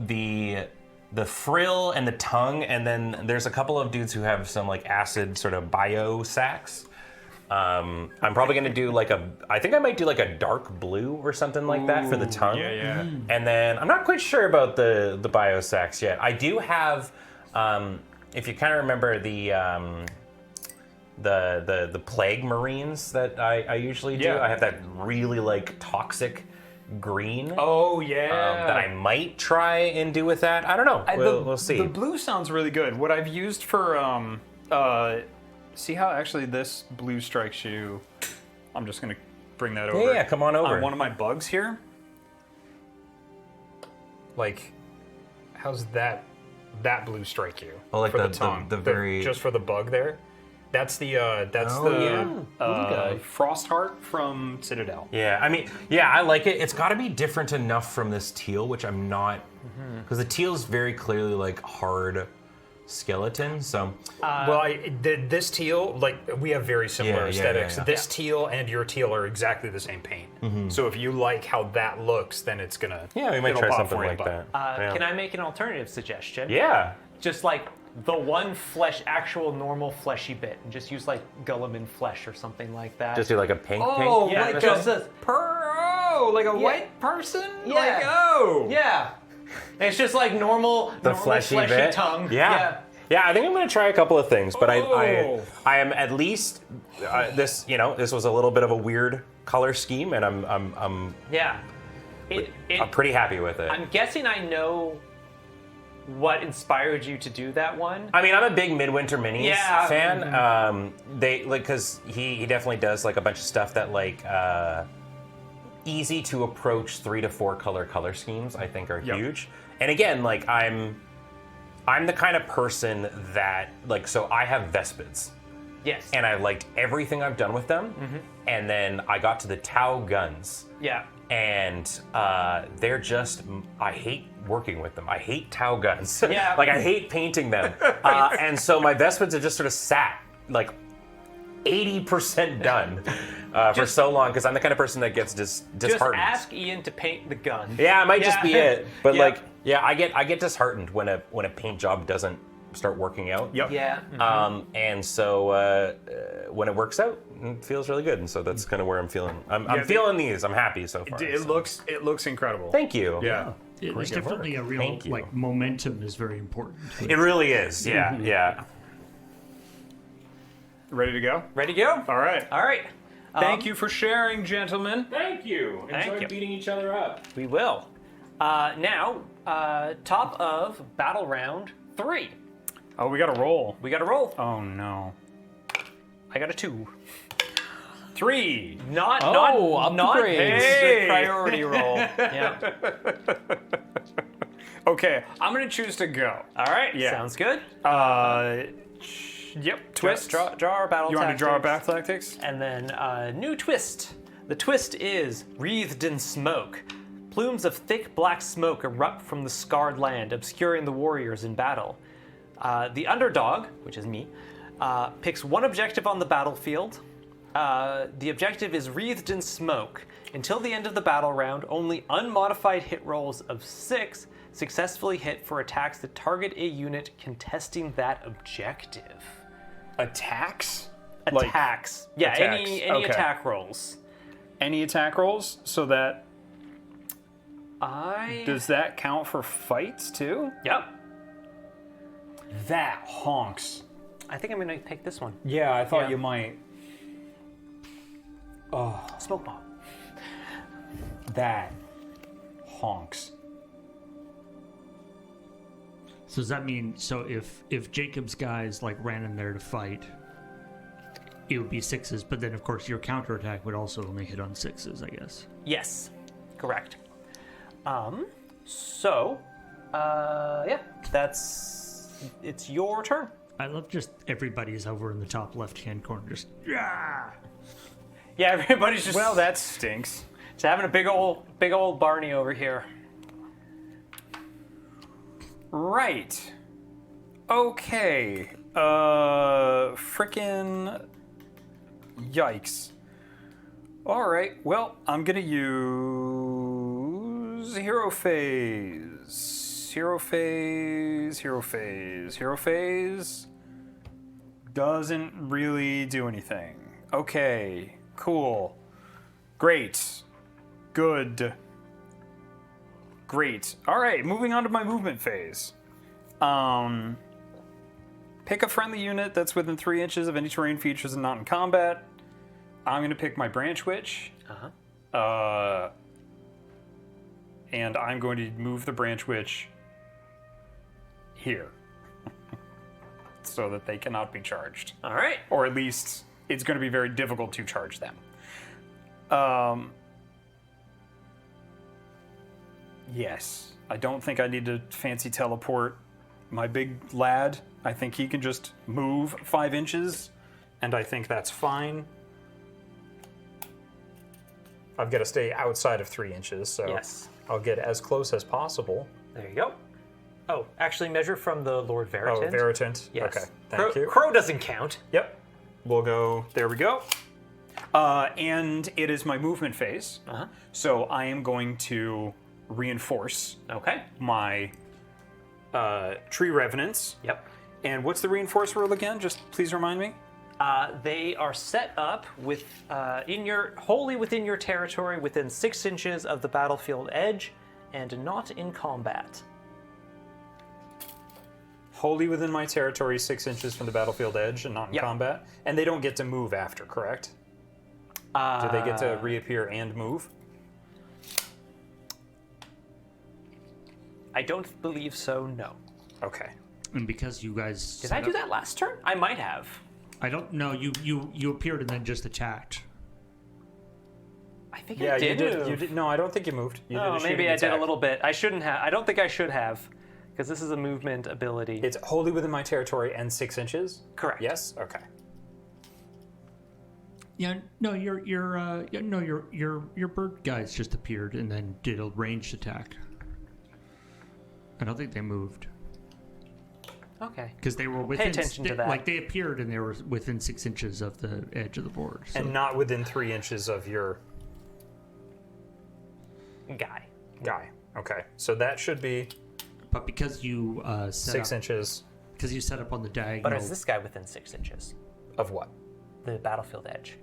the frill and the tongue, and then there's a couple of dudes who have some like acid sort of bio sacs. I'm probably gonna do like I think I might do like a dark blue or something like that for the tongue. Yeah. And then I'm not quite sure about the bio sacs yet. I do have, if you kind of remember the plague marines that I usually do. Yeah. I have that really like toxic green. Oh yeah. That I might try and do with that. I don't know. We'll see. The blue sounds really good. What I've used for see how actually this blue strikes you. I'm just gonna bring that over. Yeah, come on over. On one of my bugs here. Like, how's that blue strike you? Oh, like for the tongue? the very just for the bug there. That's the Frostheart from Citadel. Yeah, I mean, yeah, I like it. It's got to be different enough from this teal, which I'm not, because the teal is very clearly like hard skeleton. So This teal, like we have very similar Yeah, aesthetics. yeah. This teal and your teal are exactly the same paint. So if you like how that looks, then it's gonna yeah, we might it'll try pop something for you, like but- that. Yeah. Can I make an alternative suggestion? Yeah. Just like the one actual normal fleshy bit, and just use like Gulliman flesh or something like that. Just do like a pink. Oh, Yeah, like just a like a white person? Yeah. Like, oh. Yeah. And it's just like normal fleshy fleshy bit? tongue. Yeah. Yeah, I think I'm going to try a couple of things, but Oh. I am at least this. You know, this was a little bit of a weird color scheme, and I'm Yeah. I'm pretty happy with it. I'm guessing I know what inspired you to do that one. I mean, I'm a big Midwinter Minis Yeah. fan. They like because he definitely does like a bunch of stuff that like easy to approach 3 to 4 color schemes. I think are Yep. huge. And again, like I'm the kind of person that like so I have Vespids. Yes. And I liked everything I've done with them. And then I got to the Tau guns. Yeah. And they're just, I hate working with them. I hate Tau guns. Yeah. Like, I hate painting them. And so my Vespids have just sort of sat, like, 80% done for so long, because I'm the kind of person that gets Just disheartened. ask Ian to paint the gun. Yeah, it might just be it. But, Yeah. like, yeah, I get disheartened when a paint job doesn't start working out. Yep. Yeah. And so when it works out, it feels really good. And so that's kind of where I'm feeling. I'm feeling these. I'm happy so far. It so. looks incredible. Thank you. Yeah. It's definitely a real Thank you. like momentum is very important. It really is. Yeah. Yeah. Ready to go? Ready to go? All right. All right. Thank you for sharing, gentlemen. Thank you. Thank Enjoy you. beating each other up. We will. Now, top of battle round 3. Oh, we got to roll. We got to roll. Oh no. I got a 2. 3. Not upgrades. Hey. the priority roll. Yeah. Okay, I'm gonna choose to go. All right. Yeah. Sounds good. Yep. Twist. Draw our battle. You want to draw our tactics. battle tactics? And then new twist. The twist is wreathed in smoke. Plumes of thick black smoke erupt from the scarred land, obscuring the warriors in battle. The underdog, which is me, picks one objective on the battlefield. The objective is wreathed in smoke. Until the end of the battle round, only unmodified hit rolls of 6 successfully hit for attacks that target a unit contesting that objective. Attacks. Attacks. Yeah, attacks. any Okay. attack rolls. Any attack rolls, so that I. does that count for fights too? Yep. That honks. I think I'm gonna pick this one. Yeah, I thought Yeah. you might. Smoke bomb. That honks. So does that mean if Jacob's guys like ran in there to fight, it would be 6s, but then of course your counterattack would also only hit on 6s, I guess. Yes, correct. So, yeah, it's your turn. I love just everybody's over in the top left-hand corner, just yeah. Yeah, everybody's just Well, that stinks. just having a big old Barney over here. Right. Okay. Frickin' yikes. All right. Well, I'm gonna use Hero Phase. Hero phase, hero phase, hero phase. Doesn't really do anything. Okay, cool. Great. Good. Great. All right, moving on to my movement phase. Pick a friendly unit that's within 3 inches of any terrain features and not in combat. I'm going to pick my Branch Witch. And I'm going to move the Branch Witch here. So that they cannot be charged. All right. Or at least it's going to be very difficult to charge them. Yes. I don't think I need to fancy teleport my big lad. I think he can just move 5 inches, and I think that's fine. I've got to stay outside of 3 inches, so Yes. I'll get as close as possible. There you go. Oh, actually measure from the Lord Veritant. Oh, Veritant. Yes. Okay, thank you. Crow doesn't count. Yep. We'll go. There we go. And it is my movement phase. So I am going to reinforce Okay. my tree revenants. Yep. And what's the reinforce rule again? Just please remind me. They are set up with wholly within your territory, within 6 inches of the battlefield edge, and not in combat. Wholly within my territory, 6 inches from the battlefield edge, and not in Yep. combat. And they don't get to move after, correct? Do they get to reappear and move? I don't believe so. No. Okay. And because you guys Did I do that last turn? I might have. I don't know. You appeared and then just attacked. I think Yeah, I did. you did. move. You did. No, I don't think you moved. You did Oh, a shooting maybe I did a attack. little bit. I shouldn't have. I don't think I should have, because this is a movement ability. It's wholly within my territory and 6 inches. Correct. Yes. Okay. Yeah, no, your bird guys just appeared and then did a ranged attack. I don't think they moved Okay. because they were within. attention to that. Like they appeared and they were within 6 inches of the edge of the board. So. And not within 3 inches of your Guy. guy. Okay. So that should be But because you 6 inches because you set up on the diagonal. But is this guy within 6 inches? of what? The battlefield edge.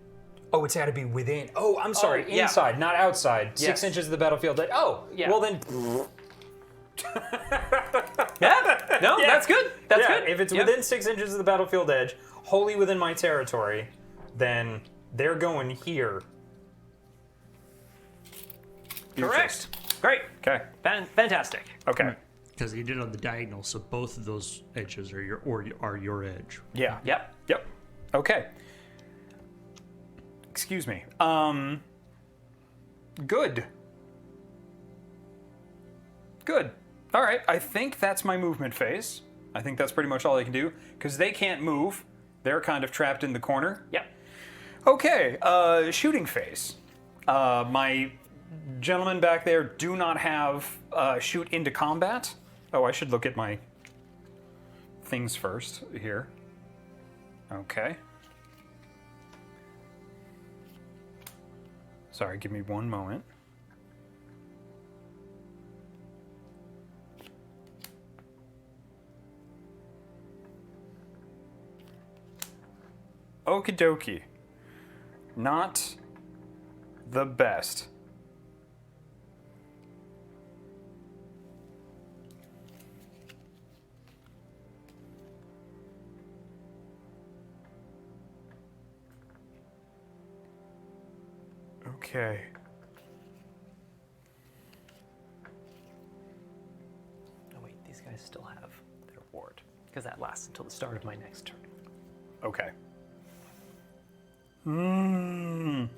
Oh, it's got to be within. Oh, I'm sorry. yeah. Inside, not outside. 6 Yes. inches of the battlefield. Oh, Yeah. well then. Yeah. No, Yeah. that's good. That's yeah, good. if it's Yep. within 6 inches of the battlefield edge, wholly within my territory, then they're going here. Correct. Great. Okay. Fantastic. Okay. Because you did it on the diagonal, so both of those edges are your edge. Yeah. Yep. Yep. Okay. Excuse me. Good. Good. All right. I think that's my movement phase. I think that's pretty much all I can do because they can't move. They're kind of trapped in the corner. Yep. Okay. Shooting phase. My gentlemen back there do not have shoot into combat. Oh, I should look at my things first here. Okay. Sorry, give me one moment. Okie dokie. Not the best. Okay. Oh wait, these guys still have their ward because that lasts until the start of my next turn. Okay.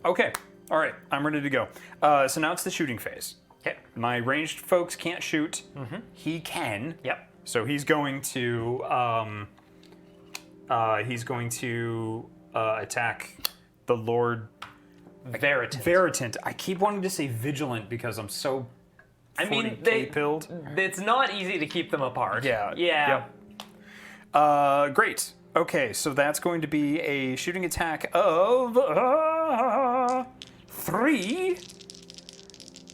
Okay. All right. I'm ready to go. So now it's the shooting phase. Okay. My ranged folks can't shoot. He can. Yep. So he's going to attack the Lord Veritant. Veritant. I keep wanting to say Vigilant because I'm so. I mean, 40K pilled. It's not easy to keep them apart. Yeah. Yeah. Yep. Great. Okay, so that's going to be a shooting attack of 3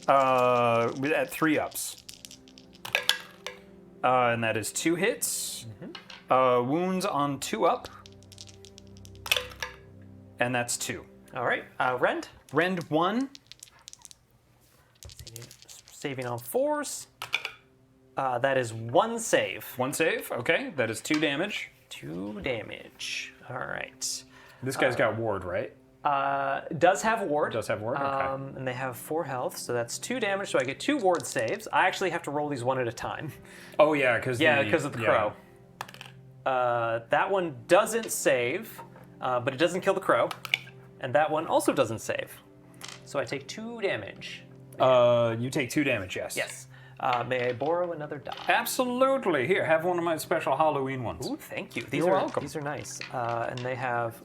at 3 ups. And that is 2 hits. Wounds on 2 up. And that's 2. All right. Rend. Rend 1. Saving on 4s. That is 1 save. 1 save. Okay, that is 2 damage. 2 damage. All right. This guy's got ward, right? Does have ward. Does have ward? Okay. And they have 4 health, so that's 2 damage. So I get 2 ward saves. I actually have to roll these one at a time. Oh yeah, because Of the crow. That one doesn't save, but it doesn't kill the crow, and that one also doesn't save. So I take 2 damage. You take 2 damage. Yes. Yes. May I borrow another die? Absolutely. Here, have one of my special Halloween ones. Ooh, thank you. You're welcome. These are nice. And they have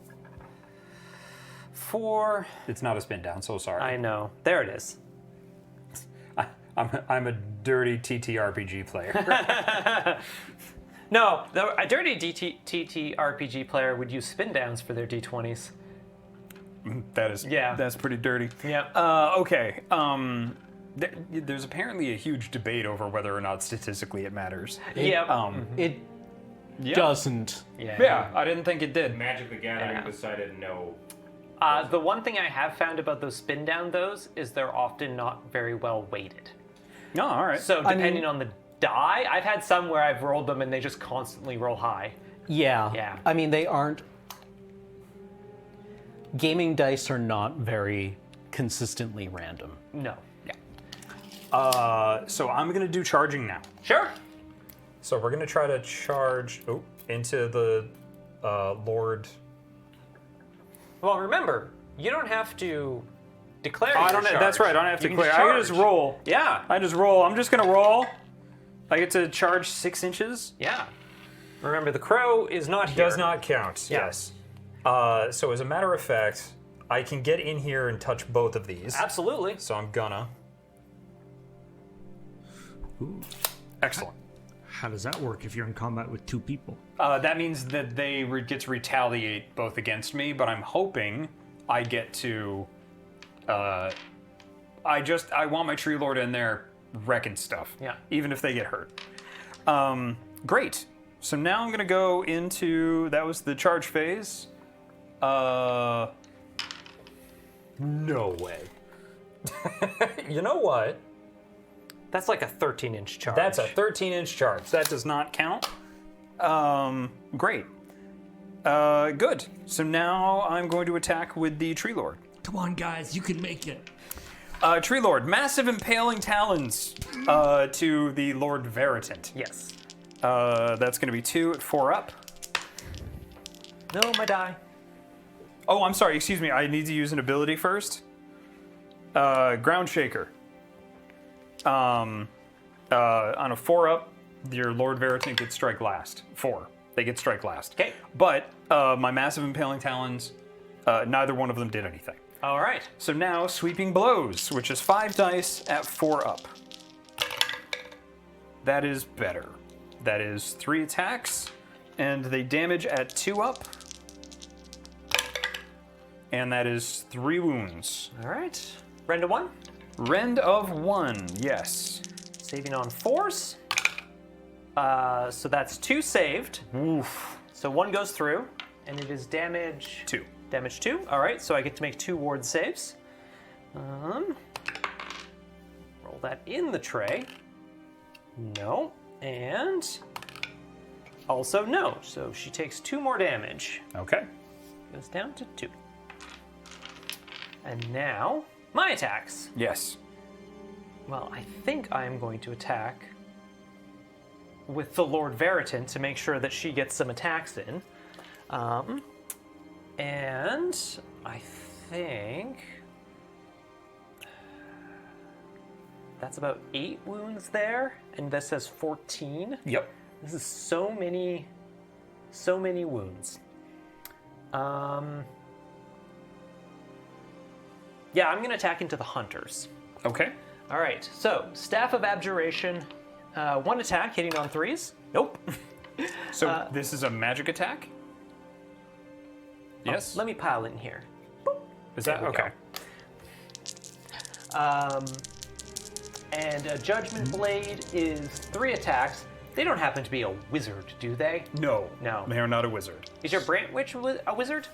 4. It's not a spin down. So sorry. I know. There it is. I'm a dirty TTRPG player. No, a dirty TTRPG player would use spin downs for their D20s. That's pretty dirty. Yeah. Okay. There's apparently a huge debate over whether or not statistically it matters. Yeah. It doesn't. Yeah, I didn't think it did. Magic the Gathering decided no. The one thing I have found about those spin down is they're often not very well weighted. No, all right. So depending on the die, I've had some where I've rolled them and they just constantly roll high. Yeah. Yeah. I mean, they aren't. Gaming dice are not very consistently random. No. So I'm gonna do charging now. Sure. So we're gonna try to charge into the Lord. Well, remember, you don't have to declare. I your don't. charge. That's right. I don't have to You can clear. I can just charge. roll. Yeah. I just roll. I'm just gonna roll. I get to charge 6 inches. Yeah. Remember, the crow is not here. Does not count. Yeah. Yes. So as a matter of fact, I can get in here and touch both of these. Absolutely. So I'm gonna. Excellent. How does that work if you're in combat with 2 people? That means that they get to retaliate both against me, but I'm hoping I get to. I want my tree lord in there wrecking stuff. Yeah. Even if they get hurt. Great. So now I'm gonna go into. That was the charge phase. No way. You know what? That's like a 13-inch charge. That's a 13-inch charge. That does not count. Great. Good. So now I'm going to attack with the Tree Lord. Come on, guys, you can make it. Tree Lord, massive impaling talons to the Lord Veritant. Yes. That's going to be 2 at 4 up. No, my die. Oh, I'm sorry. Excuse me. I need to use an ability first. Ground Shaker. On a 4 up, your Lord Veritant gets strike last. 4. They get strike last. Okay. But my massive impaling talons, neither one of them did anything. All right. So now sweeping blows, which is 5 dice at 4 up. That is better. That is 3 attacks, and they damage at 2 up. And that is 3 wounds. All right. Rend to 1. Rend of 1, yes. Saving on 4s. So that's 2 saved. Oof. So 1 goes through, and it is damage 2. Damage 2. All right. So I get to make 2 ward saves. Roll that in the tray. No. And also no. So she takes 2 more damage. Okay. Goes down to 2. And now my attacks. Yes. Well, I think I'm going to attack with the Lord Veritant to make sure that she gets some attacks in. And I think that's about 8 wounds there, and this says 14. Yep. This is so many wounds. Yeah, I'm gonna attack into the hunters. Okay. All right, so Staff of Abjuration, 1 attack, hitting on 3s. Nope. So this is a magic attack? Yes? Let me pile in here. Is that There we okay? And a Judgment Blade is 3 attacks, They don't happen to be a wizard, do they? No. No. They are not a wizard. Is your Brant Witch a wizard?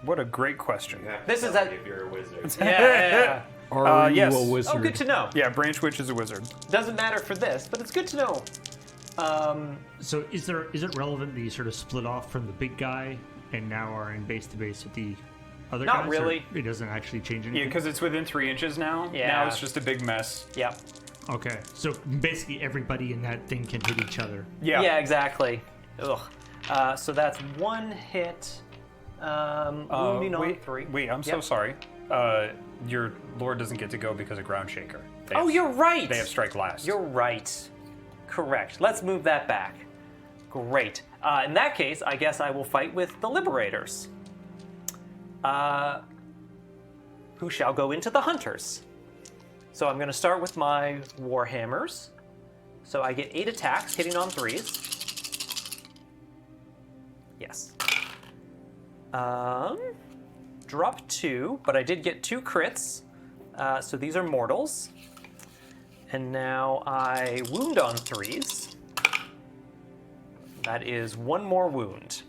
What a great question. This is if you're a wizard. Yeah. Are you yes. a wizard? Oh, good to know. Yeah, Branch Witch is a wizard. Doesn't matter for this, but it's good to know. So is it relevant that you sort of split off from the big guy and now are in base to base with the other Not guys? really. Or it doesn't actually change anything? Yeah, because it's within 3 inches now. Yeah. Now it's just a big mess. Yep. Okay, so basically everybody in that thing can hit each other. Yeah. Yeah, exactly. Ugh. So that's 1 hit. Wounding on 3. Wait, I'm so Yep. sorry. Your Lord doesn't get to go because of Ground Shaker. They Oh, have- you're right. They have strike last. You're right. Correct. Let's move that back. Great. In that case, I guess I will fight with the Liberators. Who shall go into the Hunters. So I'm going to start with my Warhammers. So I get 8 attacks, hitting on 3s. Yes. Drop 2, but I did get 2 crits. So these are mortals. And now I wound on 3s. That is 1 more wound.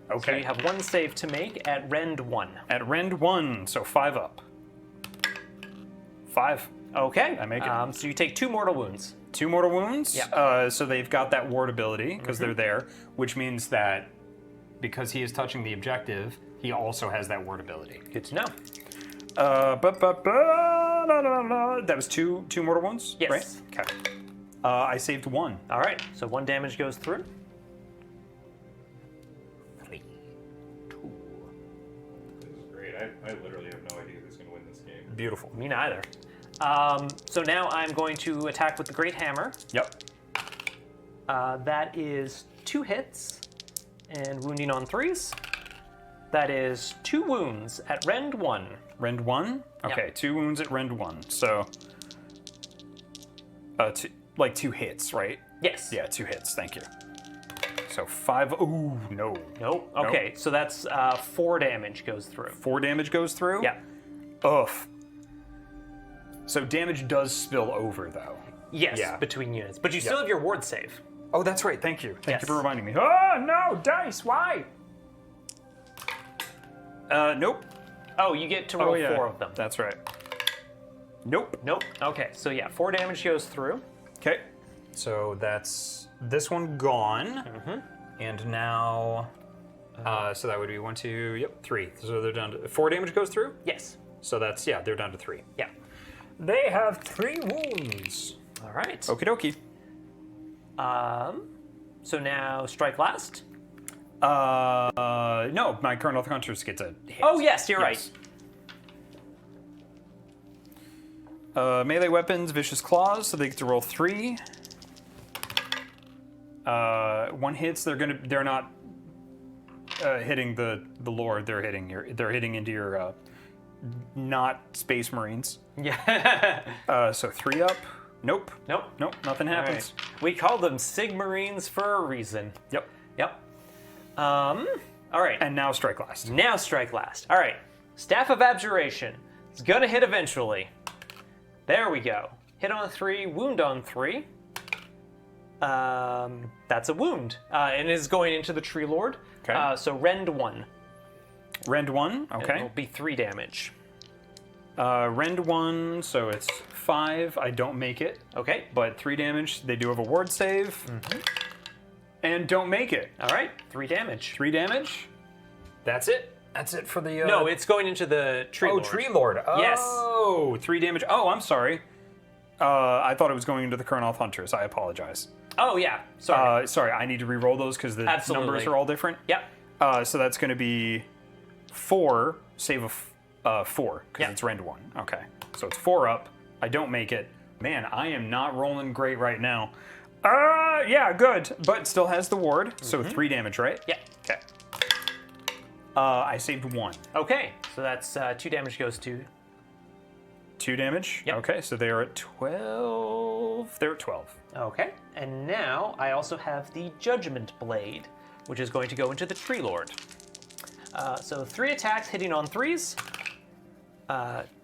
So Okay. you have 1 save to make at Rend 1. At Rend 1, so 5 up. 5. Okay. I make it. So you take 2 mortal wounds. 2 mortal wounds. Yeah. So they've got that ward ability because they're there, which means that because he is touching the objective, he also has that ward ability. Good to know. That was two mortal wounds, Yes. right? Okay. I saved 1. All right. So 1 damage goes through. 3, 2. This is great. I literally have no idea who's going to win this game. Beautiful. Me neither. So now I'm going to attack with the Great Hammer. Yep. That is 2 hits and wounding on 3s. That is 2 wounds at Rend 1. Rend 1? Okay, 2 wounds at Rend 1. So, like 2 hits, right? Yes. Yeah, 2 hits, thank you. So 5, ooh, no. Nope. Okay, so that's 4 damage goes through. 4 damage goes through? Yeah. Ugh. So damage does spill over, though. Yes, Yeah. between units. But you still have your ward save. Oh, that's right, thank you. Thank Yes. you for reminding me. Oh, no, dice, why? Nope. Oh, you get to roll Oh, yeah. 4 of them. That's right. Nope. Nope. Okay, so yeah, 4 damage goes through. Okay. So that's this one gone. And now, so that would be 1, 2, yep, 3. So they're down to 4 damage goes through. Yes. So that's, yeah, they're down to 3. Yeah. They have 3 wounds. All right. Okie dokie. So now strike last. No, my Colonel Hunters gets a hit. Oh yes, you're Yes. Melee weapons, vicious claws, so they get to roll 3. 1 hits. They're not hitting the Lord. They're hitting into your not Space Marines. right. Yeah. So 3 up. Nope. Nope. Nope. Nothing All happens. right. We call them Sigmarines for a reason. Yep. Yep. All right. And now strike last. Now strike last. All right. Staff of Abjuration. It's gonna hit eventually. There we go. Hit on 3, wound on 3. That's a wound. And is going into the Tree Lord. Okay. So Rend 1. Rend 1. Okay. It'll be 3 damage. Rend 1, so it's 5. I don't make it, Okay. but 3 damage. They do have a ward save. And don't make it. All right. 3 damage. 3 damage. That's it. That's it for the. No, it's going into the Tree Oh, Lord. Tree Lord. Yes. Oh, 3 damage. Oh, I'm sorry. I thought it was going into the Colonel Hunters. I apologize. Oh, yeah. Sorry. Sorry, I need to re-roll those because the Absolutely. numbers are all different. Yep. So that's going to be 4, save of 4, because Yeah. it's Rend 1. Okay. So it's 4 up. I don't make it. Man, I am not rolling great right now. Yeah, good. But still has the ward, so 3 damage, right? Yeah. Okay. I saved 1. Okay. So that's 2 damage goes to. 2 damage? Yep. Okay, so they are at 12. They're at 12. Okay. And now I also have the Judgment Blade, which is going to go into the Tree Lord. So 3 attacks hitting on 3s.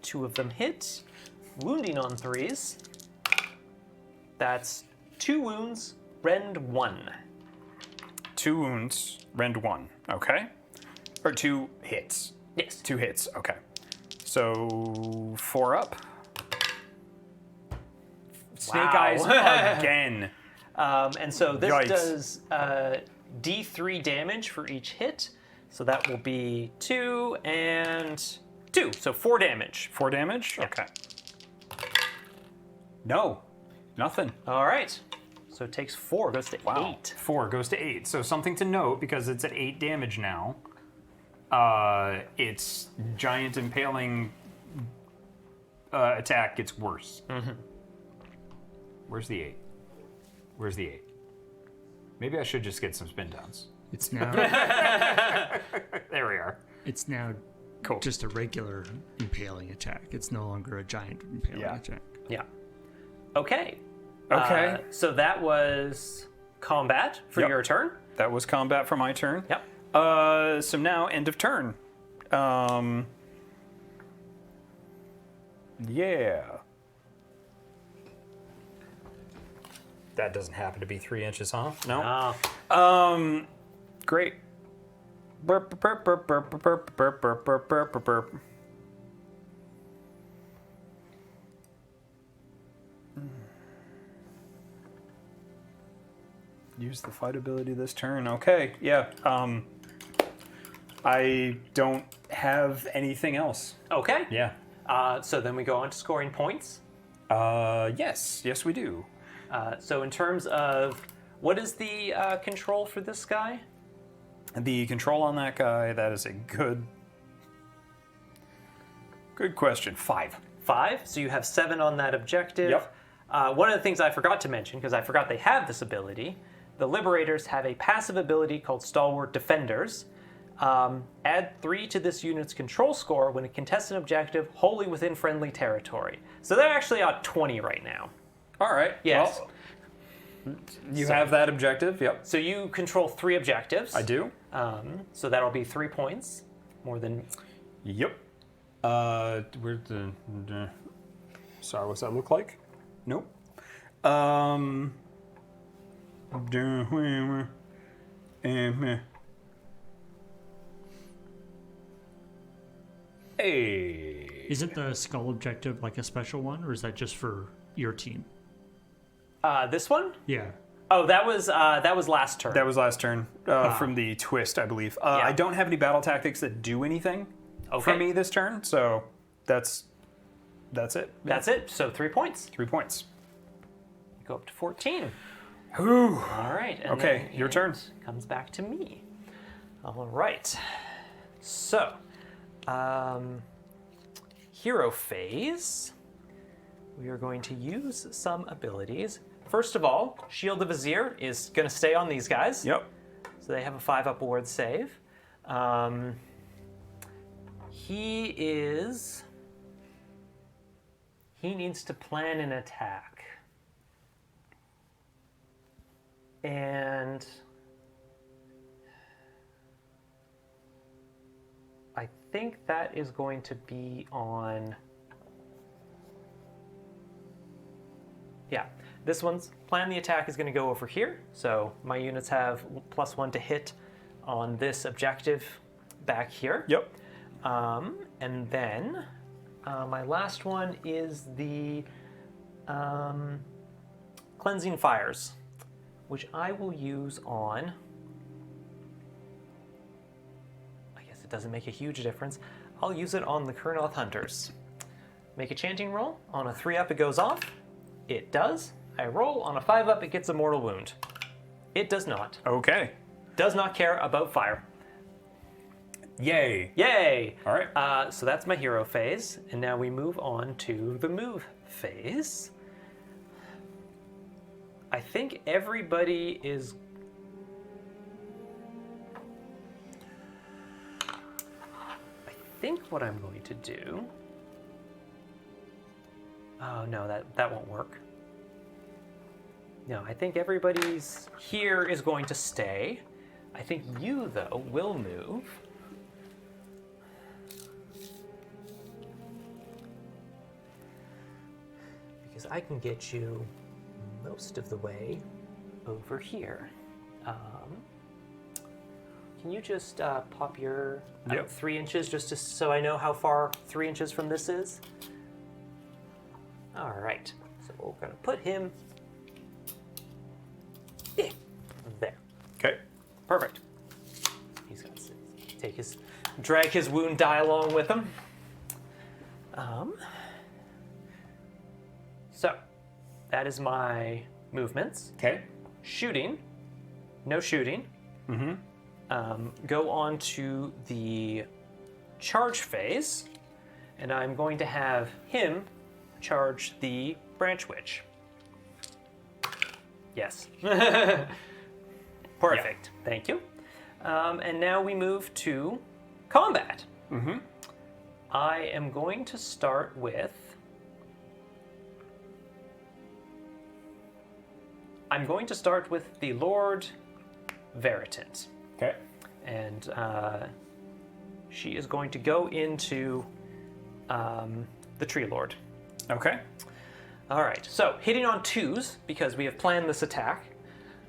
2 of them hit. Wounding on 3s. That's 2 wounds rend 1. 2 wounds, rend 1. Okay. Or 2 hits. Yes. 2 hits. Okay. So 4 up. Snake Wow. eyes again. And so this Yikes. does D3 damage for each hit. So that will be 2 and 2. So 4 damage. 4 damage? Okay. No. Nothing. All right. So it takes 4, goes to 8. 4 goes to 8. So something to note, because it's at 8 damage now. Its giant impaling attack gets worse. Mm-hmm. Where's the 8? Where's the 8? Maybe I should just get some spin downs. It's now There we are. it's now Cool. just a regular impaling attack. It's no longer a giant impaling Yeah. attack. Yeah. Okay. Okay. So that was combat for Yep. your turn. That was combat for my turn. Yep. So now end of turn. Yeah. That doesn't happen to be 3 inches, huh? No. Ah. Great. Burp, burp, burp, burp, burp, burp, burp, burp, burp, burp, burp, burp. Use the fight ability this turn. Okay, yeah. I don't have anything else. Okay. Yeah. So then we go on to scoring points. Yes, we do. So in terms of what is the control for this guy? The control on that guy, that is a good question. 5. 5. So you have 7 on that objective. Yep. One of the things I forgot to mention, because I forgot they have this ability, the Liberators have a passive ability called Stalwart Defenders. Add 3 to this unit's control score when it contests an objective wholly within friendly territory. So they're actually at 20 right now. All right. Yes. Well, you have that objective. Yep. So you control 3 objectives. I do. So that'll be 3 points, more than. Yep. Where's the? Sorry, what's that look like? Nope. Hey. Isn't the skull objective like a special one, or is that just for your team? This one? Yeah. Oh, that was last turn. That was last turn from the twist, I believe. I don't have any battle tactics that do anything for Okay. me this turn, so that's it. That's it. So 3 points. 3 points. Go up to 14. Whew. All right. And Okay, then your turn. it comes back to me. All right. So, hero phase. We are going to use some abilities. First of all, Shield of Vizier is going to stay on these guys. Yep. So they have a 5 up ward save. He needs to plan an attack. And I think that is going to be on. Yeah, this one's plan the attack is going to go over here. So my units have +1 to hit on this objective back here. Yep. And then my last one is the Cleansing Fires, which I will use on. I guess it doesn't make a huge difference. I'll use it on the Kurnoth Hunters. Make a chanting roll. On a 3 up, it goes off. It does. I roll. On a 5 up, it gets a mortal wound. It does not. Okay. Does not care about fire. Yay. Yay! All right. So that's my hero phase, and now we move on to the move phase. I think everybody is. I think what I'm going to do. Oh no, that won't work. No, I think everybody's here is going to stay. I think you, though, will move. Because I can get you most of the way over here. Can you just pop your Yep. 3 inches so I know how far 3 inches from this is? All right. So we're going to put him there. Okay. Perfect. He's going to drag his wound die along with him. So that is my movements. Okay. Shooting, no shooting. Go on to the charge phase, and I'm going to have him charge the branch witch. Yes. Perfect. Thank you. And now we move to combat. I am going to start with. I'm going to start with the Lord Veritant. Okay. And she is going to go into the Tree Lord. Okay. All right, so hitting on 2s, because we have planned this attack.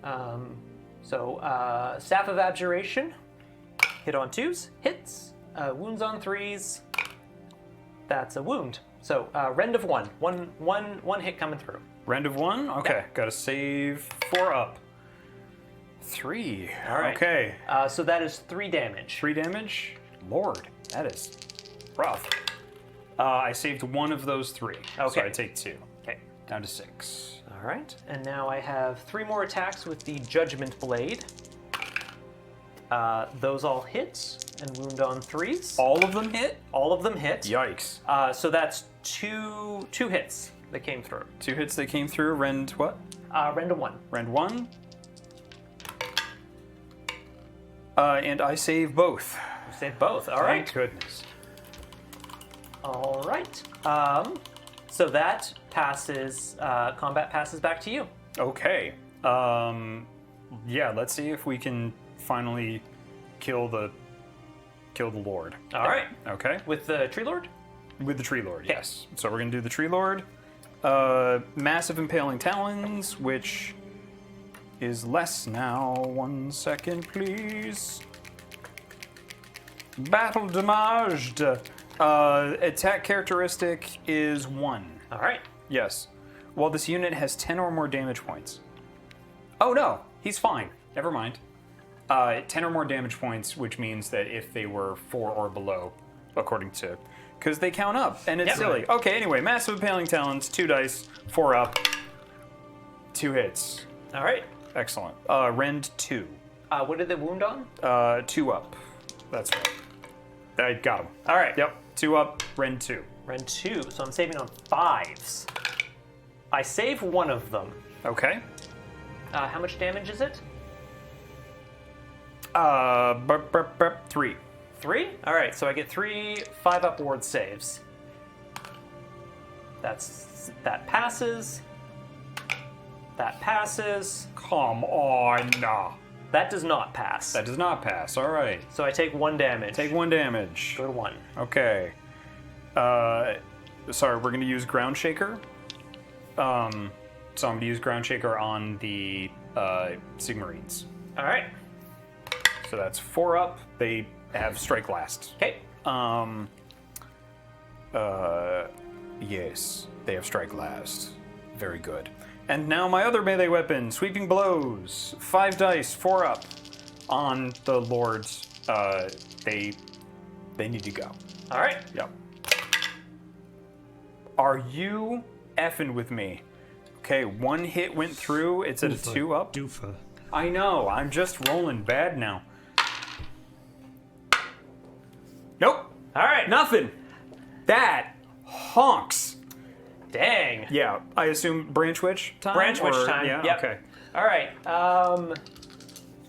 Staff of Abjuration, hit on 2s, hits. Wounds on 3s, that's a wound. So rend of 1, one hit coming through. Rend of 1? Okay. Got to save 4 up. 3. All right. Okay. So that is 3 damage. 3 damage? Lord, that is rough. I saved 1 of those 3. So Okay. I take 2. Okay. Down to 6. All right, and now I have 3 more attacks with the Judgment Blade. Those all hit and wound on 3s. All of them hit? All of them hit. Yikes. So that's two hits that came through. 2 hits that came through. Rend what? Rend of 1. Rend 1. And I save both. You saved both. All right. Thank goodness. All right. So that passes. Combat passes back to you. Okay. Yeah, let's see if we can finally kill the Lord. All right. Okay. With the Tree Lord. With the Tree Lord, Okay. yes. So we're gonna do the Tree Lord. Massive Impaling Talons, which is less now. 1 second, please. Battle damaged. Attack characteristic is 1. All right. Yes. While this unit has 10 or more damage points. Oh no, he's fine. Never mind. 10 or more damage points, which means that if they were 4 or below, according to... Because they count up, and it's Yeah. silly. Okay, anyway, Massive Impaling Talons, 2 dice, 4 up, 2 hits. All right. Excellent. Rend 2. What did the wound on? 2 up. That's right. I got him. All right. Yep, 2 up, Rend 2. Rend 2. So I'm saving on 5s. I save 1 of them. Okay. How much damage is it? 3. 3? All right, so I get 3 5 up ward saves. That passes. That passes. Come on. Nah. That does not pass. That does not pass. All right. So I take 1 damage. Take 1 damage. Go to 1. Okay. Sorry, we're going to use Ground Shaker. So I'm going to use Ground Shaker on the Sigmarines. All right. So that's 4 up. They have Strike Last. Okay. Yes, they have Strike Last. Very good. And now my other melee weapon, Sweeping Blows. 5 dice, 4 up. On the Lords, they need to go. All right. Yep. Are you effing with me? Okay, 1 hit went through. It's at a 2 up. Doofa. I know. I'm just rolling bad now. Nope. All right. Nothing. That honks. Dang. Yeah, I assume Branch Witch time? Branch Witch Or- time. Yeah, Yep. okay. All right.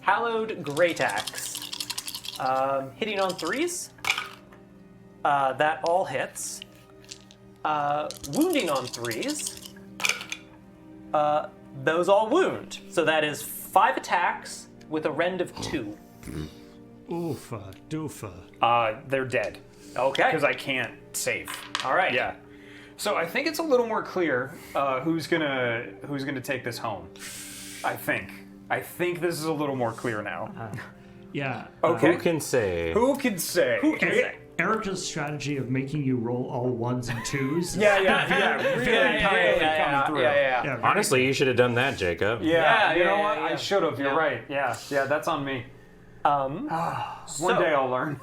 Hallowed Great Axe. Hitting on 3s. That all hits. Wounding on 3s. Those all wound. So that is 5 attacks with a rend of 2. Oofa. Doofa. They're dead. Okay. Because I can't save. All right. Yeah. So I think it's a little more clear who's gonna take this home. I think. I think this is a little more clear now. Yeah. Okay. Who can say? Who can say? Erica's strategy of making you roll all ones and twos. Really coming through. Yeah, very Honestly, you should have done that, Jacob. Yeah, you know yeah, what? yeah. I should have. You're right. Yeah, that's on me. One day I'll learn.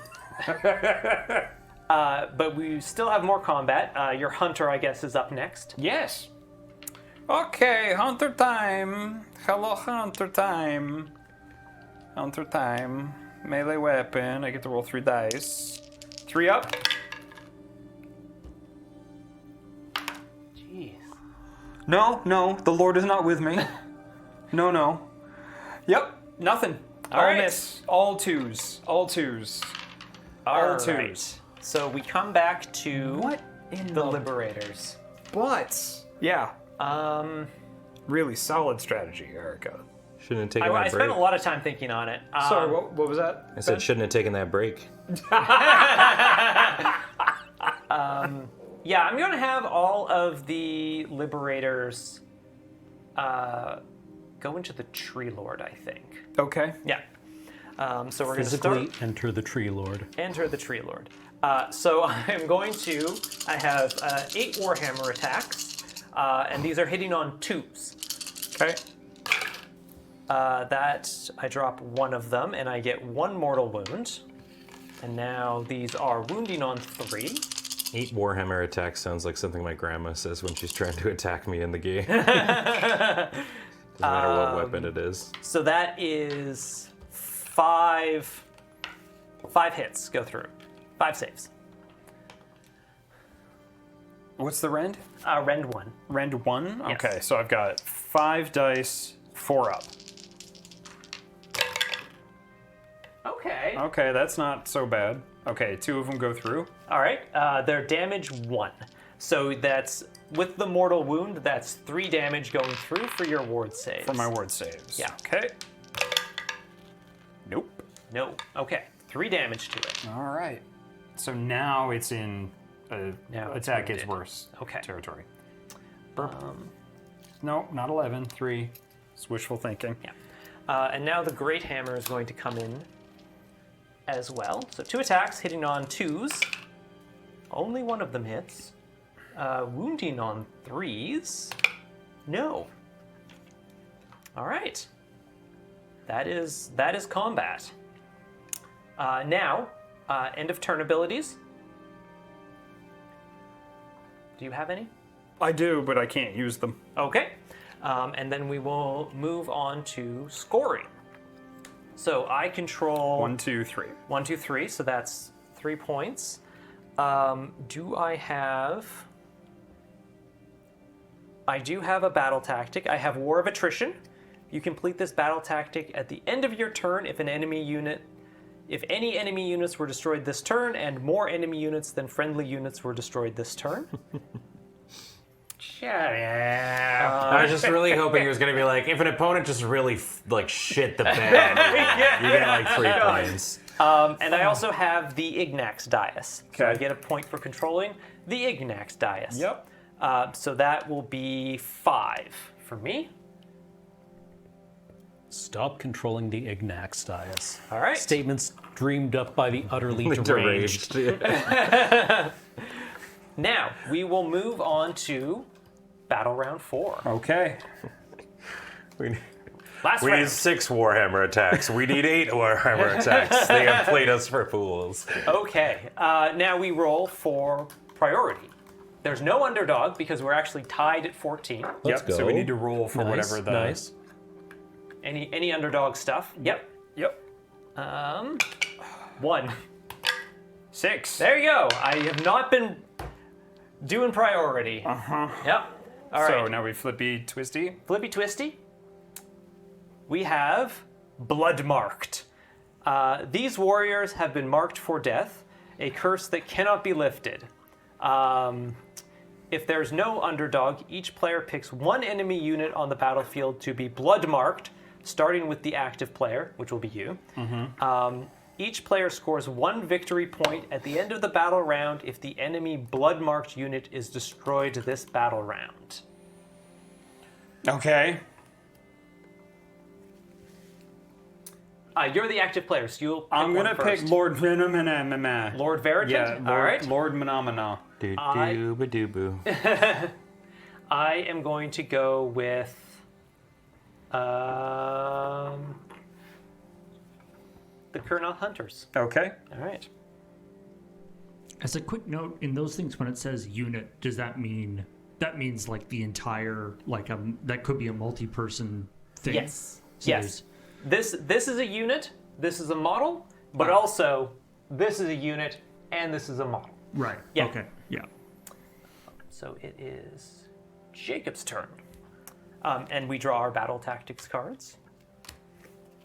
But we still have more combat. Your hunter, I guess, is up next. Yes. Okay, hunter time. Hello, hunter time. Hunter time. Melee weapon. I get to roll 3 dice. 3 up. Jeez. No, the Lord is not with me. No. Yep, nothing. All All right. miss. All twos. All twos. right. So we come back to What in the Liberators. But yeah, really solid strategy, Erica. Shouldn't have taken I that spent break. a lot of time thinking on it. Sorry, what was that? I said shouldn't have taken that break. Yeah, I'm going to have all of the Liberators go into the Tree Lord, I think. Okay. Yeah. So we're going to Physically start. enter the tree lord. Enter the Tree Lord. So I'm going to. I have 8 Warhammer attacks, and these are hitting on 2s. Okay. That I drop 1 of them, and I get 1 mortal wound. And now these are wounding on 3. 8 Warhammer attacks sounds like something my grandma says when she's trying to attack me in the game. Doesn't matter what weapon it is. So that is 5 hits go through. 5 saves. What's the rend? Rend 1. Rend 1? Yes. Okay, so I've got 5 dice, 4 up. Okay. Okay, that's not so bad. Okay, 2 of them go through. All right. They're damage 1. So that's, with the mortal wound, that's 3 damage going through for your ward saves. For my ward saves. Yeah. Okay. Nope. No. Okay. 3 damage to it. All right. So now it's in Now it's attack gets wounded. worse Okay. territory. No, not 11. 3. It's wishful thinking. Yeah. And now the Great Hammer is going to come in as well. So 2 attacks hitting on 2s. Only 1 of them hits. Wounding on 3s. No. All right. That is combat. Now, end of turn abilities. Do you have any? I do, but I can't use them. Okay. And then we will move on to scoring. So I control 1, 2, 3. 1, 2, 3. So that's 3 points. Do I have? I do have a battle tactic. I have War of Attrition. You complete this battle tactic at the end of your turn if any enemy units were destroyed this turn, and more enemy units than friendly units were destroyed this turn. Shut up. I was just really hoping it was going to be like, if an opponent just really shit the bed, you get like 3 points. And I also have the Ignax Dais. So I Okay. get a point for controlling the Ignax Dais. Yep. So that will be 5 for me. Stop controlling the Ignax Dais. All right. Statements dreamed up by the utterly deranged. Now, we will move on to Battle Round 4. Okay. Last We round. need 6 Warhammer attacks. We need 8 Warhammer attacks. They have played us for fools. Okay. Now we roll for priority. There's no underdog because we're actually tied at 14. Let's Yep. So we go. need to roll for Nice, whatever the. nice. Any underdog stuff? Yep. Yep. 1. 6. There you go. I have not been doing priority. Yep. All So right. now we flippy twisty. Flippy Twisty. We have Blood Marked. These warriors have been marked for death, a curse that cannot be lifted. If there's no underdog, each player picks 1 enemy unit on the battlefield to be blood marked, starting with the active player, which will be you. Each player scores 1 victory point at the end of the battle round if the enemy blood marked unit is destroyed this battle round. Okay. You're the active player, so you'll pick I'm gonna one first. pick Lord Venom. Lord Veritant? Yeah, Lord, All right. Lord Menomina. Doo-doo-ba-doo-boo. I am going to go with... the Colonel Hunters. Okay. All right. As a quick note, in those things, when it says unit, does that mean that means like the entire that could be a multi-person thing? Yes. So Yes. This is a unit. This is a model, but also this is a unit and this is a model. Right. Yeah. Okay. Yeah. So it is Jacob's turn, and we draw our battle tactics cards.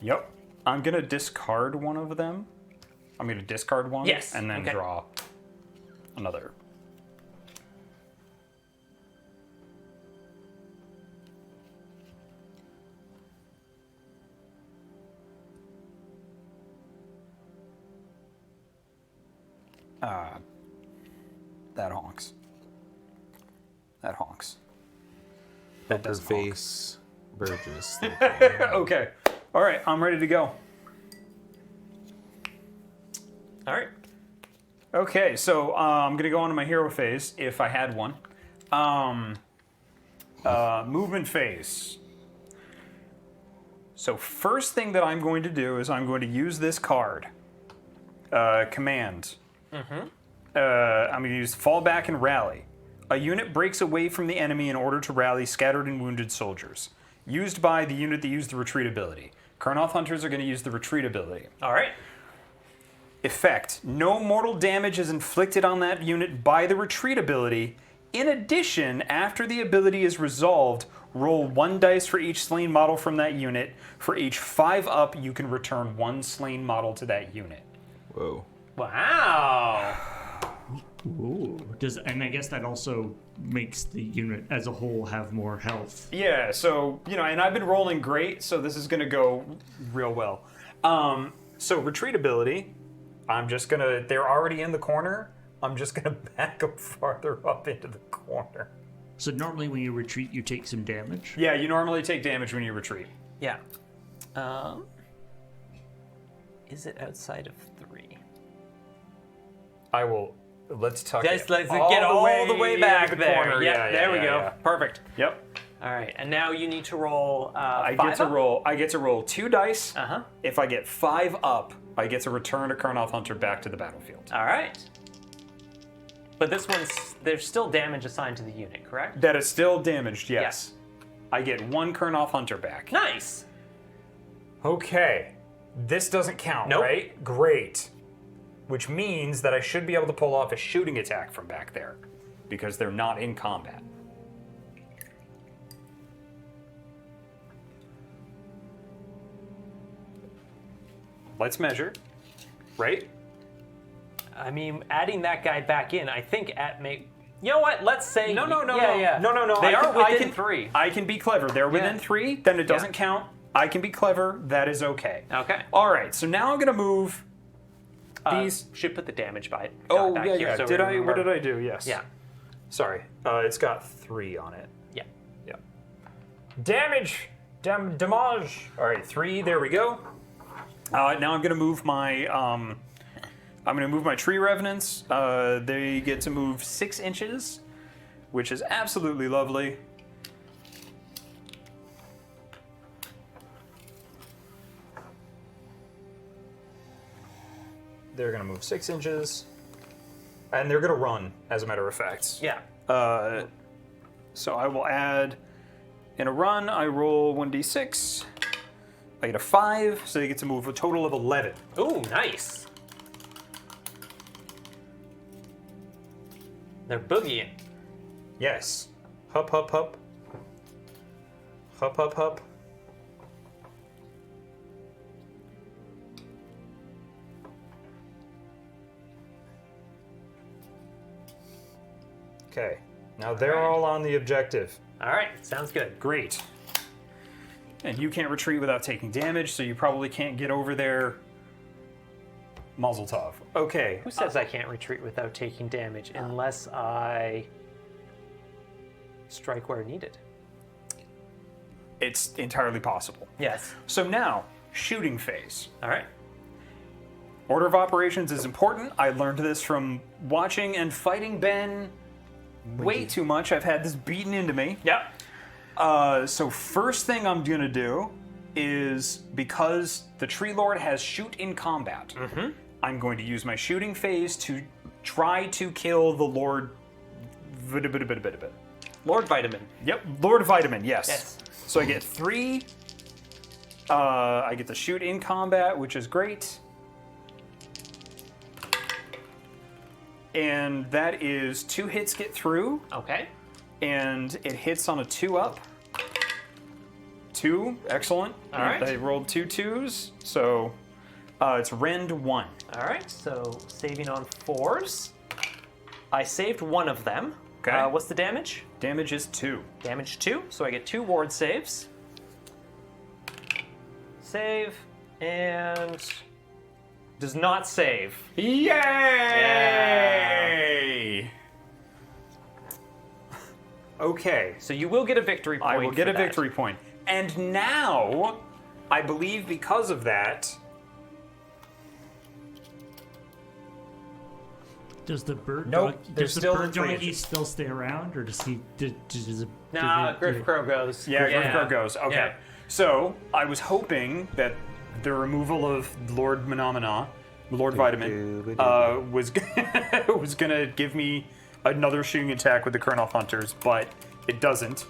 Yep. I'm gonna discard one of them. I'm gonna discard one. Yes, And then okay. draw another. That honks. That honks. That Poker does honk. face Burgess. Okay. All right. I'm ready to go. All right. Okay, so I'm gonna go on to my hero phase if I had one. Movement phase. So first thing that I'm going to do is I'm going to use this card. Command. I'm going to use fall back and rally. A unit breaks away from the enemy in order to rally scattered and wounded soldiers. Used by the unit that used the retreat ability. Karnoth Hunters are going to use the retreat ability. All right. Effect. No mortal damage is inflicted on that unit by the retreat ability. In addition, after the ability is resolved, roll 1 dice for each slain model from that unit. For each 5 up, you can return 1 slain model to that unit. Whoa. Wow. Ooh. And I guess that also makes the unit as a whole have more health. Yeah, so, and I've been rolling great, so this is going to go real well. So retreat ability, they're already in the corner. I'm just going to back them farther up into the corner. So normally when you retreat, you take some damage. Yeah, you normally take damage when you retreat. Yeah. Is it outside of 3? Let's tuck Let's it get all the way back into the there. corner. Yep, Yeah, there we go. yeah. Perfect. Yep. All right, and now you need to roll. I 5 get to up? roll. I get to roll 2 dice. Uh-huh. If I get 5 up, I get to return a Karnoth Hunter back to the battlefield. All right. But this there's still damage assigned to the unit, correct? That is still damaged. Yes. I get 1 Karnoth Hunter back. Nice. Okay. This doesn't count, Nope. right? Great. Which means that I should be able to pull off a shooting attack from back there because they're not in combat. Let's measure, right? I mean, adding that guy back in, I think You know what? Let's say No. Yeah. No. They are I within can, 3. I can be clever. They're within Yeah. 3, then it doesn't count. I can be clever. That is okay. Okay. All right. So now I'm gonna move these. Should put the damage by Oh back yeah, here, yeah. so What remember- did I do? Yes. Yeah. Sorry. It's got 3 on it. Yeah. Yeah. Damage. Damage. All right, 3. There we go. Now I'm gonna move my. I'm gonna move my tree revenants. They get to move 6 inches, which is absolutely lovely. They're gonna move 6 inches, and they're gonna run. As a matter of fact. Yeah. So I will add, in a run, I roll 1d6. I get a 5, so they get to move a total of 11. Ooh, nice. They're boogieing. Yes. Hup, hup, hup. Hup, hup, hup. Okay. Now they're all on the objective. All right, sounds good. Great. And you can't retreat without taking damage, so you probably can't get over there. Mazel tov. Okay. Who says I can't retreat without taking damage unless I strike where needed? It's entirely possible. Yes. So now, shooting phase. All right. Order of operations is important. I learned this from watching and fighting Ben way too much. I've had this beaten into me. Yep. So first thing I'm gonna do is, because the Tree Lord has shoot in combat, I'm going to use my shooting phase to try to kill the Lord. Lord Vitamin. Yep, Lord Vitamin. Yes. Yes. So I get 3. I get to shoot in combat, which is great. And that is 2 hits get through, Okay. and it hits on a 2-up. 2, excellent. All right. I rolled 2 2s, so it's rend 1. All right. So saving on 4s. I saved one of them. Okay. What's the damage? Damage is 2. Damage 2. So I get 2 ward saves. Save and does not save. Yay! Okay. So you will get a victory point. I will get for a that. victory point. And now, I believe because of that, Does the bird Nope, dog, there's does the still bird the three doggy inches. still stay around, or does he? Nah, Griff Crow goes. yeah, Griffin goes. Okay. Yeah. So, I was hoping that the removal of Lord Menomina, Lord Vitamin, was was gonna give me another shooting attack with the Colonel Hunters, but it doesn't.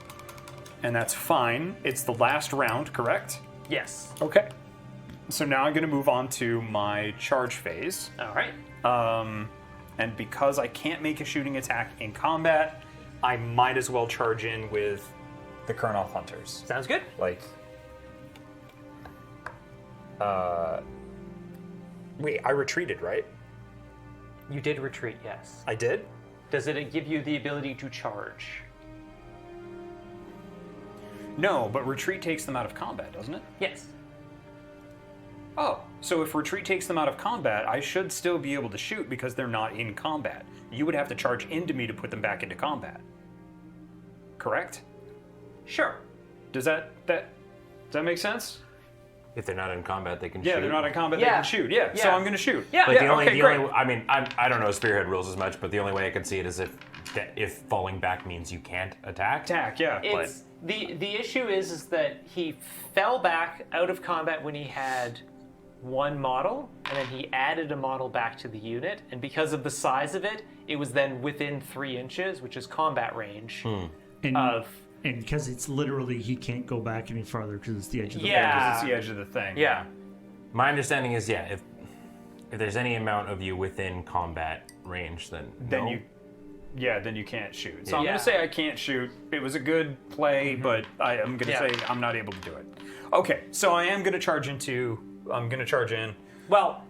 And that's fine. It's the last round, correct? Yes. Okay. So now I'm gonna move on to my charge phase. All right. And because I can't make a shooting attack in combat, I might as well charge in with the Kurnoth Hunters. Sounds good. Like, wait, I retreated, right? You did retreat, yes. I did? Does it give you the ability to charge? No, but retreat takes them out of combat, doesn't it? Yes. Oh, so if retreat takes them out of combat, I should still be able to shoot because they're not in combat. You would have to charge into me to put them back into combat. Correct? Sure. Does that make sense? If they're not in combat, they can Yeah, shoot. they're not in combat, Yeah. they can shoot. Yeah, so Yeah. I'm going to shoot. Yeah. Like yeah. the only, okay, the great. only. I mean, I don't know Spearhead rules as much, but the only way I can see it is if falling back means you can't attack. Attack, yeah. It's the issue is that he fell back out of combat when he had one model, and then he added a model back to the unit, and because of the size of it, it was then within 3 inches, which is combat range And of. and because it's literally he can't go back any farther because it's the edge of the Yeah. It's the edge of the thing. Yeah. My understanding is, yeah, if there's any amount of you within combat range, then Then no. then you can't shoot. So I'm Yeah. going to say I can't shoot. It was a good play, but I'm going to Yeah. say I'm not able to do it. Okay, so I am going to charge in. Well,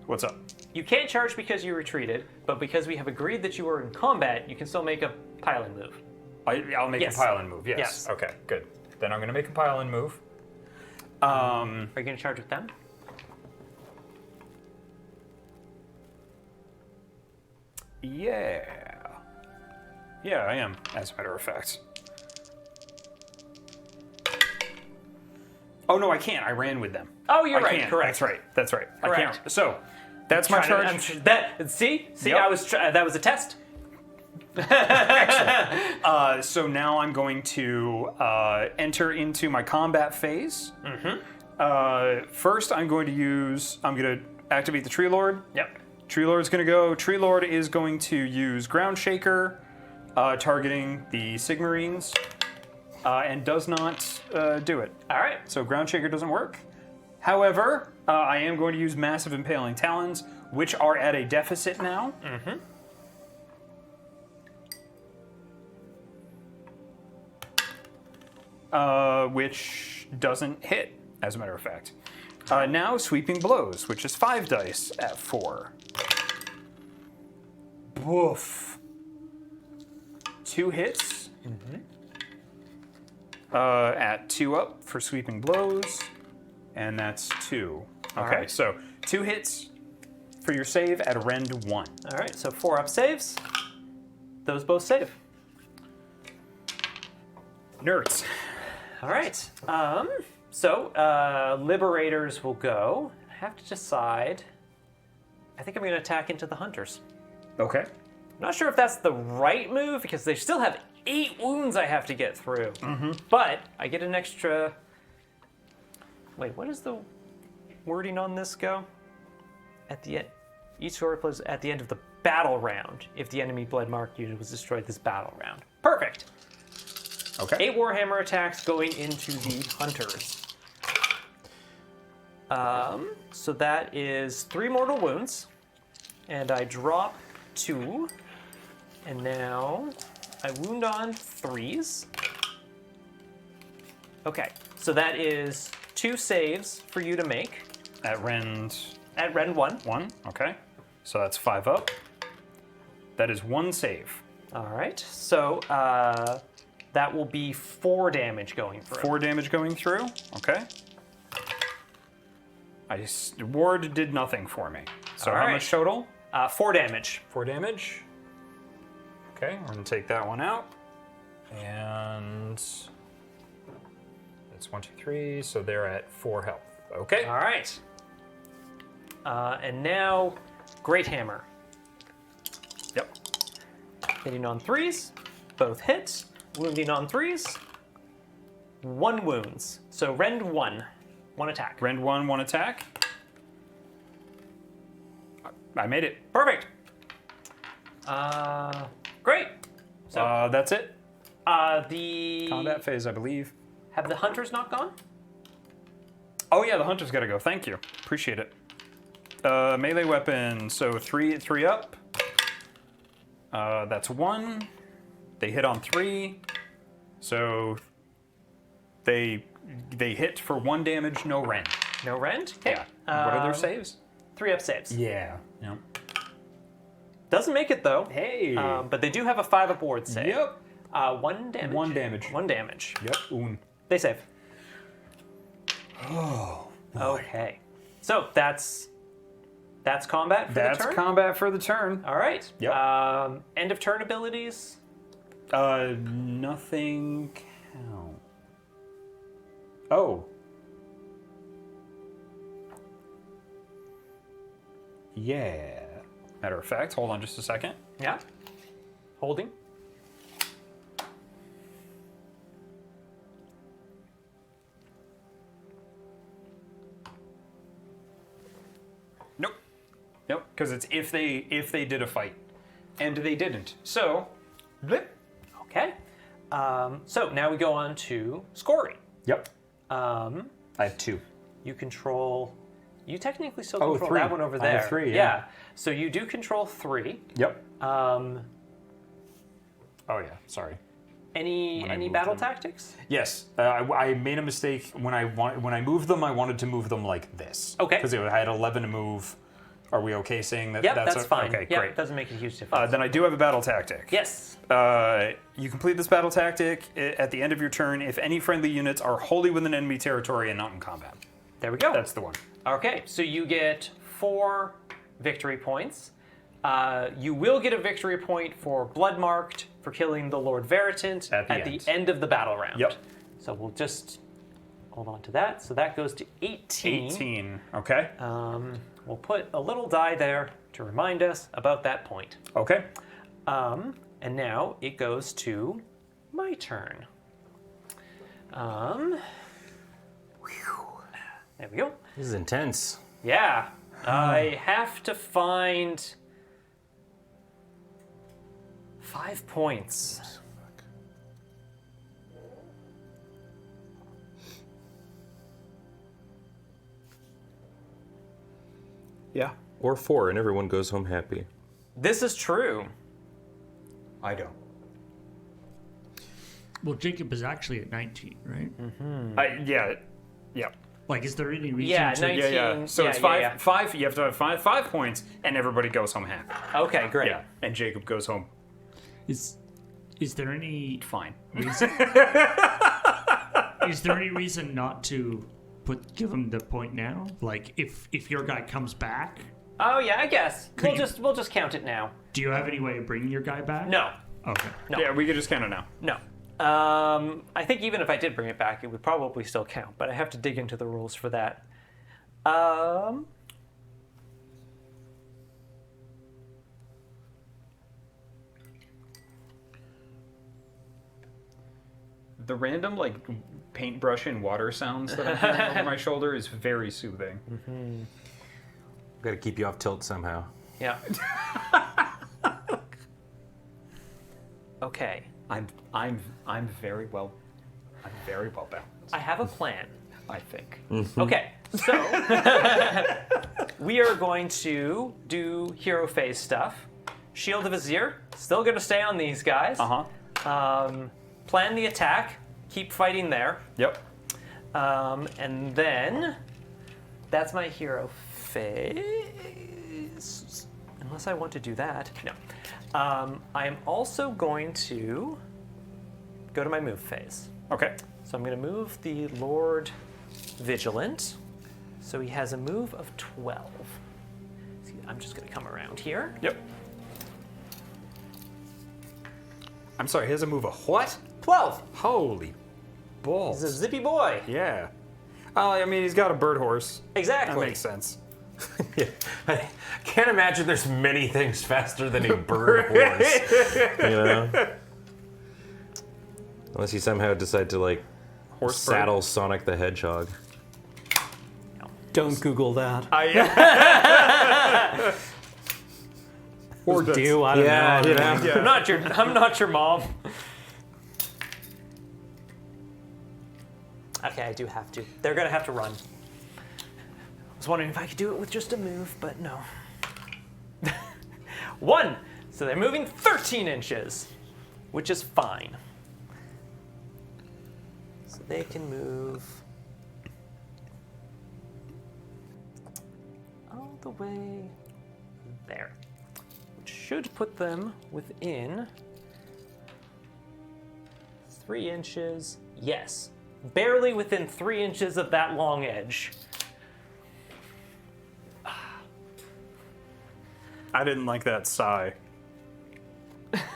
What's up? you can't charge because you retreated, but because we have agreed that you were in combat, you can still make a piling move. I'll make Yes. a pile-in move, yes. Yes. Okay, good. Then I'm going to make a pile-in move. Are you going to charge with them? Yeah. Yeah, I am, as a matter of fact. Oh, no, I can't. I ran with them. Oh, you're I right. can't. Correct. That's right. I Correct. can't. So, that's my charge. See, Yep. that was a test. So now I'm going to enter into my combat phase. First, I'm going to activate the Tree Lord. Yep. Tree Lord's going to go. Tree Lord is going to use Ground Shaker, targeting the Sigmarines, and does not do it. All right. So Ground Shaker doesn't work. However, I am going to use Massive Impaling Talons, which are at a deficit now. Which doesn't hit, as a matter of fact. Now Sweeping Blows, which is 5 dice at 4. Boof. 2 hits. At 2 up for Sweeping Blows. And that's 2. Okay, right. so 2 hits for your save at rend 1. All right. So 4 up saves. Those both save. Nerds. All right. So, Liberators will go. I have to decide. I think I'm going to attack into the Hunters. Okay. I'm not sure if that's the right move because they still have 8 wounds I have to get through. But I get an extra. Wait, what does the wording on this go? At the end, each sword plays at the end of the battle round. If the enemy blood mark unit was destroyed this battle round. Perfect. Okay. 8 Warhammer attacks going into the Hunters. So that is 3 mortal wounds, and I drop 2, and now I wound on 3s. Okay, so that is 2 saves for you to make. At Rend At Rend 1. 1. Okay. So that's 5 up. That is 1 save. All right, so that will be 4 damage going through. 4 damage going through. Okay. Ward did nothing for me. So All how right. much total? 4 damage. 4 damage. Okay, we're gonna take that one out. And that's 1, 2, 3. So they're at 4 health. Okay. All right. And now, Great Hammer. Yep. Hitting on 3s, both hits. Wounding on 3s, 1 wounds. So Rend 1, 1 attack. Rend 1, 1 attack. I made it. Perfect. Great. So That's it. the Combat phase, I believe. have the hunters not gone? Oh yeah, the hunter's got to go. Thank you. Appreciate it. Melee weapon. So 3 up. That's 1. They hit on 3. So they hit for 1 damage, no rend. No Rend. Okay. Yeah. What are their saves? 3 up saves. Yeah. Yeah. Doesn't make it though. Hey. But they do have a 5 up ward save. Yep. 1 damage. 1 damage. 1 damage. Yep. Un. They save. Oh. Okay. So that's combat for That's the turn. combat for the turn. All right. Yep. End of turn abilities. Nothing count. Oh. Yeah. Matter of fact, hold on just a second. Yeah. Holding. Nope. Nope. Because it's if they did a fight, and they didn't. So, blip. Okay. So now we go on to scoring. Yep. I have 2. You control. You technically still Oh, control 3. that one over I there. have 3, yeah. So you do control 3. Yep. Um, Oh yeah. Sorry. any When I moved battle them. tactics? Yes, I made a mistake when I moved them. I wanted to move them like this. Okay. Because I had 11 to move. Are we okay saying that? Yep, that's fine. Okay, Yep, great. doesn't make a huge difference. Then I do have a battle tactic. Yes. You complete this battle tactic at the end of your turn if any friendly units are wholly within enemy territory and not in combat. There we go. That's the one. Okay, so you get 4 victory points. You will get a victory point for Blood Marked for killing the Lord Veritant At the end. of the battle round. Yep. So we'll just hold on to that. So that goes to 18. 18. Okay. We'll put a little die there to remind us about that point. Okay. And now it goes to my turn. There we go. This is intense. Yeah. I have to find 5 points. Yeah. Or 4, and everyone goes home happy. This is true. I don't. Well, Jacob is actually at 19, right? Yeah. Yeah. Like, is there any reason Yeah, to... 19. Yeah. So Yeah, it's yeah, five. You have to have five points, and everybody goes home happy. Okay, great. Yeah. And Jacob goes home Is there any fine. reason... is there any reason not to give him the point now? Like, if your guy comes back, Oh yeah, I guess. Could We'll just count it now. do you have any way of bringing your guy back? No. Okay. No. Yeah, we could just count it now. No. I think even if I did bring it back, it would probably still count, but I have to dig into the rules for that. The random like paintbrush and water sounds that I'm hearing over my shoulder is very soothing. Got to keep you off tilt somehow. Yeah. Okay. I'm very well balanced. I have a plan. I think. Okay, so we are going to do hero phase stuff. Shield of Azir, still going to stay on these guys. Plan the attack, keep fighting there. Yep. And then that's my hero phase. Unless I want to do that. No. I am also going to go to my move phase. Okay. So I'm going to move the Lord Vigilant. So he has a move of 12. See, I'm just going to come around here. Yep. I'm sorry, he has a move of what? 12! Holy balls. He's a zippy boy. Yeah. I mean, he's got a bird horse. Exactly. That makes sense. Yeah. I can't imagine there's many things faster than a bird horse. You know? Unless you somehow decide to like Horse saddle Sonic the Hedgehog. Don't Google that. I Or do, I don't know. you know. yeah. I'm not your mom. Okay, I do have to. They're gonna have to run. I was wondering if I could do it with just a move, but no. 1! So they're moving 13 inches, which is fine. So they can move all the way there. Which should put them within 3 inches. Yes. Barely within 3 inches of that long edge. I didn't like that sigh.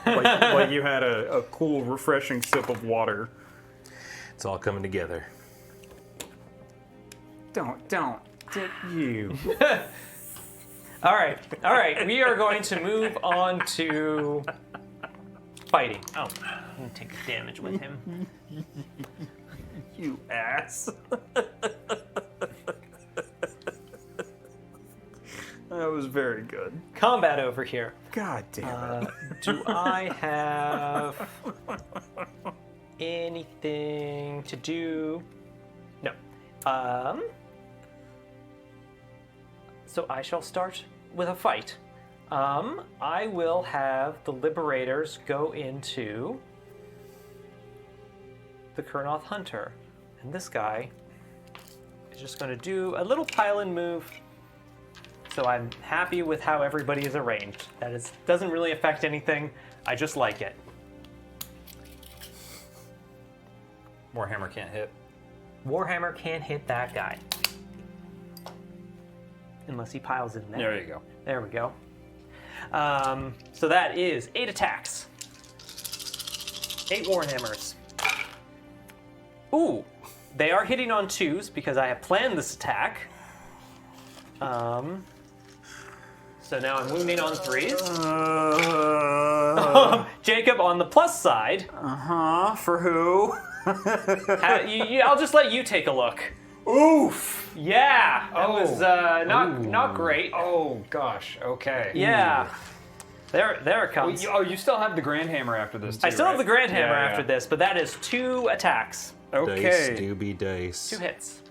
Like you had a cool, refreshing sip of water. It's all coming together. Don't. You. All right. We are going to move on to fighting. Oh, I'm gonna take the damage with him. You ass. That was very good. Combat over here. God damn it. Do I have anything to do? No. So I shall start with a fight. I will have the Liberators go into the Kurnoth Hunter. And this guy is just going to do a little pile-in move. So I'm happy with how everybody is arranged. Doesn't really affect anything. I just like it. Warhammer can't hit. Warhammer can't hit that guy. Unless he piles in there. There you go. There we go. So that is 8 attacks. 8 Warhammers. Ooh, they are hitting on 2s because I have planned this attack. So now I'm wounding on 3s. Jacob, on the plus side. For who? I'll just let you take a look. Oof. Yeah, that was not great. Oh gosh. Okay. Yeah. There it comes. You still have the Grand Hammer after this too, I still have the Grand Hammer Yeah, after yeah. this, but that is 2 attacks. Okay. Dice do be dice. 2 hits.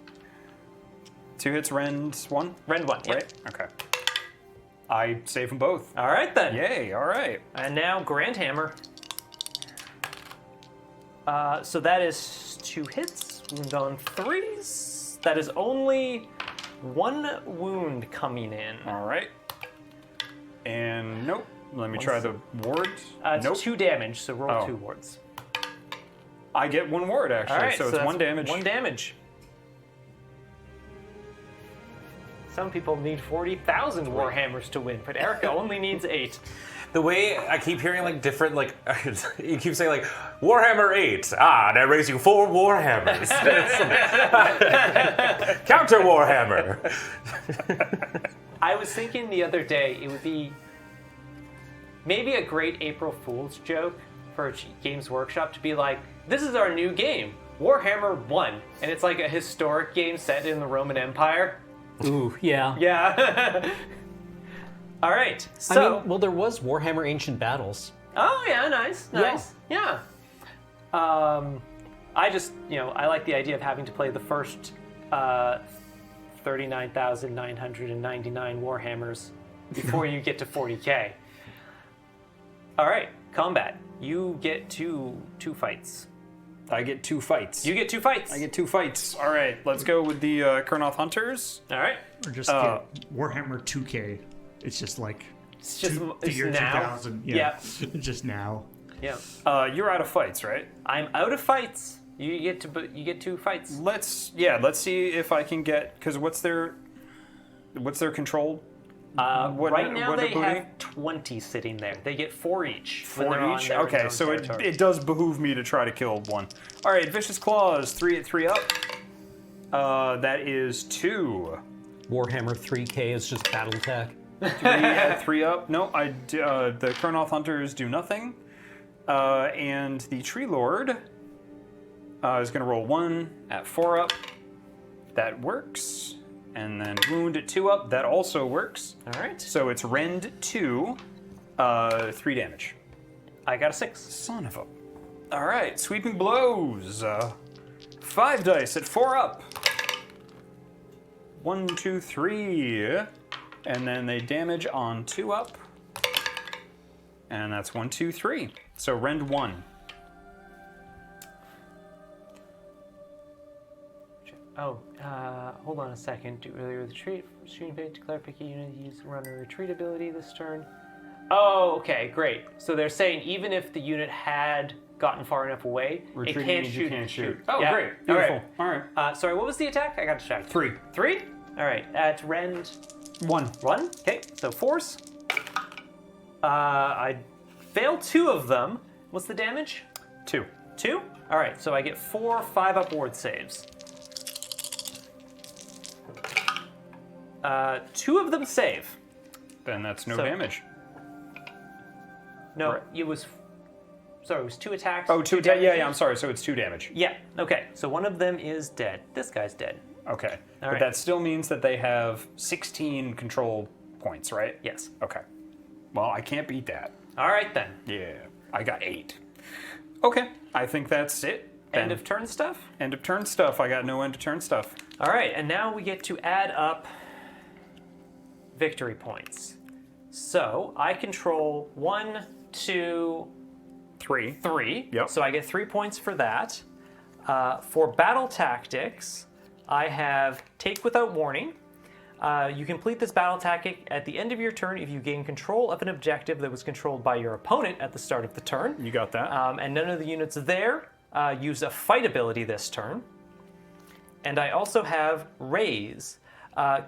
2 hits, rend 1. Rend 1, yep. Right? Okay. I save them both. All right then. Yay, alright. And now Grand Hammer. So that is 2 hits. Wound on 3s. That is only 1 wound coming in. Alright. And nope. Let me try the ward. It's Nope. 2 damage, so roll Oh. 2 wards. I get 1 ward actually, All right, so it's that's 1 damage. 1 damage. Some people need 40,000 Warhammers to win, but Erica only needs 8. The way I keep hearing like different like you keep saying like Warhammer 8. Ah, that raise you 4 Warhammers. Counter Warhammer. I was thinking the other day it would be maybe a great April Fool's joke for a Games Workshop to be like, this is our new game, Warhammer 1. And it's like a historic game set in the Roman Empire. Ooh, yeah. Yeah. All right. So, I mean, well, there was Warhammer Ancient Battles. oh yeah, nice. Yeah. I just, I like the idea of having to play the first 39,999 Warhammers before you get to 40K. All right, combat. You get two fights. I get 2 fights. You get 2 fights. I get 2 fights. All right, let's go with the Kurnoth Hunters. All right. Or just get Warhammer 2K. It's just like It's just the it's year now. 2000. Yeah. Just now. Yeah. You're out of fights, right? I'm out of fights. You get 2 fights. Let's see if I can get, because what's their control? Right now what they booty? have 20 sitting there. They get 4 each. when 4 they're on each. their Okay, own so territory. it does behoove me to try to kill one. All right, Vicious Claws, 3 at 3 up. That is 2. Warhammer 3K is just battle attack. 3 at 3 up. No, the Kurnoth Hunters do nothing. And the Tree Lord is going to roll 1 at 4 up. That works. And then Wound at 2 up. That also works. All right. So it's Rend 2, 3 damage. I got a 6. Son of a... All right, Sweeping Blows. 5 dice at 4 up. 1, 2, 3. And then they damage on 2 up. And that's 1, 2, 3. So Rend 1. Oh, hold on a second. Do earlier retreat. Shooting phase, declare picky unit, use run or retreat ability this turn. Oh, okay, great. So they're saying even if the unit had gotten far enough away, it can't means shoot. you can't shoot. Oh, Yeah. great. Beautiful. All All right. Sorry, what was the attack? I got distracted. 3. 3? All right, at Rend 1. 1. Okay, so force. I failed 2 of them. What's the damage? 2. 2? All right, so I get 4 5 upward saves. 2 of them save. Then that's no So- damage. No, Right. it was. Sorry, it was 2 attacks. 2 attack. Yeah, I'm sorry. So it's 2 damage. Yeah, okay, so one of them is dead. This guy's dead. Okay. But right. that still means that they have 16 control points, right? Yes. Okay. Well, I can't beat that. All right then. Yeah. I got 8. Okay. I think that's it. End then. of turn stuff? End of turn stuff. I got no end of turn stuff. All right, and now we get to add up victory points. So I control 1, 2, 3. 3. Yep. So I get 3 points for that. For battle tactics, I have Take Without Warning. You complete this battle tactic at the end of your turn if you gain control of an objective that was controlled by your opponent at the start of the turn. You got that? And none of the units there use a fight ability this turn. And I also have Raise.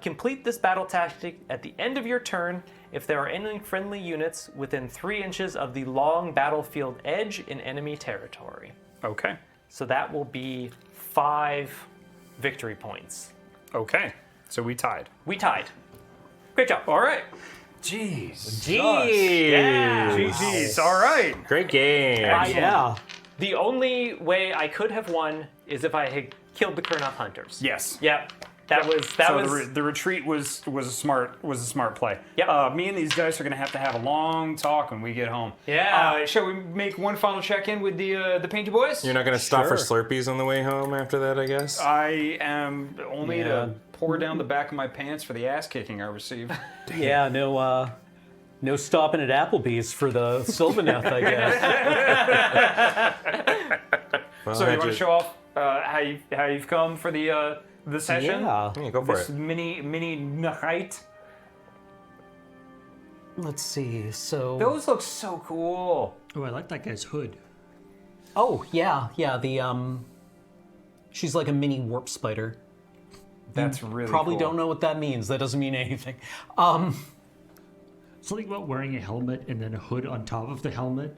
Complete this battle tactic at the end of your turn if there are any friendly units within 3 inches of the long battlefield edge in enemy territory. Okay. So that will be 5 victory points. Okay. So we tied. We tied. Great job. All right. Jeez. Jeez. Yeah. GG's. All right. Great game. Yeah. The only way I could have won is if I had killed the Kurnoth Hunters. Yes. Yep. That was The retreat was a smart play. Yep. Me and these guys are gonna have to have a long talk when we get home. Yeah. Shall we make one final check-in with the Painty Boys? You're not going to stop for Sure. Slurpees on the way home after that, I guess? I am only Yeah. to pour down the back of my pants for the ass kicking I received. Yeah, no stopping at Applebee's for the Sylvaneth, I guess. Well, So I you want to just- show off how you've come for the session? Yeah. Yeah, go for This it. mini night. Let's see. So. Those look so cool. Oh, I like that guy's hood. Oh yeah. The she's like a mini warp spider. That's really Probably cool. don't know what that means. That doesn't mean anything. Something about wearing a helmet and then a hood on top of the helmet.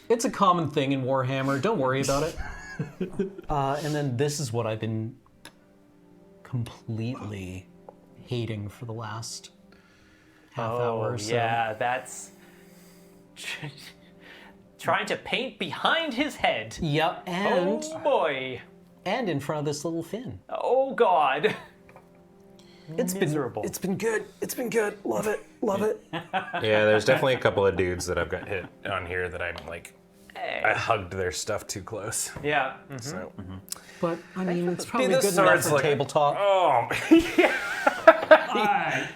It's a common thing in Warhammer. Don't worry about it. And then this is what I've been completely hating for the last half hour or so. Yeah, that's trying to paint behind his head. Yep, and Oh boy. and in front of this little fin. Oh god. It's Miserable. It's been good. It's been good. Love it. Love it. Yeah, there's definitely a couple of dudes that I've got hit on here that I'm like, Hey. I hugged their stuff too close. Yeah. So. But I mean, it's probably this good enough sword's for like- tabletop. Oh,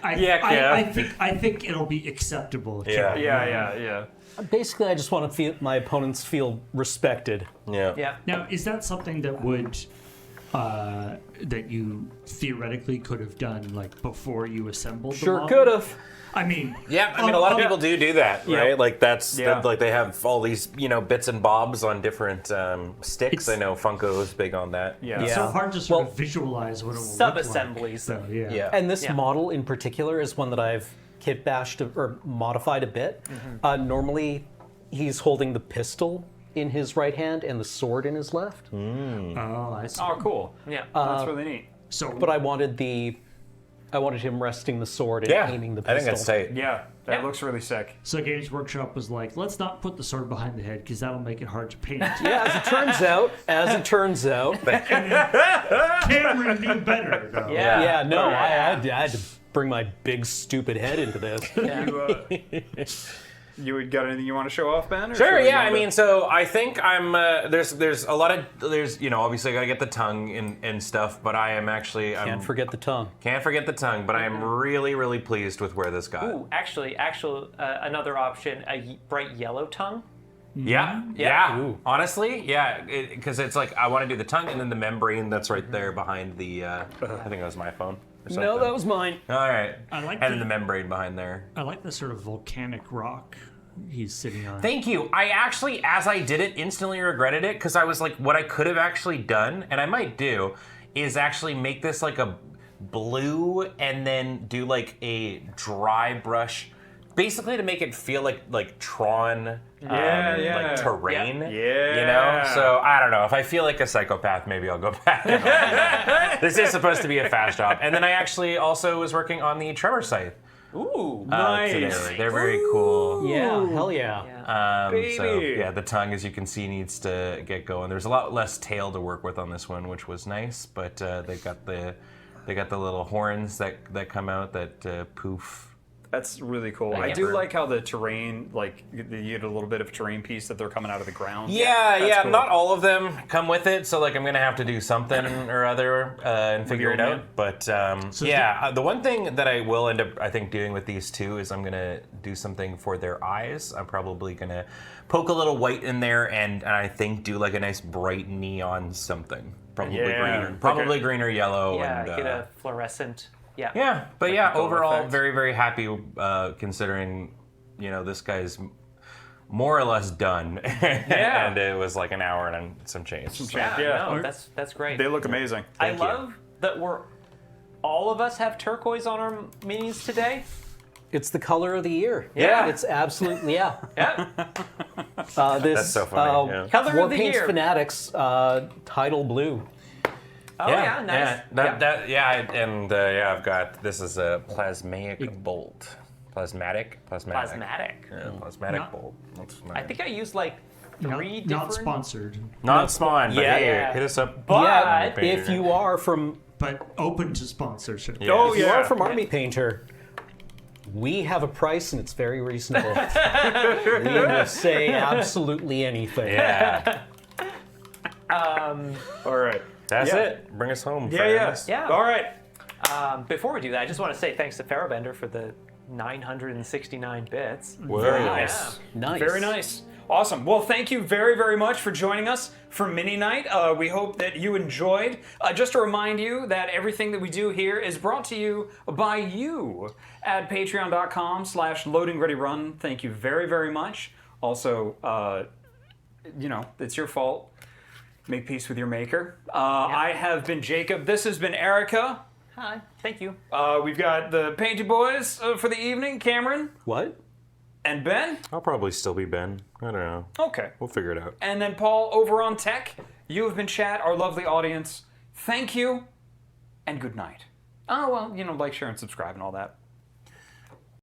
I think it'll be acceptable. Yeah. Yeah. Basically, I just want to feel my opponents feel respected. yeah. Yeah. Now, is that something that would that you theoretically could have done like before you assembled? the model? could have. I mean, Yeah, I mean, a lot of people do that, right? Like that's Yeah. like they have all these, bits and bobs on different sticks. I know Funko's big on that. Yeah. It's so Yeah. hard to sort of visualize what it will look like. Sub-assemblies. So, yeah. Yeah. And this Yeah. model in particular is one that I've kit bashed or modified a bit. Normally, he's holding the pistol in his right hand and the sword in his left. Oh, I see. Oh, cool. Yeah. That's really neat. So, But I wanted him resting the sword and Yeah, aiming the I pistol. think that's tight. Yeah, that Yeah. looks really sick. so Games Workshop was like, let's not put the sword behind the head because that'll make it hard to paint. Yeah, as it turns out. Cameron knew better. Though. Yeah. Yeah, no, I had to bring my big stupid head into this. You got anything you want to show off, Ben? Or Sure, should we yeah. go I to- mean, so I think I'm. There's a lot of obviously I gotta get the tongue and stuff, but I am actually Can't forget the tongue. can't forget the tongue, but I am really really pleased with where this got. Ooh, actually, another option, a bright yellow tongue. Yeah, Yeah. yeah. Honestly, yeah, because it's like I want to do the tongue and then the membrane that's right there behind the. I think it was my phone. Or something. No, that was mine. All right. I like and the- the membrane behind there. I like the sort of volcanic rock he's sitting on. Thank you. I actually, as I did it, instantly regretted it because I was like, what I could have actually done, and I might do, is actually make this like a blue and then do like a dry brush, basically to make it feel like Tron, like terrain. Yeah. So I don't know. If I feel like a psychopath, maybe I'll go back. This is supposed to be a fast job, and then I actually also was working on the tremor scythe. Ooh. Nice. Today. They're very cool. Yeah, hell yeah. So Baby. yeah, the tongue, as you can see, needs to get going. There's a lot less tail to work with on this one, which was nice. But they got the little horns that come out that poof. That's really cool. I Yeah. do like how the terrain, like, you get a little bit of terrain piece that they're coming out of the ground. Yeah, That's cool. Not all of them come with it, so like I'm gonna have to do something or other and figure your it out. old man? But the one thing that I will end up, I think, doing with these two is I'm gonna do something for their eyes. I'm probably gonna poke a little white in there and I think do like a nice bright neon something. Probably Yeah. green or yellow. Yeah, and, get a fluorescent. Yeah. Yeah, but Like glow overall, effect. very, very happy considering, this guy's more or less done. Yeah. And it was like an hour and some change. Yeah, Yeah. no, that's great. They look amazing. I Thank you. love that all of us have turquoise on our minis today. It's the color of the year. Yeah. It's absolutely, yeah. Yeah. This, That's so funny, yeah. Color War of the Paints year. Fanatics title blue. Oh yeah, nice. I've got, this is a plasmaic bolt. Plasmatic? Plasmatic. Yeah, plasmatic Not- bolt. That's I think I used like three Not different. sponsored, Not spawn, but Yeah. hey, Yeah. hit us up. But Yeah, if you are from but open to sponsorship. Yeah. Oh, if you yeah. are from Army Painter, we have a price and it's very reasonable. We will say absolutely anything. Yeah. All right. That's Yeah. it. Bring us home, Yeah. friends. Yeah. All right. Before we do that, I just want to say thanks to Farabender for the 969 bits. Very Wow. nice. Nice. Very nice. Awesome. Well, thank you very, very much for joining us for Mini Night. We hope that you enjoyed. Just to remind you that everything that we do here is brought to you by you at patreon.com/loadingreadyrun. Thank you very, very much. Also, it's your fault. Make peace with your maker. I have been Jacob. This has been Erica. Hi. Thank you. We've got the Painty Boys for the evening, Cameron What? and Ben. I'll probably still be Ben. I don't know. Okay. We'll figure it out. And then Paul over on tech. You have been chat, our lovely audience. Thank you, and good night. Oh, well, like, share, and subscribe and all that.